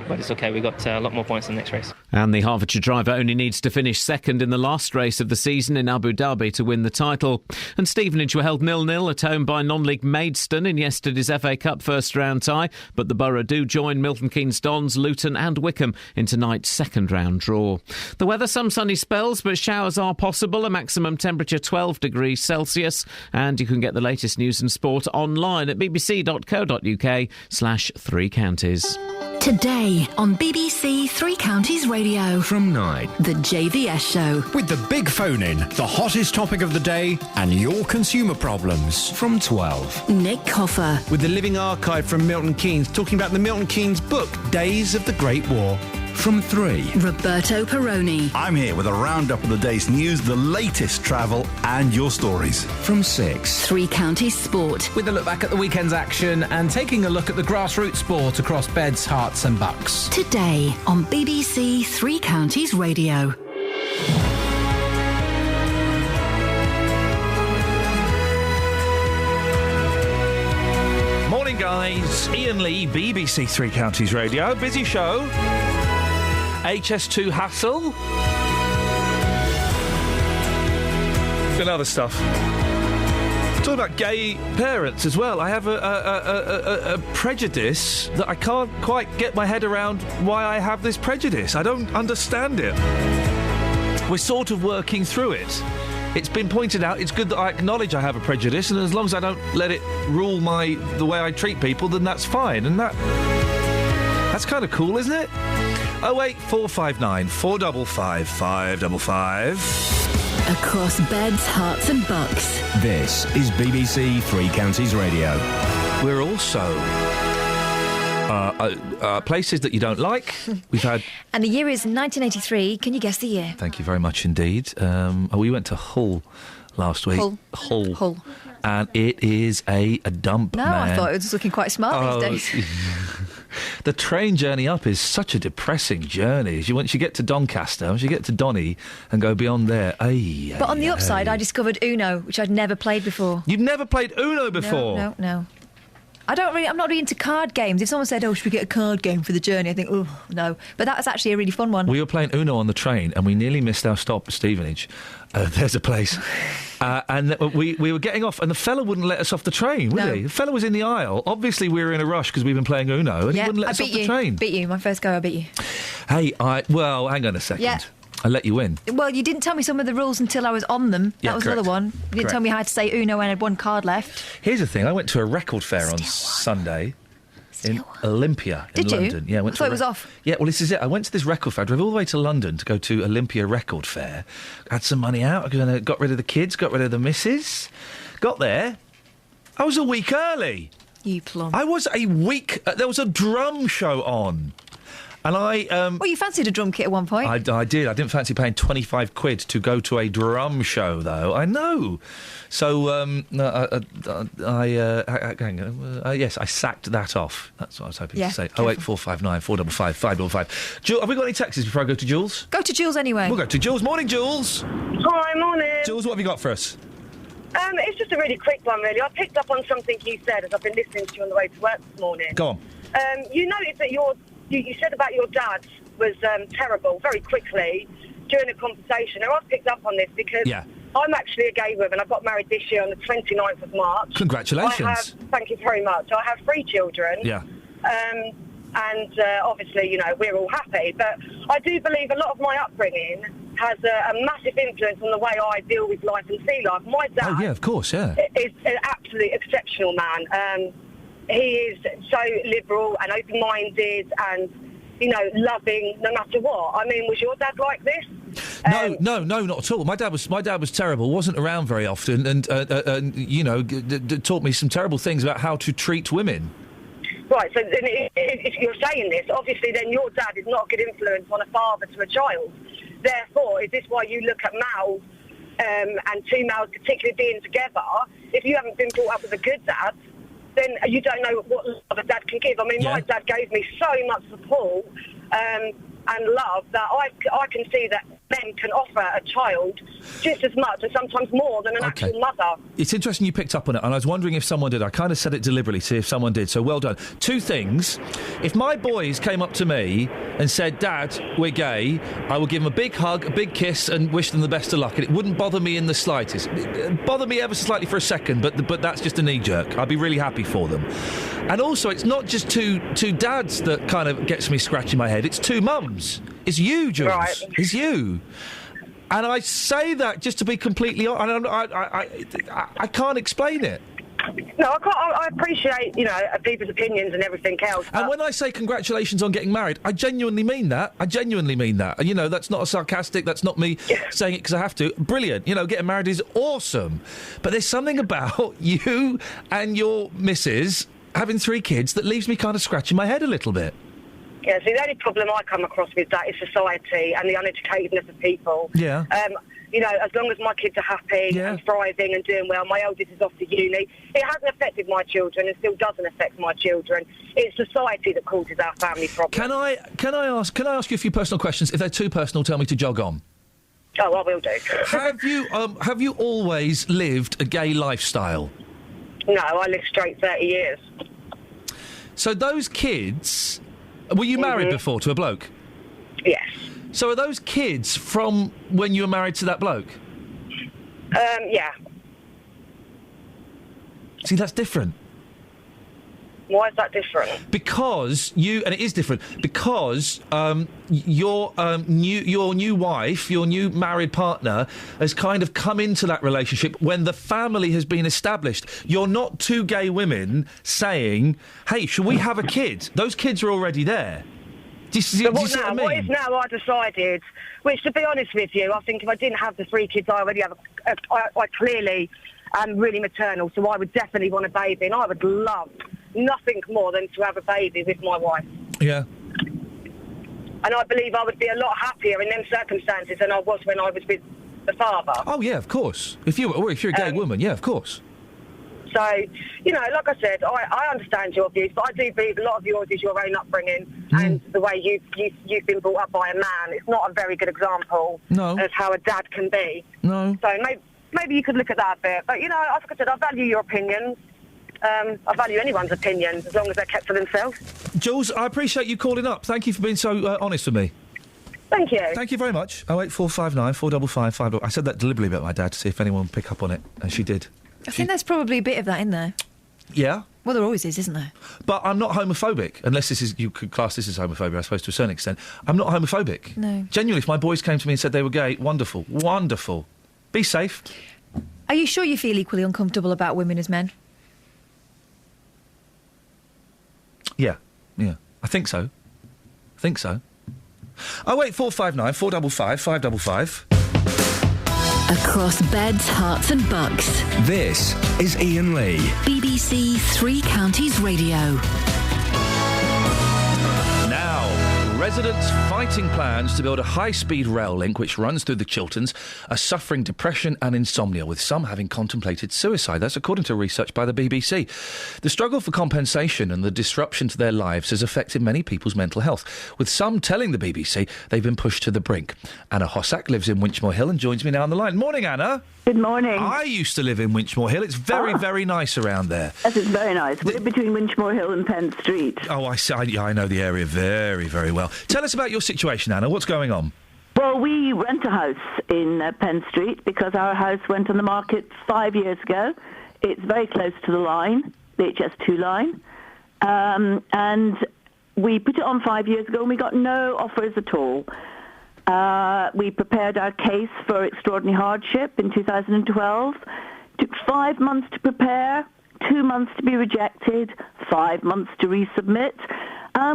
But it's OK, we got a lot more points in the next race. And the Hertfordshire driver only needs to finish second in the last race of the season in Abu Dhabi to win the title. And Stevenage were held 0-0 at home by non-league Maidstone in yesterday's FA Cup first-round tie, but the Borough do join Milton Keynes Dons, Luton and Wickham in tonight's second-round draw. The weather, some sunny spells, but showers are possible, a maximum temperature 12 degrees Celsius. And you can get the latest news and sport online at bbc.co.uk/3 counties. Today on BBC Three Counties Radio. From 9. The JVS Show. With the big phone in, the hottest topic of the day and your consumer problems. From 12. Nick Coffer. With the living archive from Milton Keynes, talking about the Milton Keynes book, Days of the Great War. From 3. Roberto Perroni. I'm here with a roundup of the day's news, the latest travel and your stories. From 6. Three Counties Sport. With a look back at the weekend's action and taking a look at the grassroots sport across Beds, Herts and Bucks. Today on BBC Three Counties Radio. Morning, guys. Iain Lee, BBC Three Counties Radio. Busy show. HS2 hassle. And other stuff. Talking about gay parents as well. I have a prejudice that I can't quite get my head around why I have this prejudice. I don't understand it. We're sort of working through it. It's been pointed out, it's good that I acknowledge I have a prejudice, and as long as I don't let it rule the way I treat people, then that's fine. And that's kind of cool, isn't it? 08459 455 555. Across Beds, Herts and Bucks. This is BBC Three Counties Radio. We're also places that you don't like. We've had... And the year is 1983. Can you guess the year? Thank you very much indeed. We went to Hull last week. Hull. And it is a dump, No, man. I thought it was looking quite smart these days. The train journey up is such a depressing journey. Once you get to Doncaster, once you get to Donny and go beyond there, But on the upside, I discovered Uno, which I'd never played before. You've never played Uno before? No. I'm not really into card games. If someone said, should we get a card game for the journey? I think, no. But that was actually a really fun one. We were playing Uno on the train and we nearly missed our stop at Stevenage. There's a place. And we were getting off and the fella wouldn't let us off the train, would he? The fella was in the aisle. Obviously, we were in a rush because we've been playing Uno and he wouldn't let us off the train. Beat you. My first go, I beat you. Hey, well, hang on a second. Yeah. I let you win. Well, you didn't tell me some of the rules until I was on them. Yeah, that was correct. another one. You didn't tell me how to say Uno when I had one card left. Here's the thing. I went to a record fair on Sunday in Olympia in London. Yeah, I thought it was off. Yeah, well, this is it. I went to this record fair. I drove all the way to London to go to Olympia Record Fair. Had some money out. I got rid of the kids, got rid of the missus. Got there. I was a week early. You plum. I was a week... there was a drum show on. And I... well, you fancied a drum kit at one point. I did. I didn't fancy paying 25 quid to go to a drum show, though. I know. So, yes, I sacked that off. That's what I was hoping to say. 08459 455 555. Jules, have we got any texts before I go to Jules? Go to Jules anyway. We'll go to Jules. Morning, Jules. Hi, morning. Jules, what have you got for us? It's just a really quick one, really. I picked up on something you said as I've been listening to you on the way to work this morning. Go on. You noticed that you said about your dad was terrible very quickly during a conversation. Now, I've picked up on this because I'm actually a gay woman. I got married this year on the 29th of March. Congratulations. Thank you very much. I have 3 children. Yeah. And obviously, you know, we're all happy. But I do believe a lot of my upbringing has a massive influence on the way I deal with life and see life. My dad... Oh, yeah, of course, yeah. ...is an absolutely exceptional man. He is so liberal and open-minded and, you know, loving no matter what. I mean, was your dad like this? No, not at all. My dad was terrible. Wasn't around very often, and you know, taught me some terrible things about how to treat women. Right. So then if you're saying this, obviously, then your dad is not a good influence on a father to a child. Therefore, is this why you look at males and 2 males particularly being together? If you haven't been brought up with a good dad, then you don't know what love a dad can give. I mean, my dad gave me so much support and love that I can see that men can offer a child just as much and sometimes more than an actual mother. It's interesting you picked up on it, and I was wondering if someone did. I kind of said it deliberately, see if someone did, so well done. 2 things. If my boys came up to me and said, Dad, we're gay, I would give them a big hug, a big kiss, and wish them the best of luck, and it wouldn't bother me in the slightest. It'd bother me ever so slightly for a second, but that's just a knee-jerk. I'd be really happy for them. And also, it's not just two dads that kind of gets me scratching my head, it's 2 mums. It's you, Jules. Right. It's you. And I say that just to be completely honest. I can't explain it. No, I can't. I appreciate, you know, people's opinions and everything else. And when I say congratulations on getting married, I genuinely mean that. And, you know, that's not a sarcastic, that's not me saying it because I have to. Brilliant. You know, getting married is awesome. But there's something about you and your missus having 3 kids that leaves me kind of scratching my head a little bit. Yeah, see, the only problem I come across with that is society and the uneducatedness of people. Yeah. You know, as long as my kids are happy and thriving and doing well, my eldest is off to uni. It hasn't affected my children and still doesn't affect my children. It's society that causes our family problems. Can I ask you a few personal questions? If they're too personal, tell me to jog on. Oh, I will do. Have you always lived a gay lifestyle? No, I lived straight 30 years. So those kids... Were you married before to a bloke? Yes. So are those kids from when you were married to that bloke? Yeah. See, that's different. Why is that different? Because and it is different, because your new wife, your new married partner, has kind of come into that relationship when the family has been established. You're not 2 gay women saying, hey, should we have a kid? Those kids are already there. Do you see what I mean? What is now I decided, which, to be honest with you, I think if I didn't have the 3 kids I already have, I clearly am really maternal, so I would definitely want a baby, and I would love nothing more than to have a baby with my wife. Yeah. And I believe I would be a lot happier in them circumstances than I was when I was with the father. Oh, yeah, of course. If you're a gay woman, yeah, of course. So, you know, like I said, I understand your views, but I do believe a lot of yours is your own upbringing and the way you've been brought up by a man. It's not a very good example of how a dad can be. No. So maybe you could look at that a bit. But, you know, like I said, I value your opinions. I value anyone's opinions as long as they're kept to themselves. Jules, I appreciate you calling up. Thank you for being so honest with me. Thank you. Thank you very much. 08459 455 5. I said that deliberately about my dad to see if anyone would pick up on it, and she did. I think there's probably a bit of that in there. Yeah? Well, there always is, isn't there? But I'm not homophobic, unless you could class this as homophobia, I suppose, to a certain extent. I'm not homophobic. No. Genuinely, if my boys came to me and said they were gay, wonderful, wonderful. Be safe. Are you sure you feel equally uncomfortable about women as men? Yeah. I think so. 08459 455 555. Across beds, hearts and bucks. This is Iain Lee. BBC Three Counties Radio. Residents fighting plans to build a high-speed rail link which runs through the Chilterns are suffering depression and insomnia, with some having contemplated suicide. That's according to research by the BBC. The struggle for compensation and the disruption to their lives has affected many people's mental health, with some telling the BBC they've been pushed to the brink. Anna Hossack lives in Winchmore Hill and joins me now on the line. Morning, Anna. Good morning. I used to live in Winchmore Hill. It's very nice around there. Yes, it's very nice. We're between Winchmore Hill and Penn Street. Oh, I know the area very well. Tell us about your situation, Anna. What's going on? Well, we rent a house in Penn Street because our house went on the market 5 years ago. It's very close to the line, the HS2 line. And we put it on 5 years ago and we got no offers at all. We prepared our case for extraordinary hardship in 2012. Took 5 months to prepare, 2 months to be rejected, 5 months to resubmit.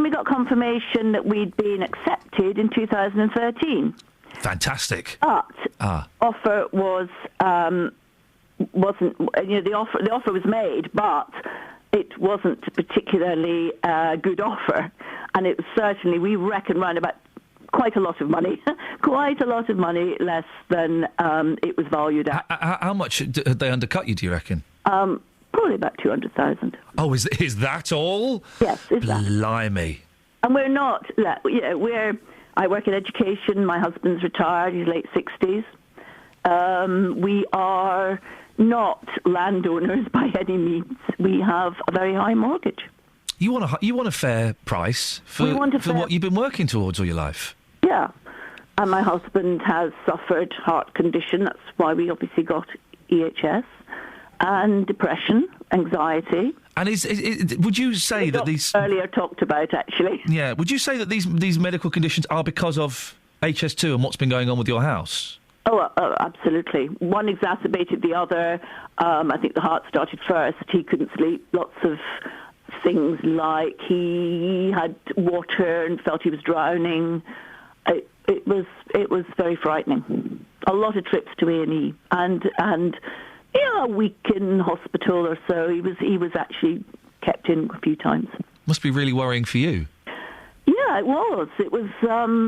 We got confirmation that we'd been accepted in 2013. Fantastic. But offer wasn't. The offer was made, but it wasn't a particularly good offer, and it was certainly, we reckon, around about quite a lot of money, less than it was valued at. How much did they undercut you, do you reckon? Probably about 200,000. Oh, is that all? Yes, is that. Blimey. And we're not, I work in education, my husband's retired, he's late 60s. We are not landowners by any means. We have a very high mortgage. You want a fair price for what you've been working towards all your life? Yeah. And my husband has suffered heart condition, that's why we obviously got EHS. And depression, anxiety. And would you say that these earlier talked about, actually? Yeah. Would you say that these medical conditions are because of HS2 and what's been going on with your house? Oh, absolutely. One exacerbated the other. I think the heart started first. He couldn't sleep. Lots of things like he had water and felt he was drowning. It was very frightening. A lot of trips to A&E and. Yeah, a week in hospital or so. He was actually kept in a few times. Must be really worrying for you. Yeah, it was. It was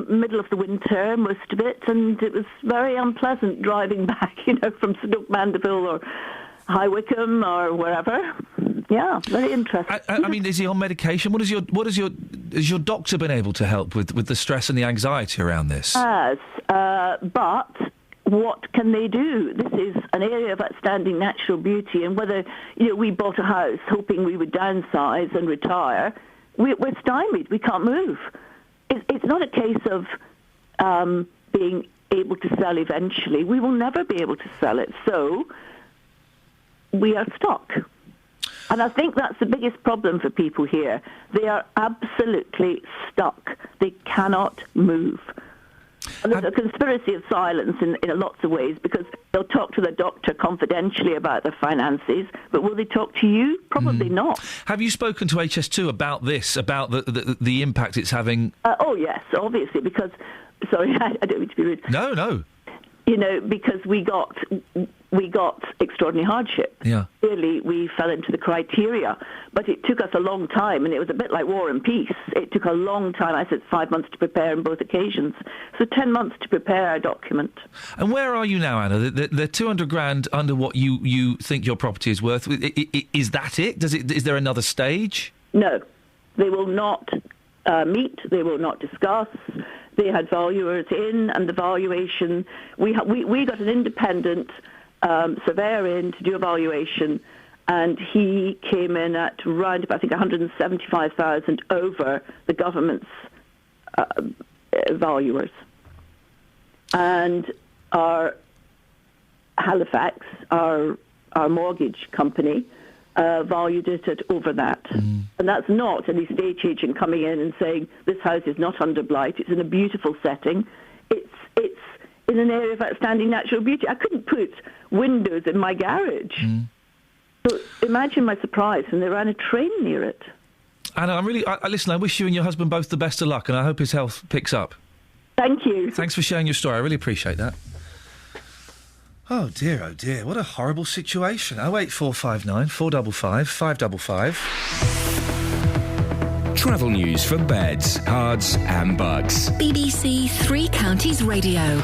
middle of the winter, most of it, and it was very unpleasant driving back, from Stoke Mandeville or High Wycombe or wherever. Yeah, very interesting. I mean, is he on medication? Has your doctor been able to help with the stress and the anxiety around this? Yes, but what can they do? This is an area of outstanding natural beauty, and whether we bought a house hoping we would downsize and retire, we're stymied. We can't move. It's not a case of being able to sell eventually. We will never be able to sell it, so we are stuck. And I think that's the biggest problem for people here. They are absolutely stuck. They cannot move. And there's a conspiracy of silence in lots of ways, because they'll talk to the doctor confidentially about their finances, but will they talk to you? Probably not. Have you spoken to HS2 about this, about the impact it's having? Oh, yes, obviously, because... Sorry, I don't mean to be rude. No. Because we got extraordinary hardship. Yeah. Clearly, we fell into the criteria, but it took us a long time, and it was a bit like War and Peace. It took a long time. I said 5 months to prepare on both occasions, so 10 months to prepare a document. And where are you now, Anna? They're 200 grand under what you think your property is worth. Is that it? Is there another stage? No, they will not meet. They will not discuss. They had valuers in, and the valuation, we got an independent surveyor in to do a valuation, and he came in at around, I think, 175,000 over the government's valuers. And our Halifax, our mortgage company, valued it at over that. And that's not an estate agent coming in and saying, this house is not under blight, it's in a beautiful setting, it's in an area of outstanding natural beauty. I couldn't put windows in my garage. So imagine my surprise when they ran a train near it. Anna, listen, I wish you and your husband both the best of luck, and I hope his health picks up. Thank you. Thanks for sharing your story. I really appreciate that. Oh dear, what a horrible situation. 08459 455 555. Travel news for beds, cards and bugs. BBC Three Counties Radio.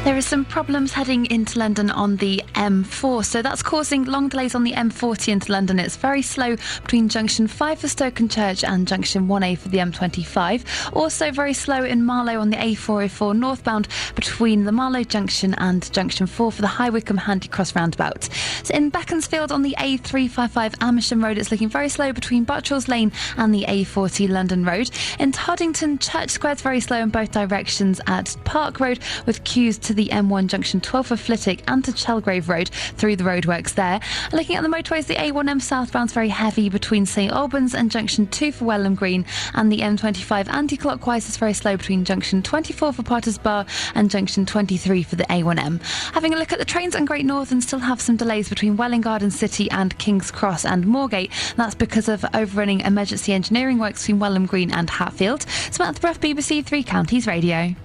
There are some problems heading into London on the M4, so that's causing long delays on the M40 into London. It's very slow between junction 5 for Stoke-on-Church and junction 1A for the M25. Also very slow in Marlow on the A404 northbound between the Marlow junction and junction 4 for the High Wycombe Handy Cross roundabout. So in Beaconsfield on the A355 Amersham Road, it's looking very slow between Buttrell's Lane and the A40 London Road. In Toddington, Church Square's very slow in both directions at Park Road, with queues to the M1 junction 12 for Flitwick and to Chelgrave Road through the roadworks there. Looking at the motorways, the A1M southbound's very heavy between St Albans and junction 2 for Welham Green, and the M25 anti-clockwise is very slow between junction 24 for Potters Bar and junction 23 for the A1M. Having a look at the trains on Great Northern, still have some delays between Welwyn Garden City and King's Cross and Moorgate. That's because of overrunning emergency engineering works between Welham Green and Hatfield. Samantha Bruff, BBC Three Counties Radio.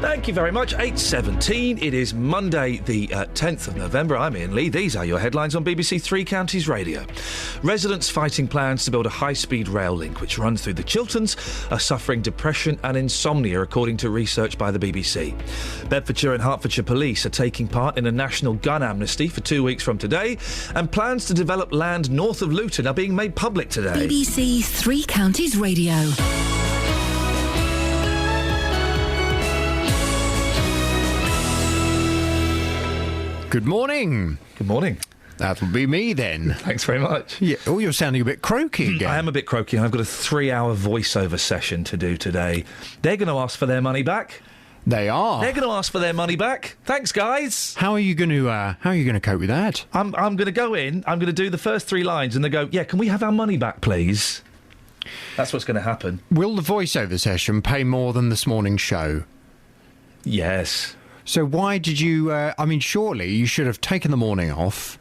Thank you very much. 8:17. It is Monday, the 10th of November. I'm Iain Lee. These are your headlines on BBC Three Counties Radio. Residents fighting plans to build a high-speed rail link which runs through the Chilterns are suffering depression and insomnia, according to research by the BBC. Bedfordshire and Hertfordshire police are taking part in a national gun amnesty for 2 weeks from today, and plans to develop land north of Luton are being made public today. BBC Three Counties Radio. Good morning. Good morning. That'll be me then. Thanks very much. Yeah. Oh, you're sounding a bit croaky again. I am a bit croaky. I've got a 3-hour voiceover session to do today. They're going to ask for their money back. They are. They're going to ask for their money back. Thanks, guys. How are you going to cope with that? I'm going to go in. I'm going to do the first 3 lines, and they go, "Yeah, can we have our money back, please?" That's what's going to happen. Will the voiceover session pay more than this morning's show? Yes. So why did you... surely you should have taken the morning off,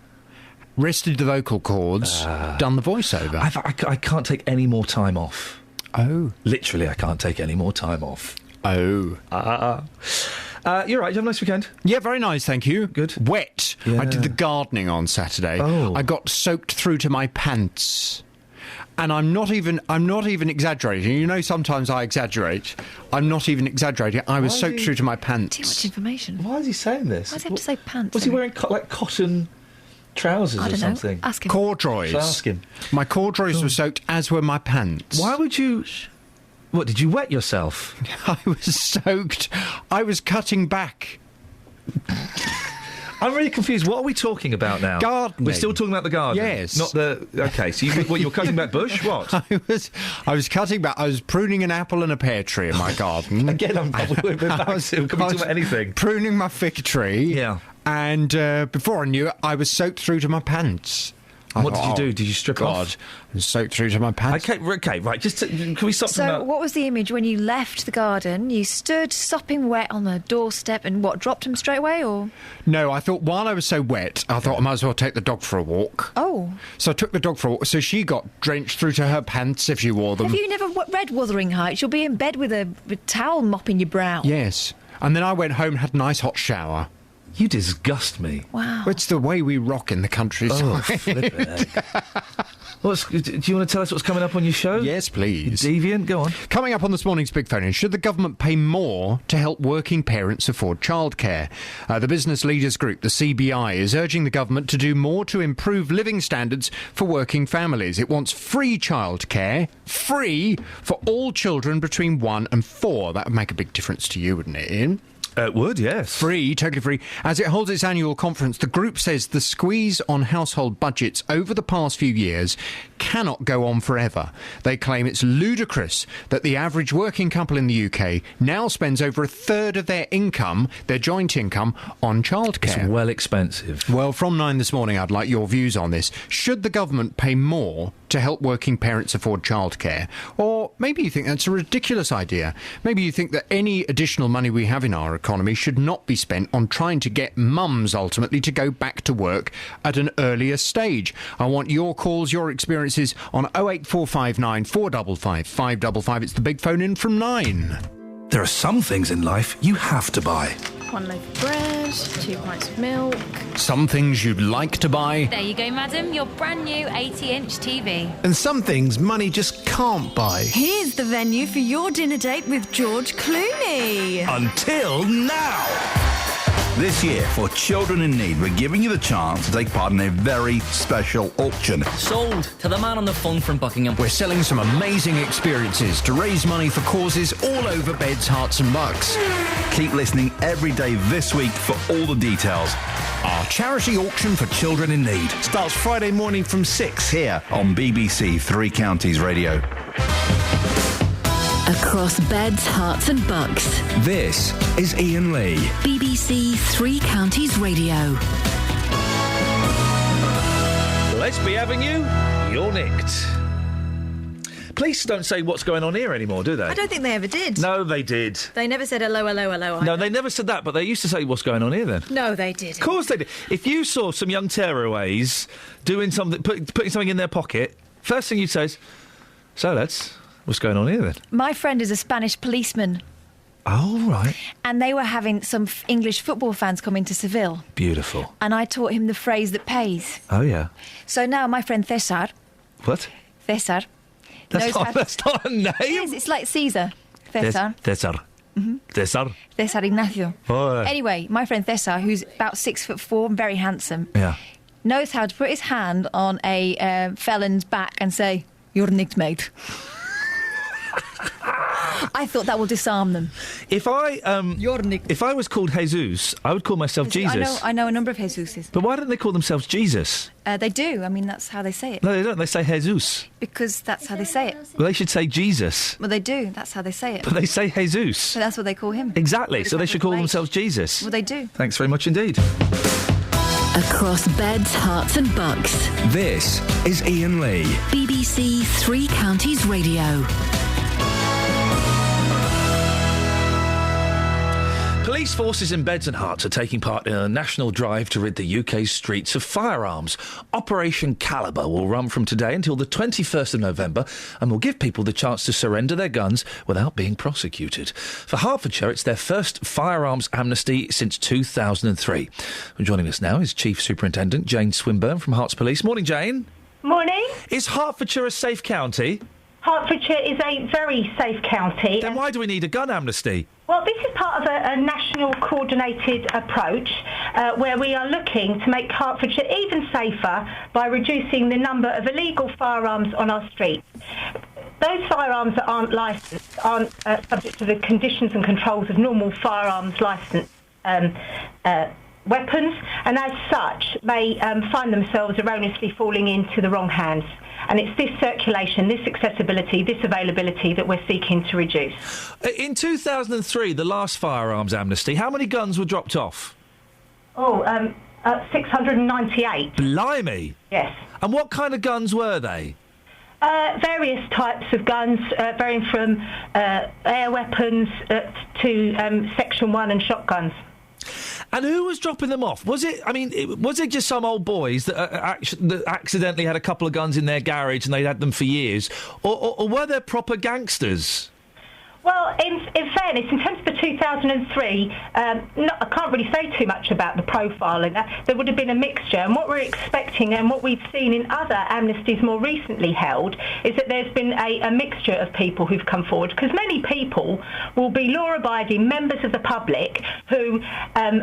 rested the vocal cords, done the voiceover. I can't take any more time off. Oh. Literally, I can't take any more time off. Oh. You're right. Did you have a nice weekend? Yeah, very nice, thank you. Good. Wet. Yeah. I did the gardening on Saturday. Oh. I got soaked through to my pants. And I'm not even exaggerating. You know, sometimes I exaggerate. I'm not even exaggerating. I was soaked through to my pants. Too much information. Why is he saying this? Why does he have to say pants? Was he wearing cotton trousers I or don't something? know. Ask him. Corduroys. Ask him. My corduroys were soaked, as were my pants. Why would you... What, did you wet yourself? I was soaked. I was cutting back. I'm really confused. What are we talking about now? Gardening. We're still talking about the garden? Yes. Not the... OK, so you were cutting back bush? What? I was cutting back... I was pruning an apple and a pear tree in my garden. Again, we're back to... Can we talk about anything? Pruning my fig tree. Yeah. And before I knew it, I was soaked through to my pants. And what did you do? Did you strip off? I was soaked through to my pants. OK, right. Can we stop from that? So, what was the image when you left the garden? You stood sopping wet on the doorstep and dropped him straight away, or? No, I thought while I was so wet, I thought I might as well take the dog for a walk. Oh. So I took the dog for a walk. So she got drenched through to her pants if she wore them. Have you never read Wuthering Heights? You'll be in bed with a towel mopping your brow. Yes. And then I went home and had a nice hot shower. You disgust me. Wow. It's the way we rock in the countryside. Oh, flip it. Do you want to tell us what's coming up on your show? Yes, please. Deviant, go on. Coming up on this morning's Big Phone In, should the government pay more to help working parents afford childcare? The business leaders group, the CBI, is urging the government to do more to improve living standards for working families. It wants free childcare, free for all children between 1 and 4. That would make a big difference to you, wouldn't it, Iain? It would, yes. Free, totally free. As it holds its annual conference, the group says the squeeze on household budgets over the past few years cannot go on forever. They claim it's ludicrous that the average working couple in the UK now spends over a third of their income, their joint income, on childcare. It's well expensive. Well, from 9 this morning, I'd like your views on this. Should the government pay more to help working parents afford childcare. Or maybe you think that's a ridiculous idea. Maybe you think that any additional money we have in our economy should not be spent on trying to get mums ultimately to go back to work at an earlier stage. I want your calls, your experiences on 08459 455 555. It's the big phone in from 9. There are some things in life you have to buy. 1 loaf of bread, 2 pints of milk. Some things you'd like to buy. There you go, madam, your brand new 80-inch TV. And some things money just can't buy. Here's the venue for your dinner date with George Clooney. Until now. This year, for Children in Need, we're giving you the chance to take part in a very special auction. Sold to the man on the phone from Buckingham. We're selling some amazing experiences to raise money for causes all over Beds, Herts and Bucks. Keep listening every day this week for all the details. Our charity auction for Children in Need starts Friday morning from 6 here on BBC Three Counties Radio. Across Beds, Herts and Bucks. This is Iain Lee. BBC Three Counties Radio. Let's be having you. You're nicked. Police don't say what's going on here anymore, do they? I don't think they ever did. No, they did. They never said hello, hello, hello. No, they never said that, but they used to say what's going on here then. No, they did. Of course they did. If you saw some young tearaways doing something, putting something in their pocket, first thing you'd say is, so lads, what's going on here then? My friend is a Spanish policeman. Oh, right. And they were having some English football fans come into Seville. Beautiful. And I taught him the phrase that pays. Oh, yeah. So now my friend Cesar... What? Cesar... That's not a name. Yes, it's like Caesar. Cesar. Cesar. Mm-hmm. Cesar. Cesar Ignacio. Oh. Anyway, my friend Cesar, who's about 6'4", and very handsome, yeah, knows how to put his hand on a felon's back and say, "You're nicked, mate." I thought that will disarm them. If I was called Jesus, I would call myself Jesus. I know a number of Jesuses. But why don't they call themselves Jesus? They do. I mean, that's how they say it. No, they don't. They say Jesus. Because that's how they say it. Well, they should say Jesus. Well, they do. That's how they say it. But they say Jesus. So that's what they call him. Exactly. So they should call themselves Jesus. Well, they do. Thanks very much indeed. Across Beds, Herts and Bucks. This is Iain Lee. BBC Three Counties Radio. Police forces in Beds and Herts are taking part in a national drive to rid the UK's streets of firearms. Operation Calibre will run from today until the 21st of November and will give people the chance to surrender their guns without being prosecuted. For Hertfordshire, it's their first firearms amnesty since 2003. And joining us now is Chief Superintendent Jane Swinburne from Herts Police. Morning, Jane. Morning. Is Hertfordshire a safe county? Hertfordshire is a very safe county. Then why do we need a gun amnesty? Well, this is part of a national coordinated approach where we are looking to make Hertfordshire even safer by reducing the number of illegal firearms on our streets. Those firearms that aren't licensed aren't subject to the conditions and controls of normal firearms licence weapons, and as such may find themselves erroneously falling into the wrong hands. And it's this circulation, this accessibility, this availability that we're seeking to reduce. In 2003, the last firearms amnesty, how many guns were dropped off? 698. Blimey! Yes. And what kind of guns were they? Various types of guns, varying from air weapons to Section 1 and shotguns. And who was dropping them off? Was it just some old boys that accidentally had a couple of guns in their garage and they'd had them for years? Or were there proper gangsters? Well, in fairness, in terms of the 2003, I can't really say too much about the profile in that. There would have been a mixture, and what we're expecting and what we've seen in other amnesties more recently held is that there's been a mixture of people who've come forward, because many people will be law-abiding members of the public who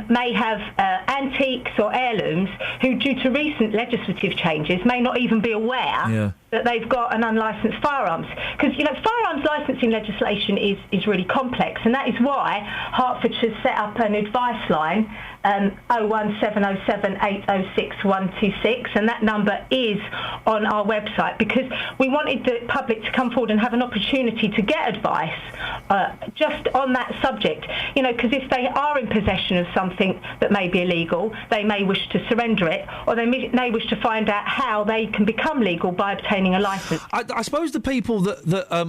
may have antiques or heirlooms who, due to recent legislative changes, may not even be aware that they've got an unlicensed firearms. Because, firearms licensing legislation is really complex, and that is why Hertfordshire set up an advice line, 01707 806 126, and that number is on our website, because we wanted the public to come forward and have an opportunity to get advice just on that subject. Because if they are in possession of something that may be illegal, they may wish to surrender it, or they may wish to find out how they can become legal by obtaining obtaining a licence. I suppose the people that are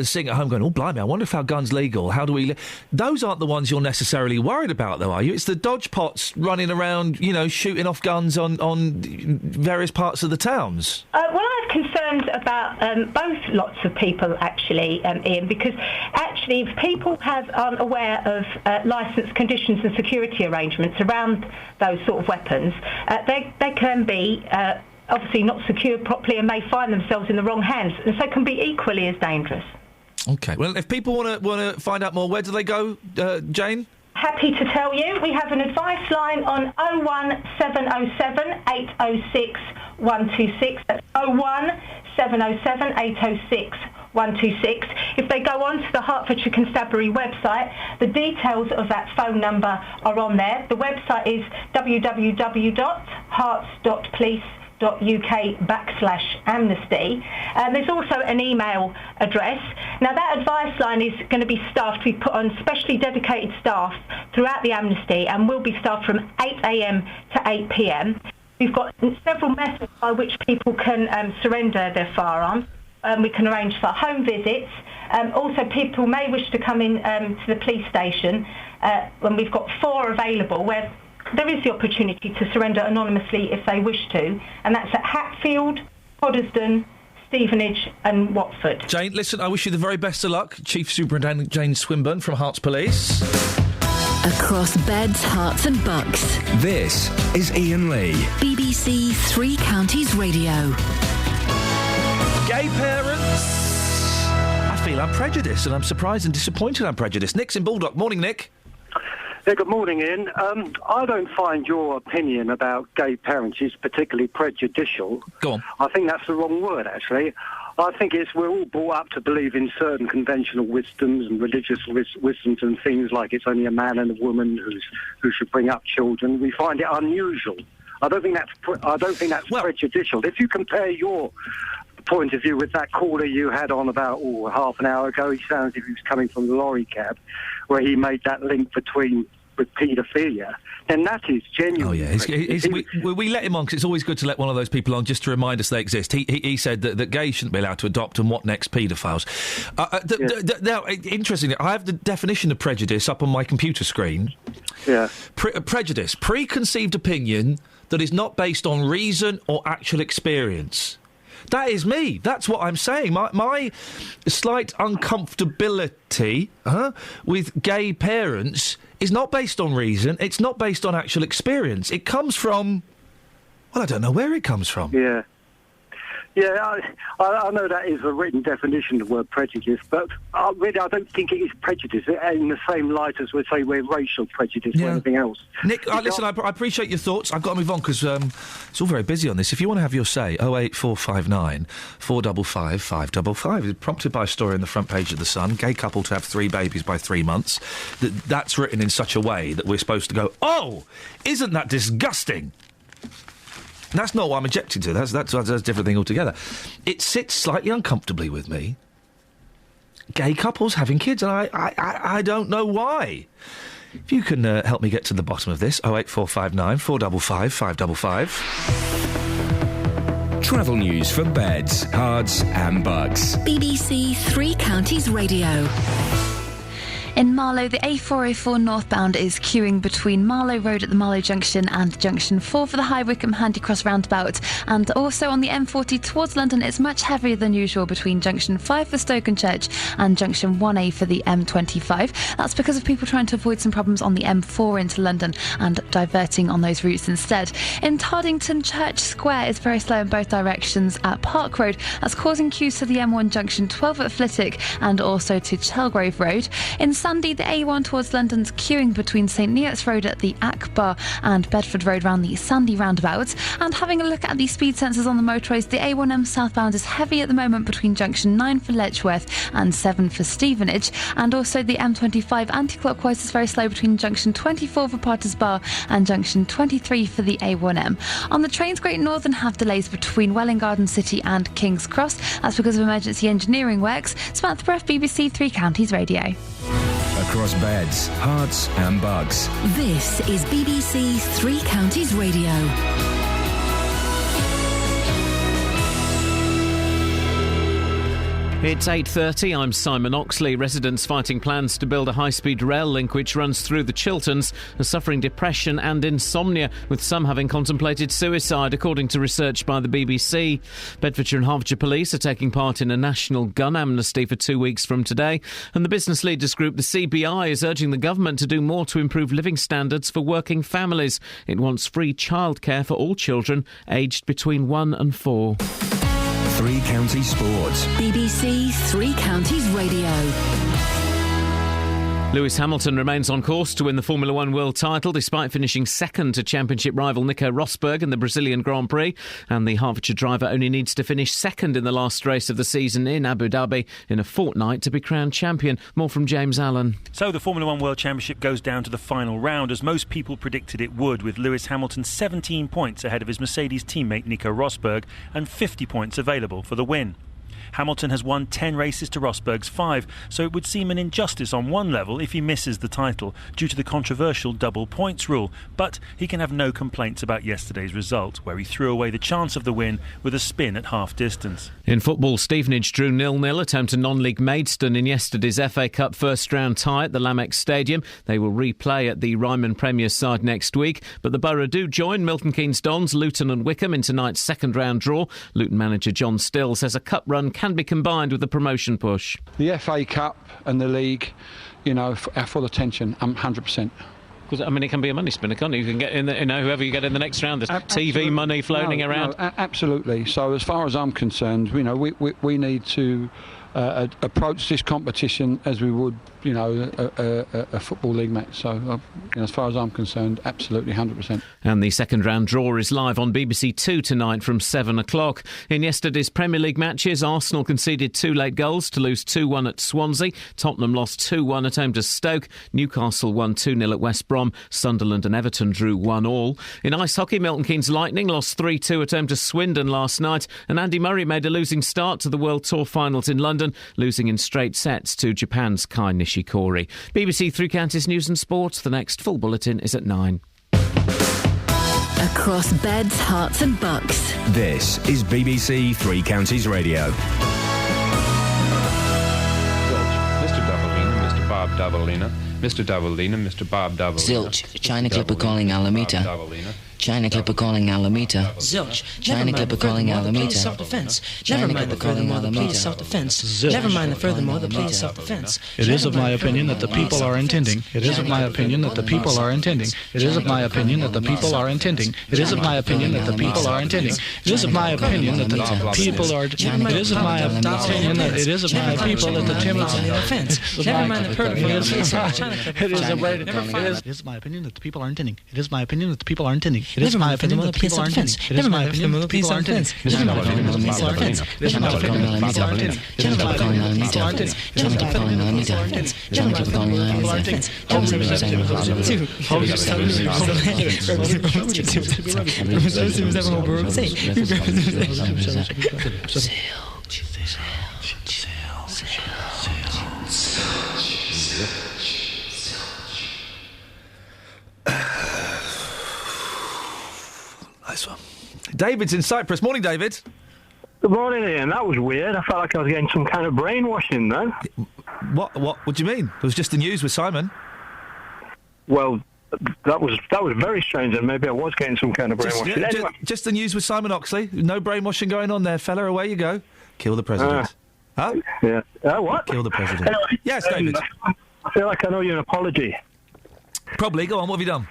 sitting at home going, oh, blimey, I wonder if our gun's legal. How do we... Those aren't the ones you're necessarily worried about, though, are you? It's the dodgepots running around, shooting off guns on various parts of the towns. Well, I have concerns about both lots of people, actually, Iain, because actually if people aren't aware of licence conditions and security arrangements around those sort of weapons, they can be obviously not secured properly and may find themselves in the wrong hands, and so can be equally as dangerous. OK. Well, if people want to find out more, where do they go, Jane? Happy to tell you. We have an advice line on 01707 806 126. That's 01707 806 126. If they go on to the Hertfordshire Constabulary website, the details of that phone number are on there. The website is www.herts.police.uk/amnesty. There's also an email address. Now that advice line is going to be staffed. We've put on specially dedicated staff throughout the amnesty and will be staffed from 8 a.m. to 8 p.m. We've got several methods by which people can surrender their firearms. We can arrange for home visits. Also, people may wish to come in to the police station when we've got 4 available where there is the opportunity to surrender anonymously if they wish to, and that's at Hatfield, Hoddesdon, Stevenage and Watford. Jane, listen, I wish you the very best of luck. Chief Superintendent Jane Swinburne from Herts Police. Across beds, hearts and bucks. This is Iain Lee. BBC Three Counties Radio. Gay parents. I feel I'm prejudiced, and I'm surprised and disappointed I'm prejudiced. Nick's in Baldock. Morning, Nick. Yeah, good morning, Ian. I don't find your opinion about gay parents is particularly prejudicial. Go on. I think that's the wrong word, actually. I think we're all brought up to believe in certain conventional wisdoms and religious wisdoms and things like it's only a man and a woman who should bring up children. We find it unusual. I don't think that's prejudicial. If you compare your point of view with that caller you had on about half an hour ago, he sounds as if he was coming from the lorry cab, where he made that link with paedophilia, then that is genuine. Oh, yeah. We let him on because it's always good to let one of those people on just to remind us they exist. He said that gays shouldn't be allowed to adopt, and what next, paedophiles. Now, interestingly, I have the definition of prejudice up on my computer screen. Yeah. Prejudice, preconceived opinion that is not based on reason or actual experience. That is me. That's what I'm saying. My slight uncomfortability with gay parents is not based on reason. It's not based on actual experience. It comes from... Well, I don't know where it comes from. Yeah. Yeah, I know that is a written definition of the word prejudice, but really I don't think it is prejudice in the same light as we're racial prejudice or anything else. Nick, listen, I appreciate your thoughts. I've got to move on because it's all very busy on this. If you want to have your say, 08459 455 555. It's prompted by a story on the front page of The Sun. Gay couple to have 3 babies by 3 months. That's written in such a way that we're supposed to go, oh, isn't that disgusting? That's not what I'm objecting to. That's a different thing altogether. It sits slightly uncomfortably with me. Gay couples having kids, and I don't know why. If you can help me get to the bottom of this, 08459 455 555. Travel news for beds, cards and bugs. BBC Three Counties Radio. In Marlow, the A404 northbound is queuing between Marlow Road at the Marlow Junction and Junction 4 for the High Wycombe Handy Cross roundabout. And also on the M40 towards London, it's much heavier than usual between Junction 5 for Stokenchurch and Junction 1A for the M25. That's because of people trying to avoid some problems on the M4 into London and diverting on those routes instead. In Tardington, Church Square is very slow in both directions at Park Road. That's causing queues to the M1 Junction 12 at Flitwick and also to Chelgrove Road. In Sandy, the A1 towards London's queuing between St Neots Road at the Akbar and Bedford Road round the Sandy roundabout. And having a look at the speed sensors on the motorways, the A1M southbound is heavy at the moment between Junction 9 for Letchworth and 7 for Stevenage. And also the M25 anti-clockwise is very slow between Junction 24 for Potters Bar and Junction 23 for the A1M. On the trains, Great Northern have delays between Welwyn Garden City and King's Cross. That's because of emergency engineering works. Samantha Breath, BBC Three Counties Radio. Across beds, hearts and bugs. This is BBC Three Counties Radio. It's 8:30. I'm Simon Oxley. Residents fighting plans to build a high-speed rail link which runs through the Chilterns are suffering depression and insomnia, with some having contemplated suicide, according to research by the BBC. Bedfordshire and Hertfordshire Police are taking part in a national gun amnesty for 2 weeks from today. And the business leaders group, the CBI, is urging the government to do more to improve living standards for working families. It wants free childcare for all children aged between 1 and 4. Three Counties Sports. BBC Three Counties Radio. Lewis Hamilton remains on course to win the Formula One world title despite finishing second to championship rival Nico Rosberg in the Brazilian Grand Prix. And the Hertfordshire driver only needs to finish second in the last race of the season in Abu Dhabi in a fortnight to be crowned champion. More from James Allen. So the Formula One World Championship goes down to the final round, as most people predicted it would, with Lewis Hamilton 17 points ahead of his Mercedes teammate Nico Rosberg and 50 points available for the win. Hamilton has won 10 races to Rosberg's 5, so it would seem an injustice on one level if he misses the title due to the controversial double points rule, but he can have no complaints about yesterday's result, where he threw away the chance of the win with a spin at half distance. In football, Stevenage drew 0-0 at home to non-league Maidstone in yesterday's FA Cup first-round tie at the Lamex Stadium. They will replay at the Ryman Premier side next week, but the Borough do join Milton Keynes Dons, Luton and Wickham in tonight's second-round draw. Luton manager John Still says a cup run can be combined with the promotion push. The FA Cup and the league, are full attention, 100%. Because, it can be a money spinner, can't it? You can get in, whoever you get in the next round, there's TV money floating around. No, absolutely. So as far as I'm concerned, we need to approach this competition as we would, a football league match. So, as far as I'm concerned, absolutely 100%. And the second round draw is live on BBC Two tonight from 7 o'clock. In yesterday's Premier League matches, Arsenal conceded 2 late goals to lose 2-1 at Swansea. Tottenham lost 2-1 at home to Stoke. Newcastle won 2-0 at West Brom. Sunderland and Everton drew 1-1. In ice hockey, Milton Keynes Lightning lost 3-2 at home to Swindon last night. And Andy Murray made a losing start to the World Tour finals in London, losing in straight sets to Japan's Kai Nishikori. BBC Three Counties News and Sport. The next full bulletin is at 9. Across beds, hearts and bucks. This is BBC Three Counties Radio. Mr. Davalina, Mr. Bob Davalina, Mr. Davalina, Mr. Bob Davalina. Zilch, China Clipper calling Alameda. China Clipper calling Alameda. Zilch, China Clipper calling Alameda. Self-defense. Never mind the furthermore, the plea is self-defense. Never mind the furthermore, the plea is self-defense. It is of my opinion that the people are intending. It is of my opinion that the people are intending. It is of my opinion that the people are intending. It is of my opinion that the people are intending. It is of my opinion that the people are. It is of my opinion that it is of my people that the Timothy. Never mind the furthermore, the plea is It is my opinion that the people are intending. It is my opinion that the people are intending. It is my opinion that the people are intending. It is my opinion that the people are intending. It is my opinion that the people are intending. It is my opinion that the people are intending. It is my opinion that the people are intending. It is my opinion that the people are intending. It is my opinion that the people are intending. Nice one. David's in Cyprus. Morning, David. Good morning, Ian. That was weird. I felt like I was getting some kind of brainwashing then. What do you mean? It was just the news with Simon. Well, that was very strange, and maybe I was getting some kind of brainwashing. Anyway. Just the news with Simon Oxley. No brainwashing going on there, fella. Away you go. Kill the president. Huh? Yeah. What? Kill the president. Anyway, yes, David. I feel like I know you an apology. Probably. Go on. What have you done?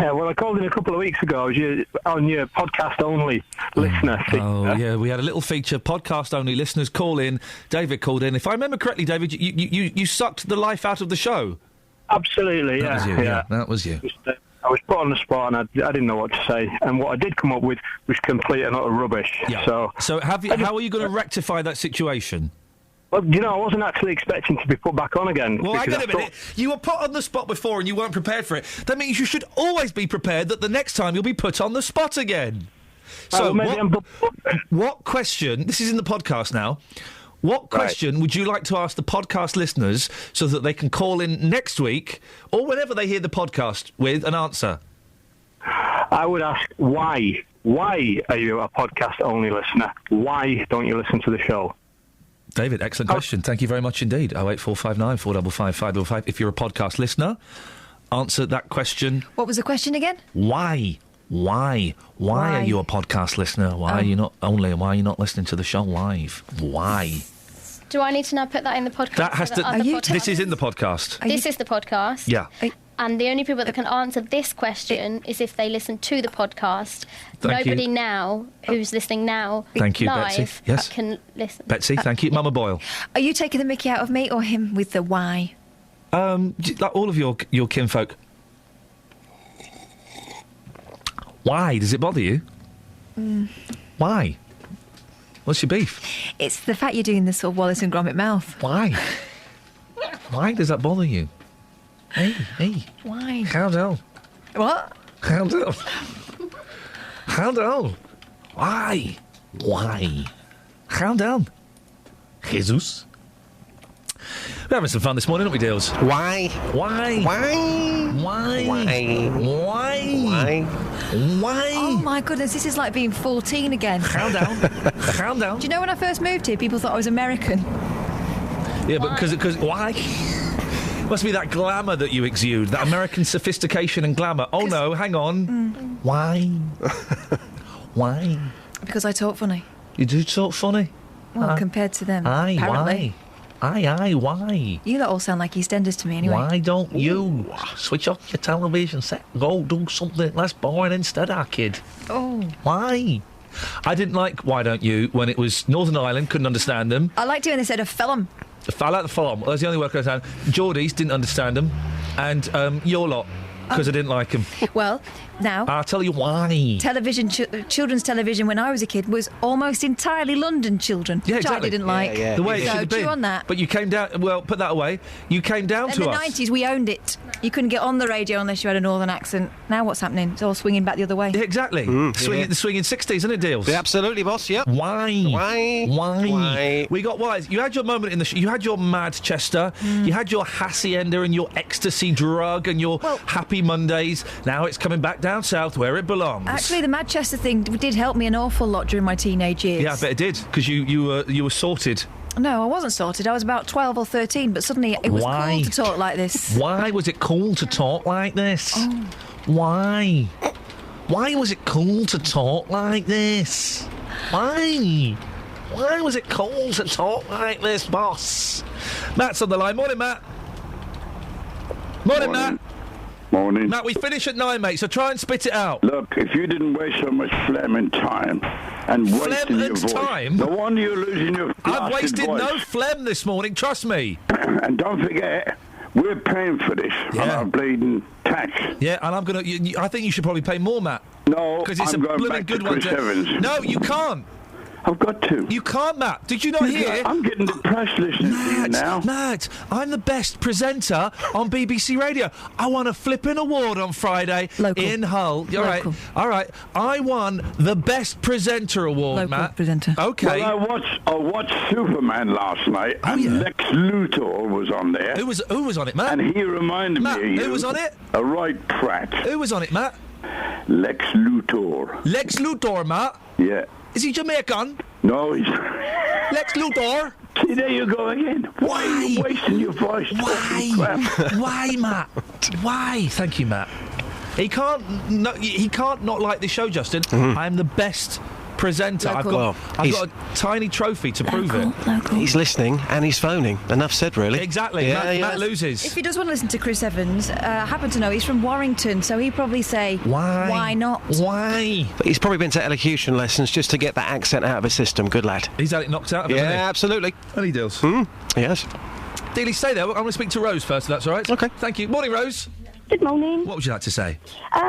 Well, I called in a couple of weeks ago. I was on your podcast-only listener. Yeah, we had a little feature, podcast-only listeners call in. David called in. If I remember correctly, David, you sucked the life out of the show. Absolutely, That was you, yeah. That was you. I was put on the spot, and I didn't know what to say. And what I did come up with was complete and utter rubbish. Yeah. So how are you going to rectify that situation? Well, I wasn't actually expecting to be put back on again. Well, hang on a minute. You were put on the spot before and you weren't prepared for it. That means you should always be prepared that the next time you'll be put on the spot again. So, what question... This is in the podcast now. What question would you like to ask the podcast listeners so that they can call in next week or whenever they hear the podcast with an answer? I would ask why. Why are you a podcast-only listener? Why don't you listen to the show? David, excellent question. Thank you very much indeed. 08459 455 555. If you're a podcast listener, answer that question. What was the question again? Why are you a podcast listener? Why are you not listening to the show live? Why? Do I need to now put that in the podcast? This is in the podcast. This is the podcast. Yeah. And the only people that can answer this question is if they listen to the podcast. Thank Nobody you. now who's listening now Thank you, live Betsy. Yes. can listen. Betsy, thank you. Mama Boyle. Are you taking the mickey out of me or him with the why? Like all of your kinfolk. Why? Does it bother you? Why? What's your beef? It's the fact you're doing this sort of Wallace and Gromit mouth. Why? Why does that bother you? Hey. Why? Calm down. What? Calm down. Calm down. Why? Calm down. Jesus. We're having some fun this morning, aren't we, Deals? Why? Oh my goodness, this is like being 14 again. Calm down. Do you know when I first moved here, people thought I was American? Yeah, but because why? Must be that glamour that you exude, that American sophistication and glamour. Oh no, hang on. Why? Because I talk funny. You do talk funny? Well, compared to them, Aye, apparently. Why? You lot all sound like EastEnders to me anyway. Why don't you switch off your television set, go do something less boring instead, our kid? Oh. Why? I didn't like Why Don't You when it was Northern Ireland, couldn't understand them. I liked it when they said a film. I like the film. That's the only word I understand. Geordies didn't understand them. And your lot, because I didn't like them. Well, now... I'll tell you why. Television, children's television when I was a kid was almost entirely London children, Yeah, which exactly. I didn't like. The way it should So, have been. chew on that. But you came down... Well, put that away. You came down In to the us. 90s, we owned it. You couldn't get on the radio unless you had a northern accent. Now what's happening? It's all swinging back the other way. Yeah, exactly. The swinging 60s, isn't it, Deals? Yeah, absolutely, boss, yep. Why? We got whys. You had your moment in the... You had your Manchester, you had your hacienda and your ecstasy drug and your happy Mondays. Now it's coming back down south where it belongs. Actually, the Manchester thing did help me an awful lot during my teenage years. Yeah, I bet it did, because you were sorted. No, I wasn't sorted. I was about 12 or 13, but suddenly it was cool to talk like this. Why was it cool to talk like this? Why? Why was it cool to talk like this? Why? Why was it cool to talk like this, boss? Matt's on the line. Morning, Matt. Morning, Matt. Morning. Matt, we finish at 9, mate, so try and spit it out. Look, if you didn't waste so much phlegm and time and wasting your voice... time? No wonder you're losing your I've wasted voice. no phlegm this morning, trust me. And don't forget, we're paying for this on our bleeding tax. Yeah, and I'm going to... I think you should probably pay more, Matt. No, because it's I'm a going blooming back good to one. Chris Evans. No, you can't. I've got to. You can't, Matt. Did you not hear? I'm getting depressed listening to you now. Matt, I'm the best presenter on BBC Radio. I won a flipping award on Friday in Hull. All right. I won the best presenter award, Matt. Presenter. Okay. Well, I watched Superman last night, and Lex Luthor was on there. Who was on it, Matt? And he reminded me of you. Who was on it? A right prat. Who was on it, Matt? Lex Luthor. Lex Luthor, Matt? Yeah. Is he Jamaican? No, he's... Lex Luthor? See, there you go again. Why are you wasting your voice? Why, Matt? Why? Thank you, Matt. He can't not like this show, Justin. I'm the best presenter. I've got a tiny trophy to prove it. He's listening and he's phoning. Enough said, really. Exactly. Yeah, Matt loses. If he does want to listen to Chris Evans, I happen to know he's from Warrington, so he'd probably say, why not? Why? But he's probably been to elocution lessons just to get that accent out of his system. Good lad. He's had it knocked out of him, Yeah, hasn't he? absolutely. And he does. Yes. Dealey, stay there. I'm going to speak to Rose first, if that's all right. Okay. Thank you. Morning, Rose. Good morning. What would you like to say?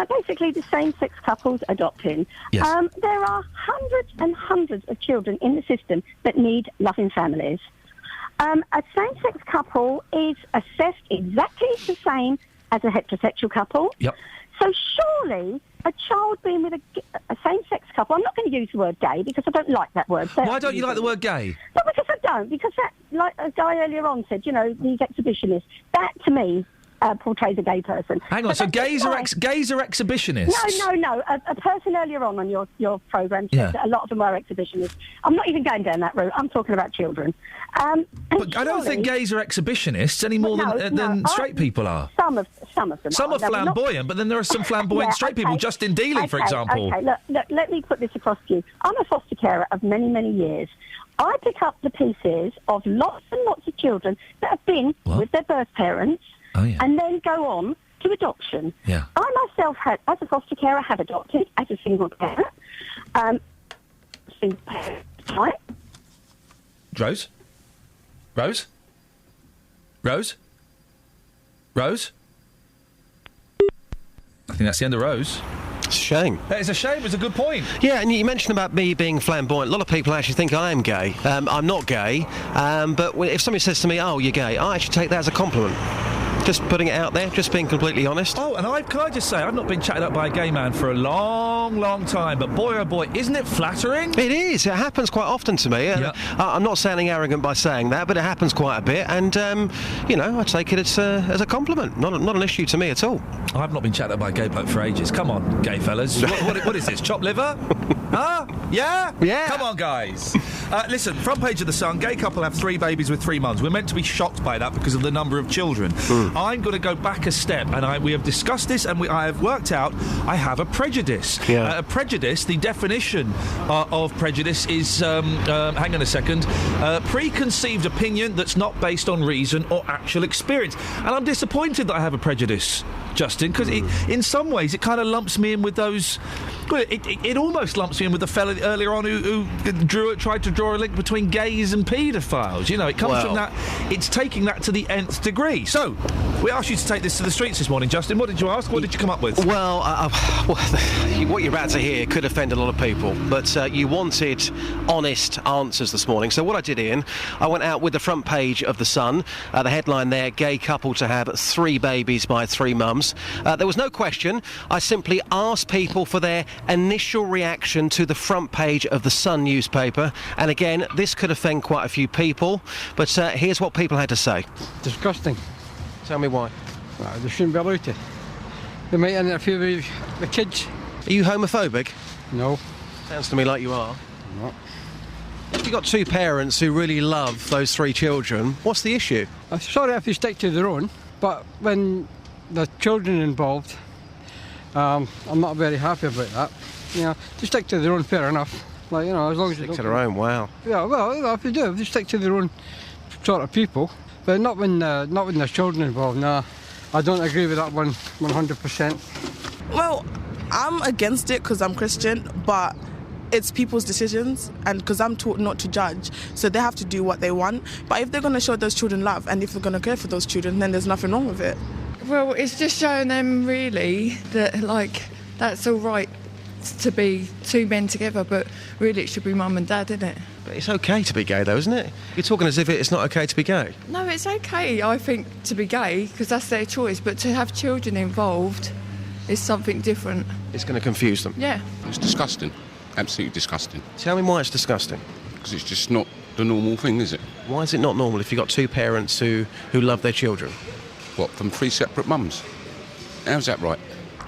Basically, the same-sex couples adopting. Yes. There are hundreds and hundreds of children in the system that need loving families. A same-sex couple is assessed exactly the same as a heterosexual couple. Yep. So surely a child being with a same-sex couple, I'm not going to use the word gay because I don't like that word. Why don't you like the word gay? No, because I don't. Because that, like a guy earlier on said, you know, these exhibitionists, that to me portrays a gay person. Hang on, so gays are exhibitionists? No. A person earlier on your programme said Yeah. that a lot of them are exhibitionists. I'm not even going down that route. I'm talking about children. But I don't think gays are exhibitionists any more than straight people are. Some of them Some are flamboyant, but then there are some flamboyant straight people. Justin Dealey, for example. Okay, look, let me put this across to you. I'm a foster carer of many, many years. I pick up the pieces of lots and lots of children that have been with their birth parents and then go on to adoption. Yeah. I myself, as a foster carer, have adopted as a single parent. Single parent type. Rose? I think that's the end of Rose. It's a shame. It's a shame. It's a good point. Yeah, and you mentioned about me being flamboyant. A lot of people actually think I am gay. I'm not gay, but if somebody says to me, "Oh, you're gay," I actually take that as a compliment. Just putting it out there, just being completely honest. Oh, and can I just say, I've not been chatted up by a gay man for a long, long time, but boy, oh boy, isn't it flattering? It is. It happens quite often to me. I'm not sounding arrogant by saying that, but it happens quite a bit, and, I take it as a compliment. Not an issue to me at all. I've not been chatted up by a gay bloke for ages. Come on, gay fellas. What is this, chopped liver? Huh? Yeah? Yeah. Come on, guys. Listen, front page of The Sun, gay couple have 3 babies with 3 mums. We're meant to be shocked by that because of the number of children. I'm going to go back a step, and we have discussed this, and I have worked out I have a prejudice. Yeah. A prejudice, the definition of prejudice is, hang on a second, preconceived opinion that's not based on reason or actual experience. And I'm disappointed that I have a prejudice, Justin, because in some ways it kind of lumps me in with those... Well, it almost lumps me in with the fella earlier on who tried to draw a link between gays and paedophiles. You know, it comes from that. It's taking that to the nth degree. So, we asked you to take this to the streets this morning, Justin. What did you ask? What did you come up with? Well, what you're about to hear could offend a lot of people, but you wanted honest answers this morning. So what I did, Iain, I went out with the front page of The Sun. The headline there, gay couple to have 3 babies by 3 mums. There was no question. I simply asked people for their initial reaction to the front page of The Sun newspaper. And again, this could offend quite a few people, but here's what people had to say. Disgusting. Tell me why. Well, they shouldn't be allowed to. They might interfere with the kids. Are you homophobic? No. Sounds to me like you are. No. If you've got 2 parents who really love those 3 children, what's the issue? I'm sorry if they stick to their own, but when the children involved, I'm not very happy about that. You know, to stick to their own, fair enough. Like, you know, as long as they stick to their own, wow. Yeah, well, if they stick to their own sort of people, but not when there's children involved. Nah, I don't agree with that one 100%. Well, I'm against it because I'm Christian, but it's people's decisions, and because I'm taught not to judge, so they have to do what they want. But if they're going to show those children love, and if they're going to care for those children, then there's nothing wrong with it. Well, it's just showing them really that, like, that's all right to be 2 men together, but really it should be mum and dad, isn't it? But it's okay to be gay, though, isn't it? You're talking as if it's not okay to be gay. No, it's okay, I think, to be gay, because that's their choice, but to have children involved is something different. It's going to confuse them. Yeah. It's disgusting. Absolutely disgusting. Tell me why it's disgusting. Because it's just not the normal thing, is it? Why is it not normal if you've got 2 parents who love their children? What, from 3 separate mums? How's that right?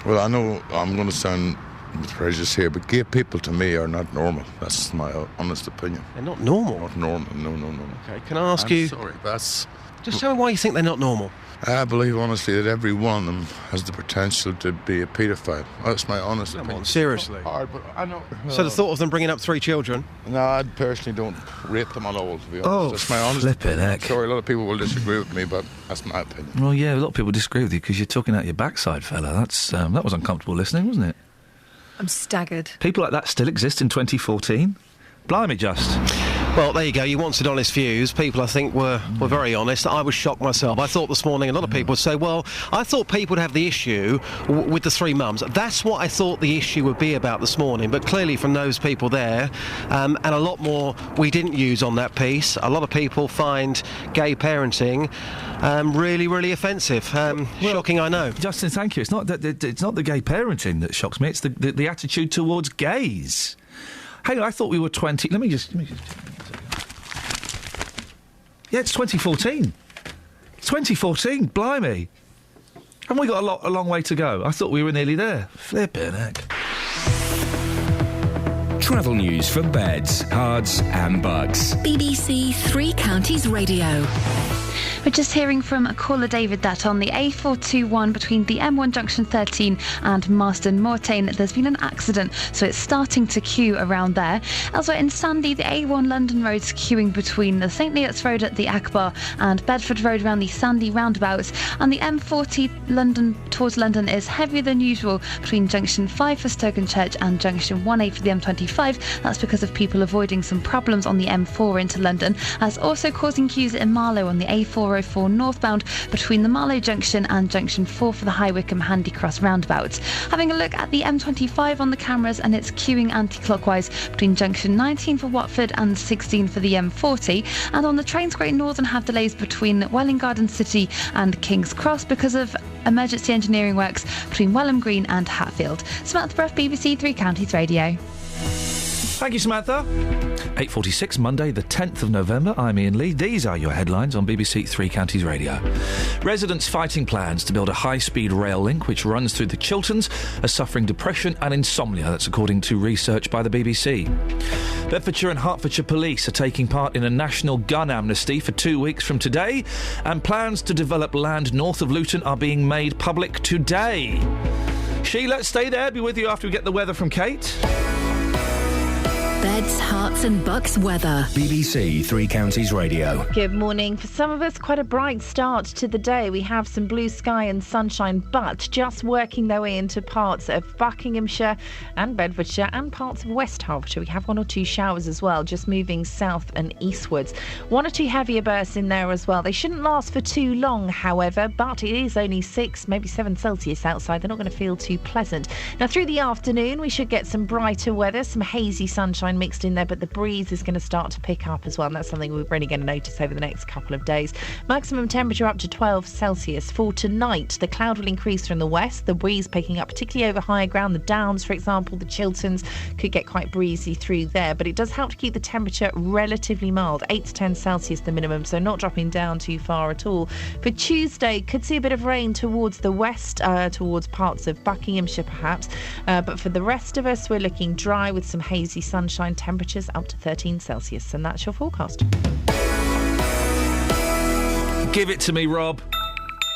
Well, I know I'm going to sound with prejudice here, but gay people to me are not normal. That's my honest opinion. They're not normal? Not normal, no. Okay, can I ask you... sorry, that's... Just tell me why you think they're not normal. I believe, honestly, that every one of them has the potential to be a paedophile. That's my honest opinion. On, seriously? Hard, but I know... So the thought of them bringing up 3 children? No, I personally don't rate them at all, to be honest. Oh, that's my honest flippin' heck. Sorry, a lot of people will disagree with me, but that's my opinion. Well, yeah, a lot of people disagree with you because you're talking out your backside, fella. That was uncomfortable listening, wasn't it? I'm staggered. People like that still exist in 2014? Blimey, just. Well, there you go. You wanted honest views. People, I think, were very honest. I was shocked myself. I thought this morning a lot of people would say, well, I thought people would have the issue with the 3 mums. That's what I thought the issue would be about this morning. But clearly from those people there, and a lot more we didn't use on that piece, a lot of people find gay parenting really, really offensive. Shocking, I know. Justin, thank you. It's not the gay parenting that shocks me. It's the attitude towards gays. Hang on, I thought we were 20... Let me just... Yeah, it's 2014. It's 2014, blimey. Haven't we got a long way to go? I thought we were nearly there. Flippin' heck. Travel news for beds, cards and bugs. BBC Three Counties Radio. We're just hearing from caller David that on the A421 between the M1 Junction 13 and Marsden Mortain, there's been an accident, so it's starting to queue around there. Elsewhere in Sandy, the A1 London Road's queuing between the St Neots Road at the Akbar and Bedford Road around the Sandy roundabouts, and the M40 London towards London is heavier than usual between Junction 5 for Stokenchurch and Junction 1A for the M25. That's because of people avoiding some problems on the M4 into London. That's also causing queues in Marlow on the A404 northbound between the Marlow Junction and Junction 4 for the High Wycombe Handy Cross roundabouts. Having a look at the M25 on the cameras, and it's queuing anti-clockwise between Junction 19 for Watford and 16 for the M40. And on the trains, Great Northern have delays between Welwyn Garden City and King's Cross because of emergency engineering works between Welham Green and Hatfield. Samantha Bruff, BBC Three Counties Radio. Thank you, Samantha. 8:46, Monday, the 10th of November. I'm Iain Lee. These are your headlines on BBC Three Counties Radio. Residents fighting plans to build a high-speed rail link which runs through the Chilterns are suffering depression and insomnia. That's according to research by the BBC. Bedfordshire and Hertfordshire police are taking part in a national gun amnesty for 2 weeks from today, and plans to develop land north of Luton are being made public today. Sheila, stay there. Be with you after we get the weather from Kate. Beds, Hearts and Bucks weather. BBC Three Counties Radio. Good morning. For some of us, quite a bright start to the day. We have some blue sky and sunshine, but just working their way into parts of Buckinghamshire and Bedfordshire and parts of West Hertfordshire. We have 1 or 2 showers as well, just moving south and eastwards. 1 or 2 heavier bursts in there as well. They shouldn't last for too long, however, but it is only 6, maybe 7 Celsius outside. They're not going to feel too pleasant. Now, through the afternoon, we should get some brighter weather, some hazy sunshine mixed in there, but the breeze is going to start to pick up as well, and that's something we're really going to notice over the next couple of days. Maximum temperature up to 12 Celsius. For tonight, the cloud will increase from the west, the breeze picking up particularly over higher ground, the Downs, for example, the Chilterns could get quite breezy through there, but it does help to keep the temperature relatively mild, 8 to 10 Celsius the minimum, so not dropping down too far at all. For Tuesday, could see a bit of rain towards the west, towards parts of Buckinghamshire perhaps, but for the rest of us, we're looking dry with some hazy sunshine, temperatures up to 13 Celsius, and that's your forecast. Give it to me, Rob.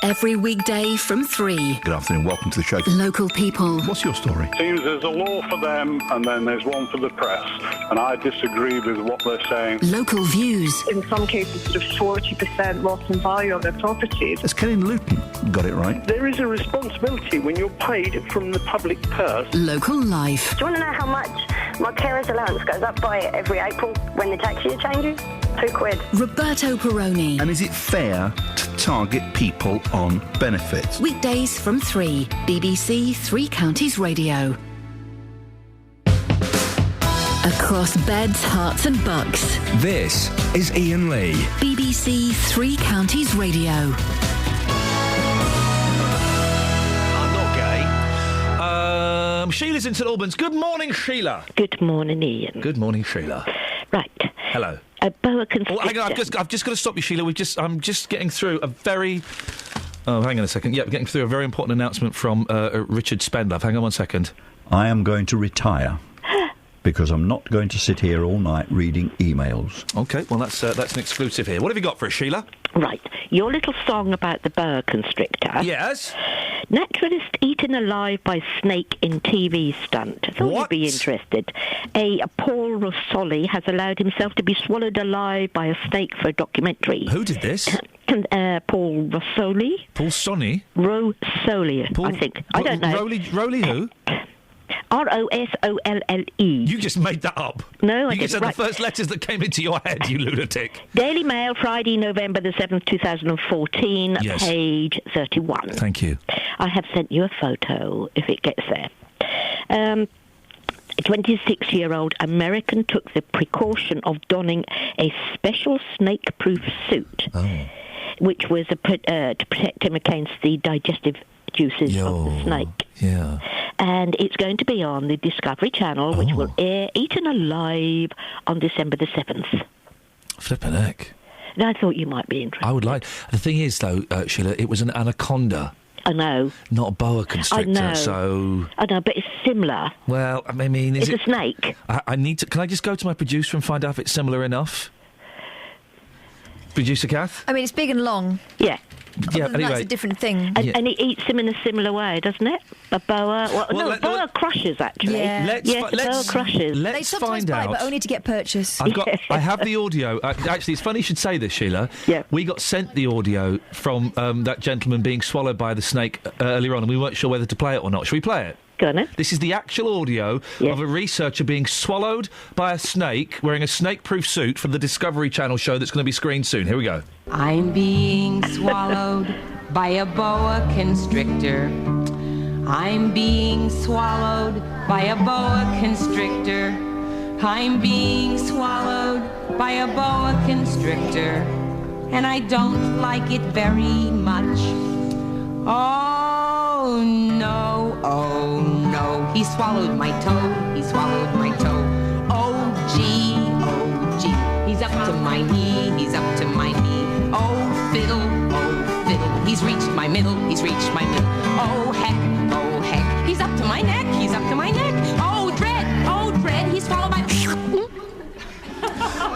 Every weekday from 3. Good afternoon, welcome to the show. Local people. What's your story? Seems there's a law for them and then there's one for the press, and I disagree with what they're saying. Local views. In some cases, sort of 40% loss in value of their properties. Has Kenny Luton got it right? There is a responsibility when you're paid from the public purse. Local life. Do you want to know how much my carer's allowance goes up by every April when the tax year changes? £2. Roberto Peroni. And is it fair to target people on benefits? Weekdays from 3. BBC Three Counties Radio. Across beds, hearts and bucks. This is Iain Lee. BBC Three Counties Radio. I'm not gay. Sheila's in St Albans. Good morning, Sheila. Good morning, Iain. Good morning, Sheila. Right. Hello. A boa constrictor. Oh, hang on, I've just got to stop you, Sheila. I'm just getting through a very... Oh, hang on a second. Yeah, we're getting through a very important announcement from Richard Spendlove. Hang on 1 second. I am going to retire because I'm not going to sit here all night reading emails. OK, well, that's an exclusive here. What have you got for us, Sheila? Right. Your little song about the boa constrictor. Yes? Naturalist eaten alive by snake in TV stunt. I thought you'd be interested. Paul Rossoli has allowed himself to be swallowed alive by a snake for a documentary. Who did this? Paul Rossoli. Paul Sonny? Rossoli, I think. I don't know. Roly who? Rossole. You just made that up. No, I You just said didn't. the first letters that came into your head, you lunatic. Daily Mail, Friday, November the 7th, 2014, Yes. page 31. Thank you. I have sent you a photo, if it gets there. A 26-year-old American took the precaution of donning a special snake-proof suit, which was to protect him against the digestive juices of the snake. Yeah. And it's going to be on the Discovery Channel, which will air Eaten Alive on December the 7th. Flippin' heck. And I thought you might be interested. I would like... The thing is, though, Sheila, it was an anaconda. I know. Not a boa constrictor, I know. so... I know, but it's similar. Well, I mean, is it's a snake. I need to... Can I just go to my producer and find out if it's similar enough? Producer Kath? I mean, it's big and long. Yeah. Yeah, Other than anyway. that's a different thing. And it eats them in a similar way, doesn't it? A boa... boa crushes, actually. Yeah. Boa crushes. They Let's sometimes find bite, out. but only to get purchase. I have the audio. Actually, it's funny you should say this, Sheila. Yeah. We got sent the audio from that gentleman being swallowed by the snake earlier on, and we weren't sure whether to play it or not. Should we play it? Go on, This is the actual audio of a researcher being swallowed by a snake wearing a snake-proof suit for the Discovery Channel show that's going to be screened soon. Here we go. I'm being swallowed by a boa constrictor. I'm being swallowed by a boa constrictor. I'm being swallowed by a boa constrictor. And I don't like it very much. Oh no, he swallowed my toe, he swallowed my toe. Oh gee, he's up to my knee, he's up to my knee. Oh fiddle, he's reached my middle, he's reached my middle. Oh heck, he's up to my neck, he's up to my neck. Oh dread, he's swallowed my...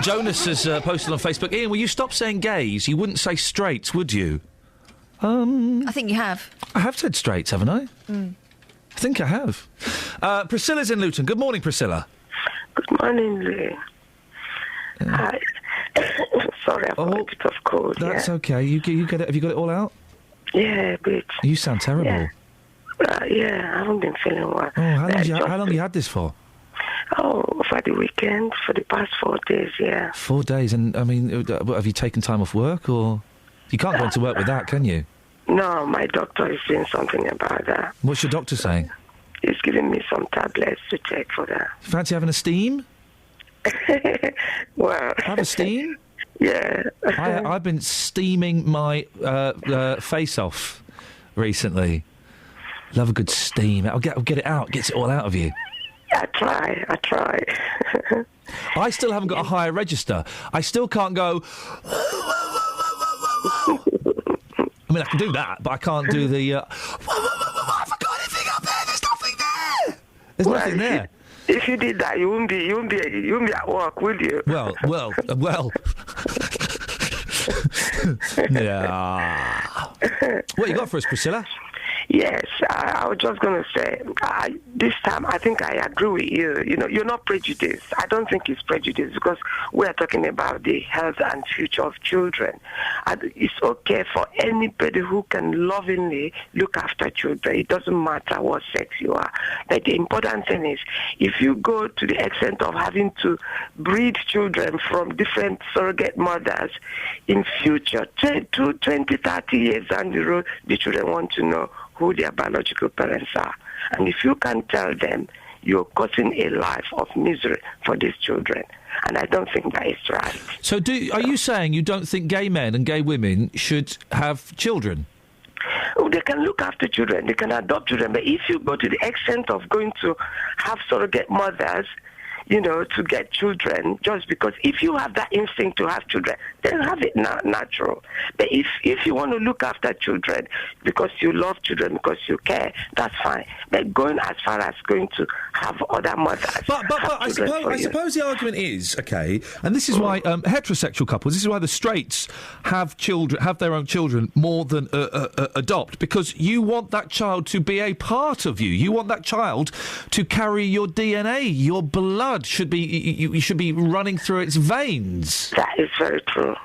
Jonas has posted on Facebook, Iain, will you stop saying gays? You wouldn't say straights, would you? I think you have. I have said straights, haven't I? I think I have. Priscilla's in Luton. Good morning, Priscilla. Good morning, Lee. Hi. Sorry, I've got a bit of cold. That's okay. You get it? Have you got it all out? Yeah, a bit. You sound terrible. Yeah, I haven't been feeling well. Oh, how long you had this for? Oh, for the weekend, for the past 4 days, yeah. 4 days, and I mean, have you taken time off work, or you can't go into work with that, can you? No, my doctor is doing something about that. What's your doctor saying? He's giving me some tablets to take for that. Fancy having a steam? Well, have a steam? Yeah. I've been steaming my face off recently. Love a good steam. I'll get it out. Gets it all out of you. I try. I still haven't got a higher register. I still can't go... I mean, I can do that, but I can't do the... I forgot anything up there. There's nothing there. There's nothing there. If you did that, you wouldn't be at work, would you? Well. Yeah. What you got for us, Priscilla? Yes, I was just going to say, this time I think I agree with you. You know, you're not prejudiced. I don't think it's prejudice because we're talking about the health and future of children. And it's okay for anybody who can lovingly look after children. It doesn't matter what sex you are. But the important thing is, if you go to the extent of having to breed children from different surrogate mothers, in future, 20, 30 years down the road, the children want to know who their biological parents are. And if you can tell them, you're causing a life of misery for these children. And I don't think that is right. So are you saying you don't think gay men and gay women should have children? Oh, they can look after children, they can adopt children, but if you go to the extent of going to have surrogate mothers, you know, to get children, just because if you have that instinct to have children, then have it natural. But if you want to look after children because you love children, because you care, that's fine. But going as far as going to have other mothers... But I suppose the argument is, okay, and this is why heterosexual couples, this is why the straights have their own children more than adopt, because you want that child to be a part of you. You want that child to carry your DNA, your blood should be running through its veins. That is very true.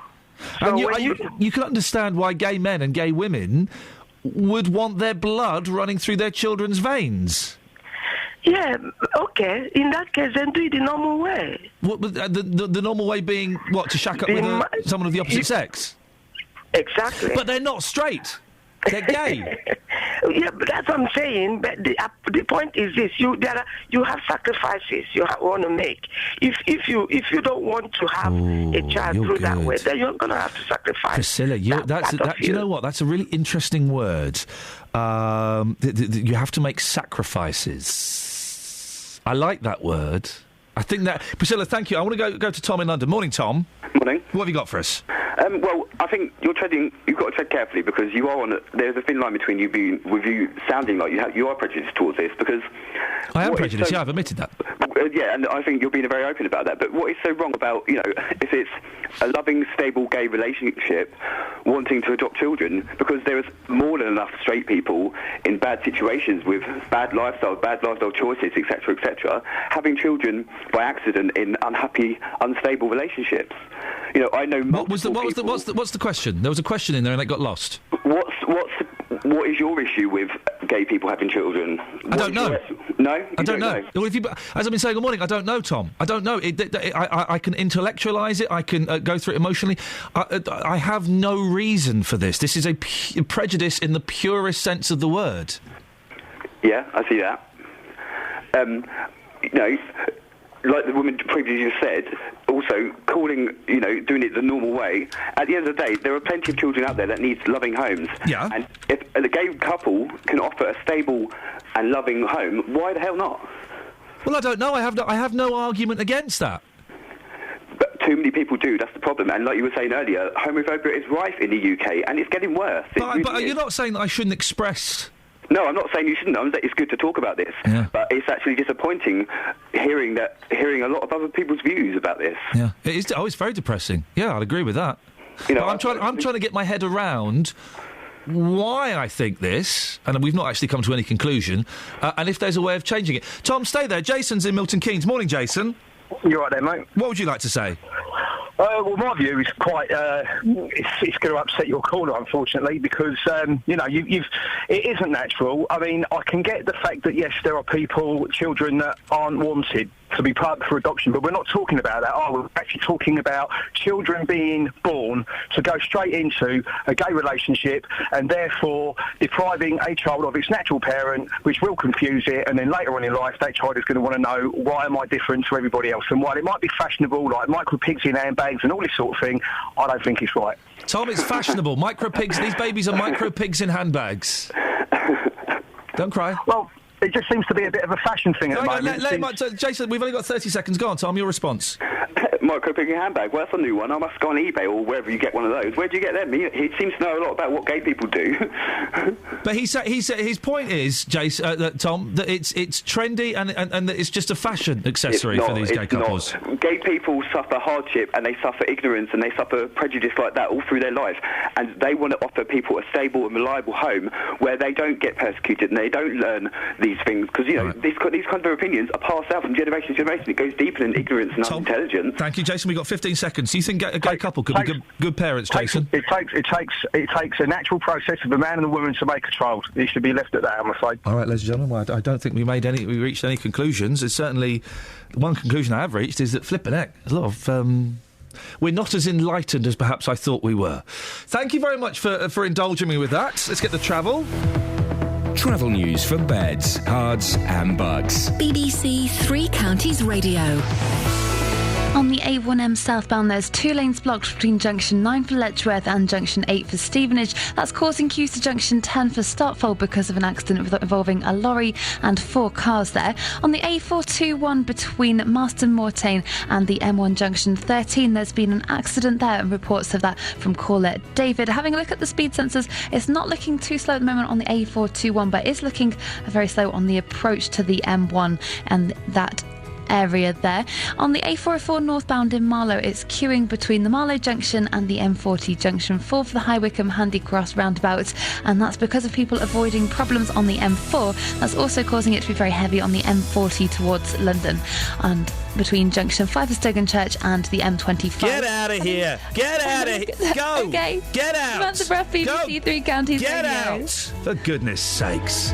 And you can understand why gay men and gay women would want their blood running through their children's veins. Yeah, okay. In that case, then do it the normal way. What, the normal way being, what, to shack up with someone of the opposite sex? Exactly. But they're not straight. They're gay. Yeah, but that's what I'm saying. But the point is this: you have sacrifices you want to make. If you don't want to have a child through that way, then you're going to have to sacrifice. Priscilla, you know what? That's a really interesting word. You have to make sacrifices. I like that word. I think that... Priscilla, thank you. I want to go to Tom in London. Morning, Tom. Morning. What have you got for us? Well, I think you've got to tread carefully because you are there's a thin line between you sounding like you are prejudiced towards this because... I am prejudiced, yeah, I've admitted that. Yeah, and I think you're being very open about that. But what is so wrong about, if it's a loving, stable gay relationship wanting to adopt children, because there is more than enough straight people in bad situations with bad lifestyle choices, etc., having children by accident in unhappy, unstable relationships. I know What's the question? There was a question in there and it got lost. What is your issue with gay people having children? I don't know. No? I don't know. Well, as I've been saying all morning, I don't know, Tom. I don't know. I can intellectualise it. I can go through it emotionally. I have no reason for this. This is a prejudice in the purest sense of the word. Yeah, I see that. Like the woman previously just said, also calling, doing it the normal way. At the end of the day, there are plenty of children out there that need loving homes. Yeah. And if a gay couple can offer a stable and loving home, why the hell not? Well, I don't know. I have no argument against that. But too many people do. That's the problem. And like you were saying earlier, homophobia is rife in the UK, and it's getting worse. But you're not saying that I shouldn't express... No, I'm not saying you shouldn't. It's good to talk about this, but it's actually disappointing hearing a lot of other people's views about this. Yeah, it is. It's very depressing. Yeah, I'd agree with that. I'm trying to get my head around why I think this, and we've not actually come to any conclusion, and if there's a way of changing it. Tom, stay there. Jason's in Milton Keynes. Morning, Jason. You're right there, mate. What would you like to say? Well, my view is quite. It's going to upset your caller, unfortunately, because it isn't natural. I mean, I can get the fact that yes, there are children that aren't wanted to be part for adoption, but we're not talking about that. We're actually talking about children being born to go straight into a gay relationship and therefore depriving a child of its natural parent, which will confuse it, and then later on in life that child is going to want to know why am I different to everybody else, and while it might be fashionable, like micro pigs in handbags and all this sort of thing, I don't think it's right. Tom, it's fashionable. Micro pigs, these babies are micro pigs in handbags. Don't cry. Well, it just seems to be a bit of a fashion thing at the moment. Jason, we've only got 30 seconds. Go on, Tom, your response. Micro pig handbag. Well, that's a new one. I must go on eBay or wherever you get one of those. Where do you get them? He seems to know a lot about what gay people do. But he said his point is, Tom, that it's trendy and that it's just a fashion accessory for these gay couples. Not. Gay people suffer hardship and they suffer ignorance and they suffer prejudice like that all through their life, and they want to offer people a stable and reliable home where they don't get persecuted and they don't learn these things, because these kind of opinions are passed out from generation to generation. It goes deeper than ignorance and unintelligence. Thank you, Jason. We've got 15 seconds. Do you think a gay couple could be good parents, Jason? It takes a natural process of a man and a woman to make a child. It should be left at that, I'm afraid. All right, ladies and gentlemen, I don't think we reached any conclusions. It's certainly one conclusion I have reached is that flipping heck, there's a lot of we're not as enlightened as perhaps I thought we were. Thank you very much for indulging me with that. Let's get the travel. Travel news for beds, cards and bugs. BBC Three Counties Radio. On the A1M southbound, there's 2 lanes blocked between junction 9 for Letchworth and junction 8 for Stevenage. That's causing queues to junction 10 for Startfold because of an accident involving a lorry and 4 cars there. On the A421 between Marston Mortain and the M1 junction 13, there's been an accident there, and reports of that from caller David. Having a look at the speed sensors, it's not looking too slow at the moment on the A421, but is looking very slow on the approach to the M1 and that area there. On the A404 northbound in Marlow, it's queuing between the Marlow junction and the M40 junction 4 for the High Wycombe Handy Cross roundabout, and that's because of people avoiding problems on the M4. That's also causing it to be very heavy on the M40 towards London and between junction 5 for Stogan Church and the M25. Get out of here! Get out of here! Go! Okay. Get out! Samantha Bruff, BBC Three Counties Get Radio. out! For goodness sakes.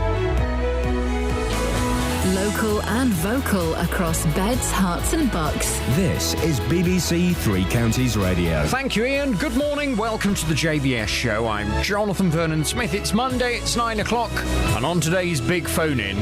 Local and vocal across beds, hearts and bucks. This is BBC Three Counties Radio. Thank you, Iain. Good morning. Welcome to the JVS show. I'm Jonathan Vernon Smith. It's Monday, it's 9 o'clock, and on today's Big Phone In...